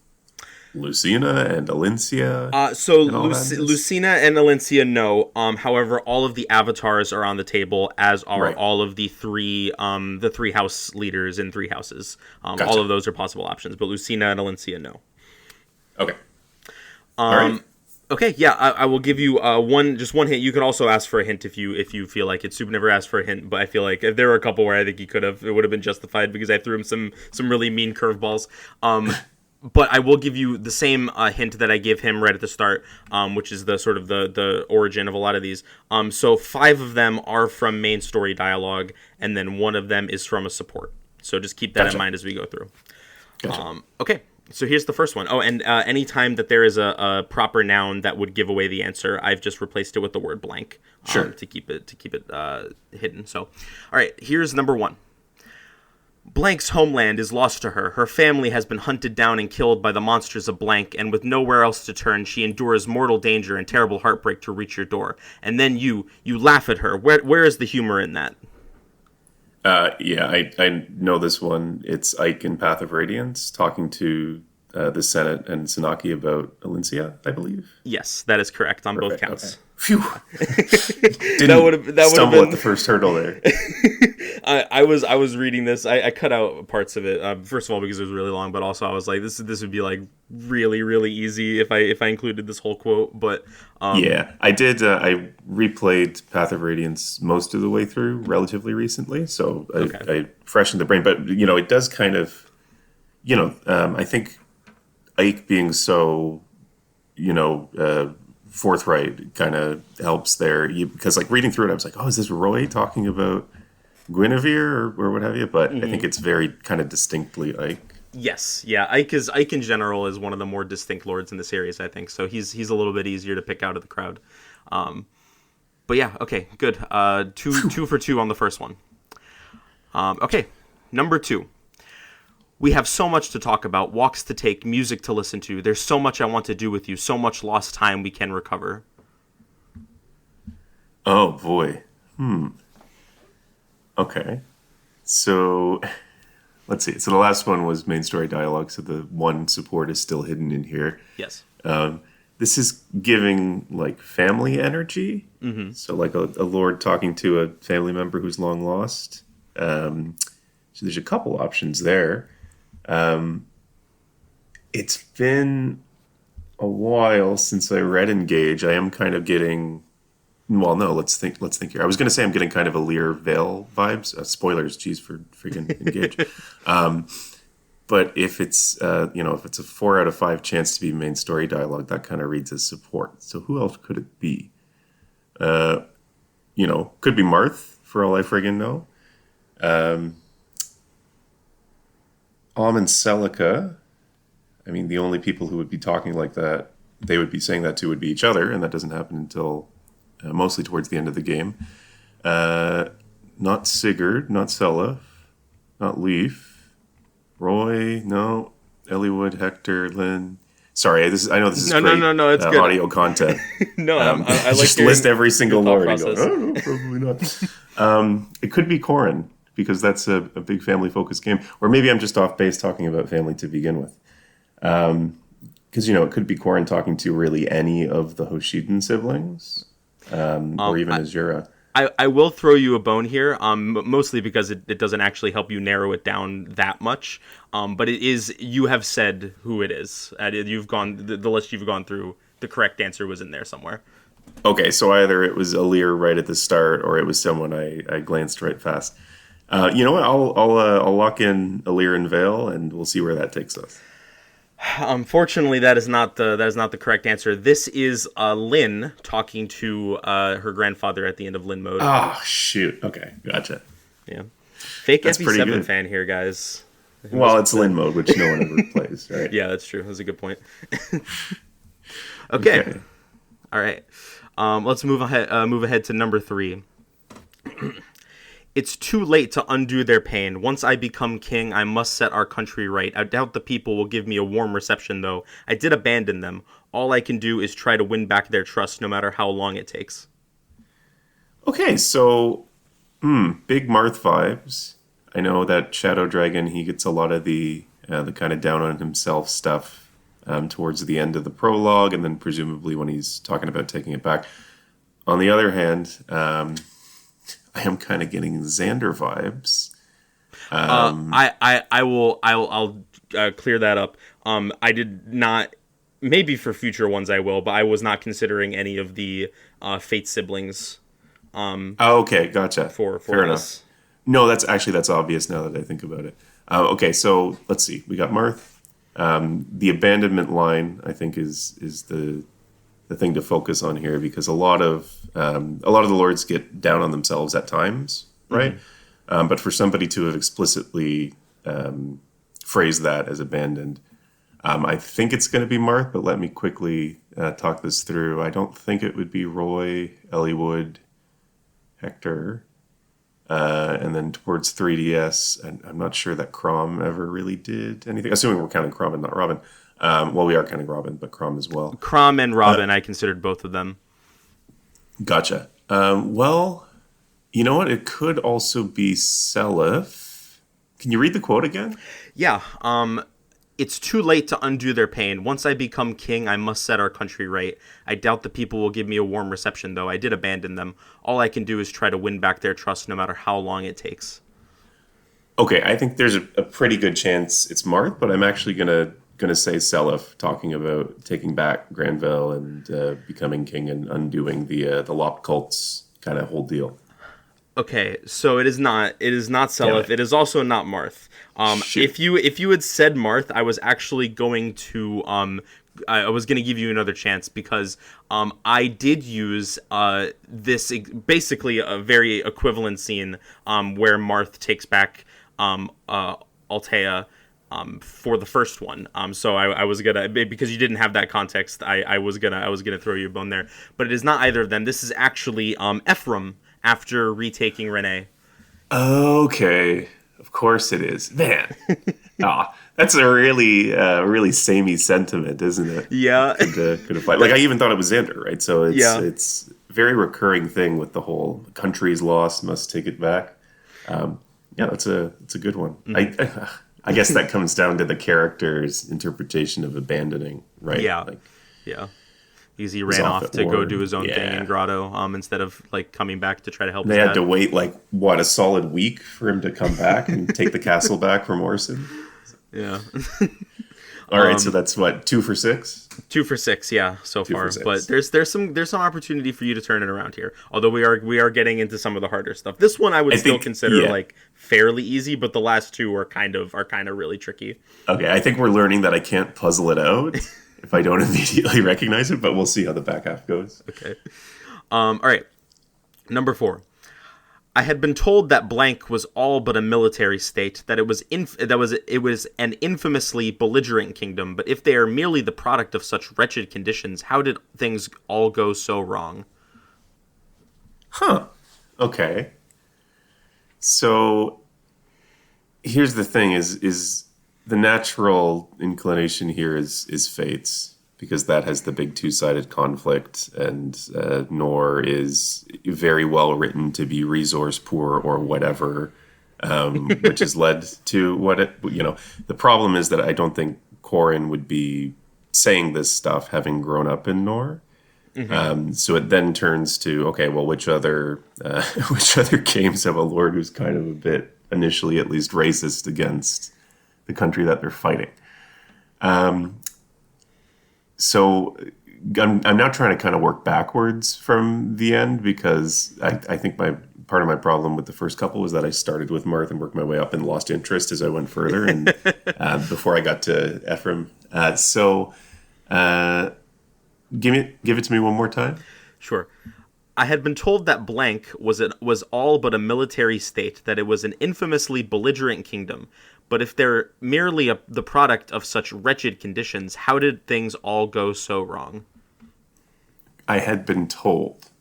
Speaker 2: Lucina and Alencia
Speaker 1: So
Speaker 2: and all that.
Speaker 1: Lucina and Alencia, no. However, all of the avatars are on the table, as are
Speaker 2: Right.
Speaker 1: all of the three house leaders in three houses. All
Speaker 2: Gotcha.
Speaker 1: of those are possible options, but Lucina and Alencia, no.
Speaker 2: Okay. All right.
Speaker 1: Okay, yeah, I will give you one hint. You could also ask for a hint if you feel like it. Soup never asked for a hint, but I feel like if there were a couple where I think he could have, it would have been justified because I threw him some really mean curveballs. But I will give you the same hint that I gave him right at the start, which is the sort of the origin of a lot of these. So 5 of them are from main story dialogue, and then 1 of them is from a support. So just keep that in mind as we go through.
Speaker 2: Gotcha.
Speaker 1: Okay, so here's the first one. Oh, and anytime that there is a proper noun that would give away the answer, I've just replaced it with the word blank.
Speaker 2: Sure.
Speaker 1: To keep it hidden. So, all right, here's number 1. Blank's homeland is lost to her. Her family has been hunted down and killed by the monsters of Blank, and with nowhere else to turn, she endures mortal danger and terrible heartbreak to reach your door. And then you laugh at her. Where is the humor in that?
Speaker 2: Yeah, I know this one. It's Ike in Path of Radiance talking to the Senate and Sanaki about Alencia, I believe.
Speaker 1: Yes, that is correct on both
Speaker 2: Perfect,
Speaker 1: counts.
Speaker 2: okay. Phew. Didn't
Speaker 1: That would
Speaker 2: stumble
Speaker 1: have been
Speaker 2: at the first hurdle there.
Speaker 1: I was reading this. I cut out parts of it. First of all, because it was really long, but also I was like, this would be like really really easy if I included this whole quote. But
Speaker 2: Yeah, I did. I replayed Path of Radiance most of the way through relatively recently, so I freshened the brain. But it does kind of, I think Ike being so, forthright kind of helps there. Because like reading through it, I was like, oh, is this Roy talking about Guinevere or what have you? But I think it's very kind of distinctly Ike.
Speaker 1: yes, yeah, Ike in general is one of the more distinct lords in the series. I think so. He's a little bit easier to pick out of the crowd. But yeah, okay, good. Two for 2 on the first one. Okay, number 2. We have so much to talk about, walks to take, music to listen to. There's so much I want to do with you, so much lost time we can recover.
Speaker 2: Oh boy. Okay. So let's see. So the last one was main story dialogue. So the one support is still hidden in here.
Speaker 1: Yes.
Speaker 2: This is giving like family energy. Mm-hmm. So like a lord talking to a family member who's long lost. So there's a couple options there. It's been a while since I read Engage. I am kind of getting. Well, no. Let's think here. I was going to say I'm getting kind of a Lear Vale vibes. Spoilers, geez, for freaking Engage. But if it's if it's a 4 out of 5 chance to be main story dialogue, that kind of reads as support. So who else could it be? Could be Marth for all I friggin' know. And Celica. I mean, the only people who would be talking like that, they would be saying that to would be each other, and that doesn't happen until mostly towards the end of the game. Not Sigurd, not Seliph, not Leaf, Roy, no, Elliewood, Hector, Lynn. Sorry, I know this is great.
Speaker 1: No, it's good.
Speaker 2: Audio content.
Speaker 1: No, I like
Speaker 2: just list every single
Speaker 1: thought
Speaker 2: lord and go,
Speaker 1: process.
Speaker 2: oh, no, probably not. It could be Corrin, because that's a big family-focused game. Or maybe I'm just off base talking about family to begin with. Because, it could be Corrin talking to really any of the Hoshiden siblings, or even Azura.
Speaker 1: I will throw you a bone here, mostly because it doesn't actually help you narrow it down that much. But it is, you have said who it is. You've gone, the list you've gone through, the correct answer was in there somewhere.
Speaker 2: Okay, so either it was Alir right at the start, or it was someone I glanced right past. You know what? I'll lock in Alir and Vale, and we'll see where that takes us.
Speaker 1: Unfortunately, that is not the correct answer. This is Lynn talking to her grandfather at the end of Lynn mode.
Speaker 2: Oh shoot! Okay, gotcha.
Speaker 1: Yeah, fake
Speaker 2: That's pretty
Speaker 1: FE7
Speaker 2: good.
Speaker 1: fan here, guys.
Speaker 2: Well, it's Lynn mode, which no one ever plays, right?
Speaker 1: Yeah, that's true. That's a good point. Okay. All right. Let's move ahead to number 3. It's too late to undo their pain. Once I become king, I must set our country right. I doubt the people will give me a warm reception, though. I did abandon them. All I can do is try to win back their trust, no matter how long it takes.
Speaker 2: Okay, so big Marth vibes. I know that Shadow Dragon, he gets a lot of the kind of down on himself stuff towards the end of the prologue, and then presumably when he's talking about taking it back. On the other hand, I am kind of getting Xander vibes.
Speaker 1: I'll clear that up. I did not. Maybe for future ones I will, but I was not considering any of the Fate siblings.
Speaker 2: Oh, okay, gotcha.
Speaker 1: For
Speaker 2: Fair
Speaker 1: this.
Speaker 2: enough. No, that's obvious now that I think about it. Okay, so let's see. We got Marth. The abandonment line, I think, is the thing to focus on here, because a lot of the lords get down on themselves at times, right? But for somebody to have explicitly phrased that as abandoned, I think it's going to be Marth. But let me quickly talk this through. I don't think it would be Roy, Elliewood, Hector. And then towards 3DS, and I'm not sure that Crom ever really did anything. Assuming we're counting Crom and not Robin. Well, we are counting Robin, but Crom as well.
Speaker 1: Crom and Robin, I considered both of them.
Speaker 2: Gotcha. Well, you know what? It could also be Seliph. Can you read the quote again?
Speaker 1: Yeah. It's too late to undo their pain. Once I become king, I must set our country right. I doubt the people will give me a warm reception, though. I did abandon them. All I can do is try to win back their trust, no matter how long it takes.
Speaker 2: Okay, I think there's a pretty good chance it's Marth, but I'm actually gonna say Seliph, talking about taking back Granville and becoming king and undoing the Lopt cults kind of whole deal.
Speaker 1: Okay, so it is not Seliph. It is also not Marth. If you had said Marth, I was actually going to I was going to give you another chance, because I did use this basically a very equivalent scene where Marth takes back Altea for the first one. So I was gonna, because you didn't have that context, I was gonna throw you a bone there. But it is not either of them. This is actually Ephraim after retaking Renee.
Speaker 2: Okay, of course it is. Man, that's a really samey sentiment, isn't it?
Speaker 1: Yeah.
Speaker 2: Could apply. Like, I even thought it was Xander, right? So it's a very recurring thing with the whole country's lost, must take it back. Yeah, it's a good one. Mm-hmm. I guess that comes down to the character's interpretation of abandoning, right?
Speaker 1: Yeah, yeah. Because he ran off to go do his own thing in Grotto, instead of like coming back to try to help.
Speaker 2: They had to wait a solid week for him to come back and take the castle back from Orson.
Speaker 1: Yeah.
Speaker 2: All right, so that's what, 2 for 6?
Speaker 1: 2 for 6, yeah, so far. But there's some opportunity for you to turn it around here. Although we are getting into some of the harder stuff. This one I would still consider like fairly easy, but the last two are kind of really tricky.
Speaker 2: Okay, I think we're learning that I can't puzzle it out if I don't immediately recognize it, but we'll see how the back half goes.
Speaker 1: Okay. All right. Number 4. I had been told that blank was all but a military state, that it was an infamously belligerent kingdom, but if they are merely the product of such wretched conditions, how did things all go so wrong?
Speaker 2: Huh. Okay. So here's the thing is the natural inclination here is Fates, because that has the big two-sided conflict, and Nor is very well written to be resource poor or whatever, which has led to the problem is that I don't think Corin would be saying this stuff having grown up in Nor. Mm-hmm. So it then turns to, okay, well, which other games have a lord who's kind of a bit, initially at least, racist against the country that they're fighting? So I'm now trying to kind of work backwards from the end, because I think part of my problem with the first couple was that I started with Marth and worked my way up and lost interest as I went further, and before I got to Ephraim. Give it to me one more time.
Speaker 1: Sure. I had been told that blank was all but a military state, that it was an infamously belligerent kingdom. But if they're merely the product of such wretched conditions, how did things all go so wrong?
Speaker 2: I had been told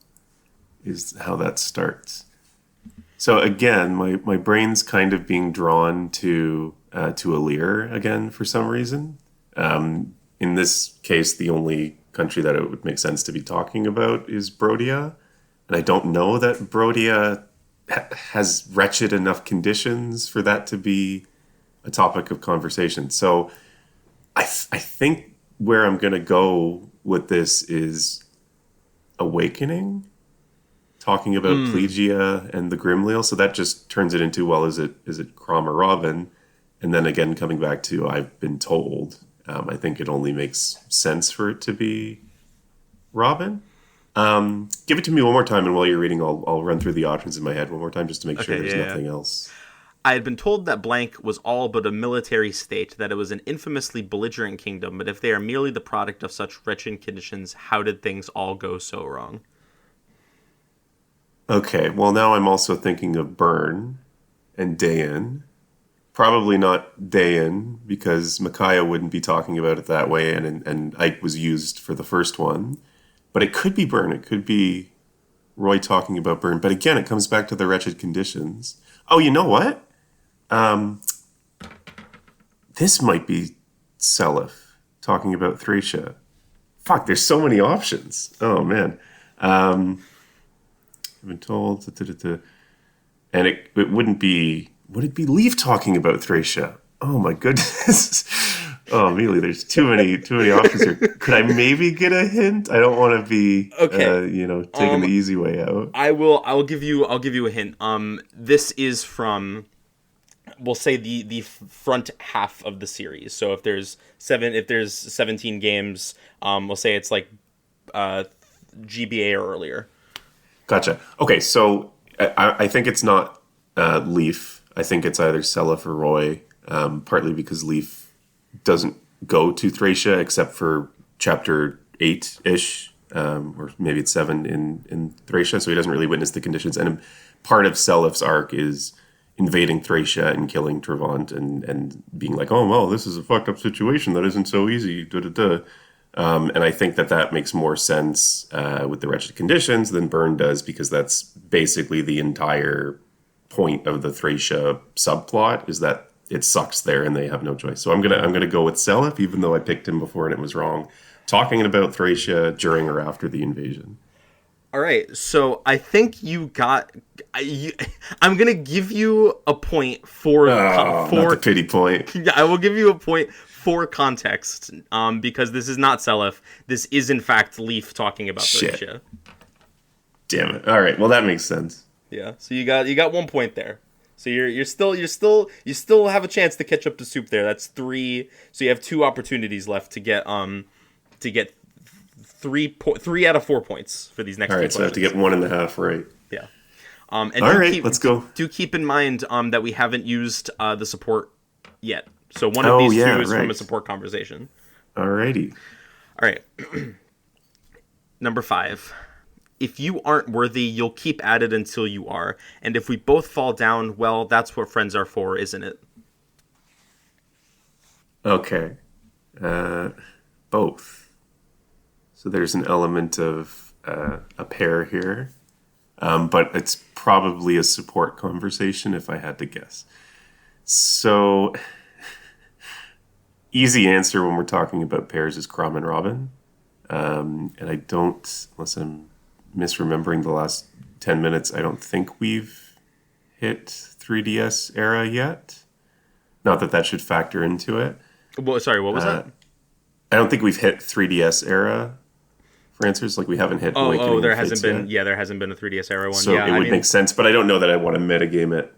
Speaker 2: is how that starts. So again, my brain's kind of being drawn to Alir again for some reason. In this case, the only country that it would make sense to be talking about is Brodia. And I don't know that Brodia has wretched enough conditions for that to be a topic of conversation. So I think where I'm going to go with this is Awakening, talking about Plegia and the Grimleal. So that just turns it into, well, is it Crom or Robin? And then again, coming back to I've been told, I think it only makes sense for it to be Robin. Give it to me one more time, and while you're reading, I'll run through the options in my head one more time just to make sure there's nothing else.
Speaker 1: I had been told that blank was all but a military state, that it was an infamously belligerent kingdom, but if they are merely the product of such wretched conditions, how did things all go so wrong?
Speaker 2: Okay, well, now I'm also thinking of Burn and Dayan. Probably not Dayan, because Micaiah wouldn't be talking about it that way, and Ike was used for the first one. But it could be Burn. It could be Roy talking about Burn. But again, it comes back to the wretched conditions. Oh, you know what? This might be Seliph talking about Thracia. Fuck, there's so many options. Oh, man. I've been told. And it wouldn't be... Would it be Leaf talking about Thracia? Oh, my goodness. Oh, Amelia, there's too many options here. Could I maybe get a hint? I don't want to be, taking the easy way out.
Speaker 1: I'll give you a hint. This is from, we'll say the front half of the series. So if there's 17 games, we'll say it's like GBA or earlier.
Speaker 2: Gotcha. Okay, so I think it's not Leaf. I think it's either Seliph or Roy, partly because Leaf doesn't go to Thracia except for chapter 8-ish, or maybe it's 7 in Thracia, so he doesn't really witness the conditions. And part of Seliph's arc is invading Thracia and killing Trevant and being like, oh, well, this is a fucked up situation that isn't so easy, da-da-da. And I think that makes more sense with the wretched conditions than Burn does, because that's basically the entire point of the Thracia subplot, is that it sucks there and they have no choice. So I'm gonna go with Seliph, even though I picked him before and it was wrong. Talking about Thracia during or after the invasion.
Speaker 1: All right, so I think you got. I'm gonna give you a point for
Speaker 2: not the pity point.
Speaker 1: I will give you a point for context, because this is not Seliph. This is in fact Leaf talking about Thracia.
Speaker 2: Damn it! All right, well that makes sense.
Speaker 1: Yeah, so you got 1 point there. So you still have a chance to catch up to Soup there. That's 3. So you have 2 opportunities left to get 3 out of 4 points for these next.
Speaker 2: All right, so I have to get 1.5 right.
Speaker 1: Yeah. And
Speaker 2: all right, let's go.
Speaker 1: Do keep in mind that we haven't used the support yet. So one of these 2 is from a support conversation.
Speaker 2: Alrighty.
Speaker 1: All right. Number 5. If you aren't worthy, you'll keep at it until you are. And if we both fall down, well, that's what friends are for, isn't it?
Speaker 2: Okay. Both. So there's an element of a pair here. But it's probably a support conversation if I had to guess. So, easy answer when we're talking about pairs is Crom and Robin. And I don't, unless I'm misremembering the last 10 minutes, I don't think we've hit 3DS era yet. Not that should factor into it.
Speaker 1: Well, sorry, what was that?
Speaker 2: I don't think we've hit 3DS era for answers. Like, we haven't hit Awakening.
Speaker 1: There hasn't been a 3DS era one.
Speaker 2: So it would make sense, but I don't know that I want to metagame it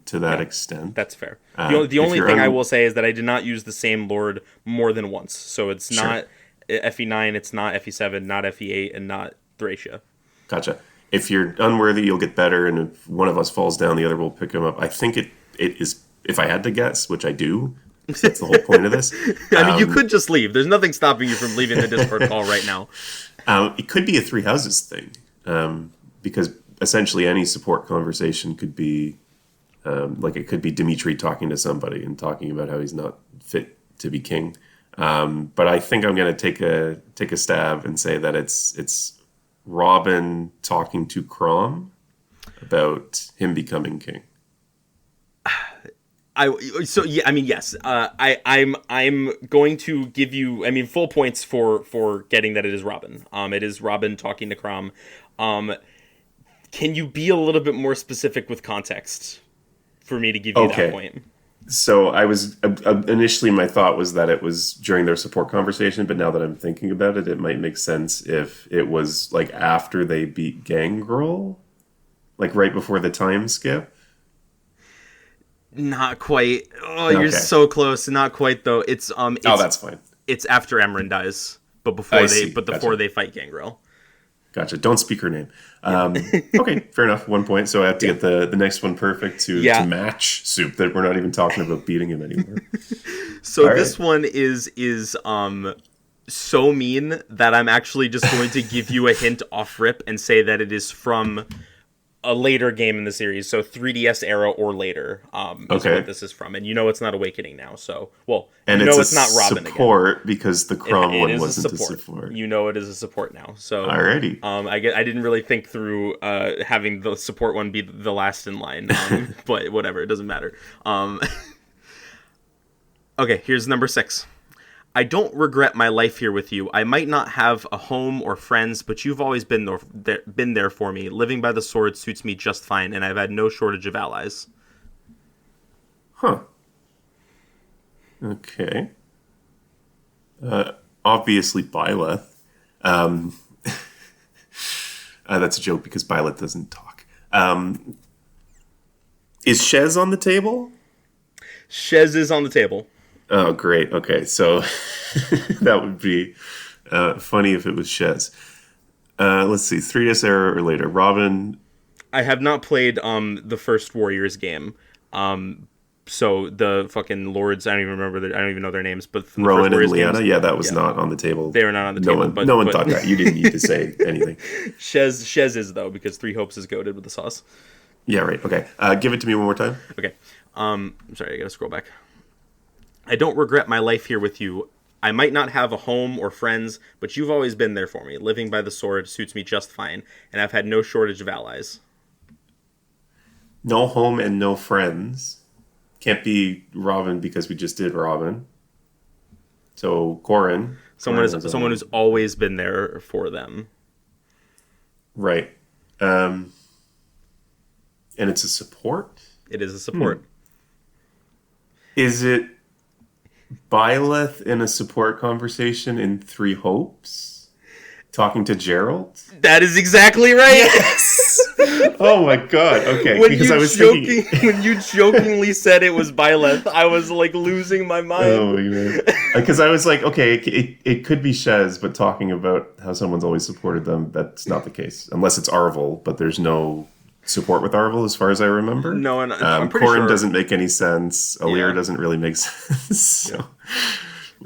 Speaker 2: to that extent.
Speaker 1: That's fair. The only thing I will say is that I did not use the same Lord more than once. So it's not FE9, it's not FE7, not FE8, and not Thracia.
Speaker 2: Gotcha. If you're unworthy, you'll get better, and if one of us falls down, the other will pick him up. I think it is, if I had to guess, which I do, that's the whole point of this.
Speaker 1: I mean, you could just leave. There's nothing stopping you from leaving the Discord call right now.
Speaker 2: It could be a Three Houses thing, because essentially any support conversation could be, it could be Dimitri talking to somebody and talking about how he's not fit to be king. But I think I'm going to take a stab and say that it's Robin talking to Crom about him becoming king.
Speaker 1: Yes. I'm going to give you, full points for getting that it is Robin. It is Robin talking to Crom. Can you be a little bit more specific with context for me to give you that point?
Speaker 2: So I was initially my thought was that it was during their support conversation, but now that I'm thinking about it, it might make sense if it was like after they beat Gangrel, like right before the time skip.
Speaker 1: Not quite. Oh, you're
Speaker 2: Okay.
Speaker 1: so close. Not quite though.
Speaker 2: Oh, that's fine.
Speaker 1: It's after Emran dies, but
Speaker 2: I see.
Speaker 1: before
Speaker 2: Gotcha.
Speaker 1: they fight Gangrel.
Speaker 2: Gotcha. Don't speak her name. Okay, fair enough. 1 point. So I have to get the next one perfect to match Soup. That we're not even talking about beating him anymore.
Speaker 1: So
Speaker 2: All
Speaker 1: this
Speaker 2: right.
Speaker 1: one is so mean that I'm actually just going to give you a hint off rip and say that it is from a later game in the series, so 3DS era or later. Is
Speaker 2: Okay.
Speaker 1: what this is from, and you know it's not Awakening now. So, well,
Speaker 2: And
Speaker 1: you know
Speaker 2: it's
Speaker 1: it's not Robin
Speaker 2: support because the Chrome
Speaker 1: again.
Speaker 2: one
Speaker 1: It is
Speaker 2: wasn't
Speaker 1: a support.
Speaker 2: a support.
Speaker 1: You know it is a support now. So,
Speaker 2: Alrighty.
Speaker 1: I didn't really think through having the support one be the last in line, but whatever, it doesn't matter. Okay, here's number 6. I don't regret my life here with you. I might not have a home or friends, but you've always been there for me. Living by the sword suits me just fine, and I've had no shortage of allies.
Speaker 2: Huh. Okay. Obviously, Byleth. Um, that's a joke because Byleth doesn't talk. Is Shez on the table?
Speaker 1: Shez is on the table.
Speaker 2: Oh, great. Okay, so that would be funny if it was Shez. Let's see, 3DS era or later. Robin.
Speaker 1: I have not played the first Warriors game. So the fucking lords, I don't even remember. I don't even know their names. But from the
Speaker 2: Rowan
Speaker 1: first
Speaker 2: and
Speaker 1: Warriors
Speaker 2: Leanna.
Speaker 1: games,
Speaker 2: Yeah, that was not on the table.
Speaker 1: they were not on the
Speaker 2: no
Speaker 1: table.
Speaker 2: One,
Speaker 1: but
Speaker 2: no one thought that. You didn't need to say anything.
Speaker 1: Shez is though, because Three Hopes is goated with the sauce.
Speaker 2: Yeah, right. Okay. Give it to me one more time.
Speaker 1: Okay. I'm sorry, I gotta scroll back. I don't regret my life here with you. I might not have a home or friends, but you've always been there for me. Living by the sword suits me just fine, and I've had no shortage of allies.
Speaker 2: No home and no friends. Can't be Robin because we just did Robin. So Corin.
Speaker 1: Someone who's always been there for them.
Speaker 2: Right. And it's a support?
Speaker 1: It is a support.
Speaker 2: Is it Byleth in a support conversation in Three Hopes? Talking to Gerald?
Speaker 1: That is exactly right.
Speaker 2: Yes! Oh my god, okay.
Speaker 1: When
Speaker 2: because
Speaker 1: you
Speaker 2: I was thinking...
Speaker 1: when you jokingly said it was Byleth, I was like losing my mind.
Speaker 2: Oh, man. Because I was like, okay, it could be Shez, but talking about how someone's always supported them, that's not the case. Unless it's Arvel, but there's no support with Arvel as far as I remember.
Speaker 1: No, and I'm pretty
Speaker 2: Corin
Speaker 1: sure
Speaker 2: doesn't make any sense. Alir
Speaker 1: Yeah.
Speaker 2: doesn't really make sense. So.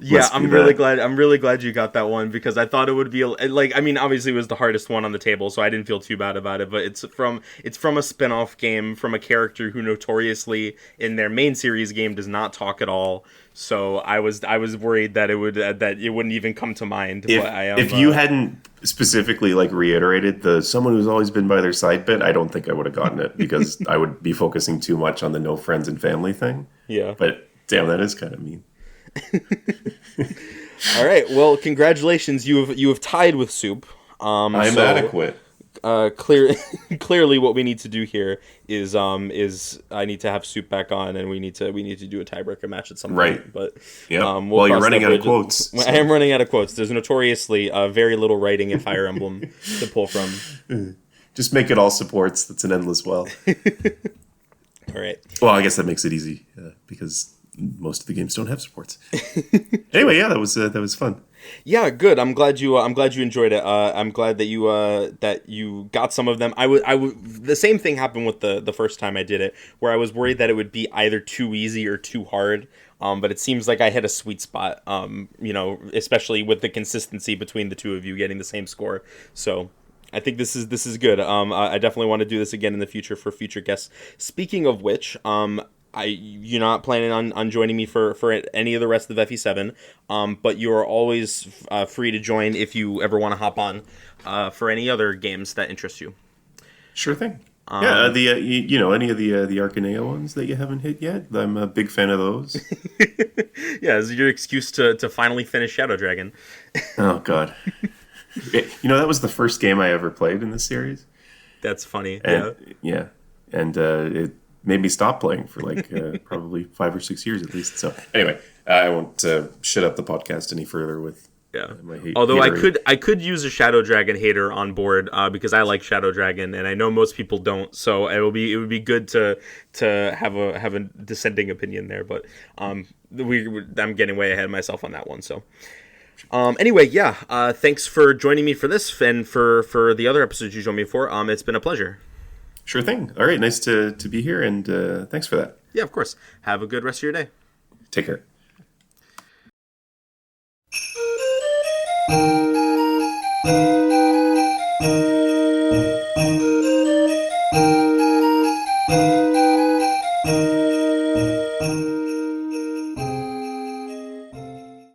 Speaker 1: Yeah,
Speaker 2: Must be
Speaker 1: I'm really
Speaker 2: that.
Speaker 1: glad. I'm really glad you got that one because I thought it would be like. I mean, obviously, it was the hardest one on the table, so I didn't feel too bad about it. But it's from a spin-off game from a character who notoriously in their main series game does not talk at all. So I was worried that it wouldn't even come to mind.
Speaker 2: If,
Speaker 1: but I am,
Speaker 2: if you hadn't specifically like reiterated the someone who's always been by their side bit, I don't think I would have gotten it because I would be focusing too much on the no friends and family thing.
Speaker 1: yeah.
Speaker 2: But damn, that is kind of mean.
Speaker 1: All right. Well, congratulations. You have tied with Soup.
Speaker 2: I'm adequate.
Speaker 1: Clearly, what we need to do here is I need to have Soup back on, and we need to do a tiebreaker match at some point.
Speaker 2: Right.
Speaker 1: But
Speaker 2: Yeah.
Speaker 1: we'll
Speaker 2: Well, you're
Speaker 1: cross
Speaker 2: running
Speaker 1: that
Speaker 2: out of
Speaker 1: bridge.
Speaker 2: quotes.
Speaker 1: I am running out of quotes. There's notoriously very little writing in Fire Emblem to pull from.
Speaker 2: Just make it all supports. That's an endless well.
Speaker 1: All right.
Speaker 2: Well, I guess that makes it easy because most of the games don't have supports. Anyway, yeah, that was fun.
Speaker 1: Yeah, good. I'm glad you enjoyed it. I'm glad that you got some of them. The same thing happened with the first time I did it, where I was worried that it would be either too easy or too hard. But it seems like I hit a sweet spot. Especially with the consistency between the two of you getting the same score. So I think this is good. I definitely want to do this again in the future for future guests. Speaking of which, you're not planning on joining me for any of the rest of FE7, but you are always free to join if you ever want to hop on for any other games that interest you.
Speaker 2: Sure thing. Yeah, any of the Arcanea ones that you haven't hit yet, I'm a big fan of those.
Speaker 1: Yeah, it's your excuse to finally finish Shadow Dragon.
Speaker 2: Oh God, that was the first game I ever played in this series.
Speaker 1: That's funny.
Speaker 2: And, and made me stop playing for like probably 5 or 6 years at least. So anyway, I won't shut up the podcast any further with my
Speaker 1: Although
Speaker 2: haterade.
Speaker 1: I could use a Shadow Dragon hater on board because I like Shadow Dragon and I know most people don't. So it would be good to have a dissenting opinion there. But I'm getting way ahead of myself on that one. So anyway, thanks for joining me for this and for the other episodes you joined me for. It's been a pleasure.
Speaker 2: Sure thing. All right, nice to be here, and thanks for that.
Speaker 1: Yeah, of course. Have a good rest of your day.
Speaker 2: Take care.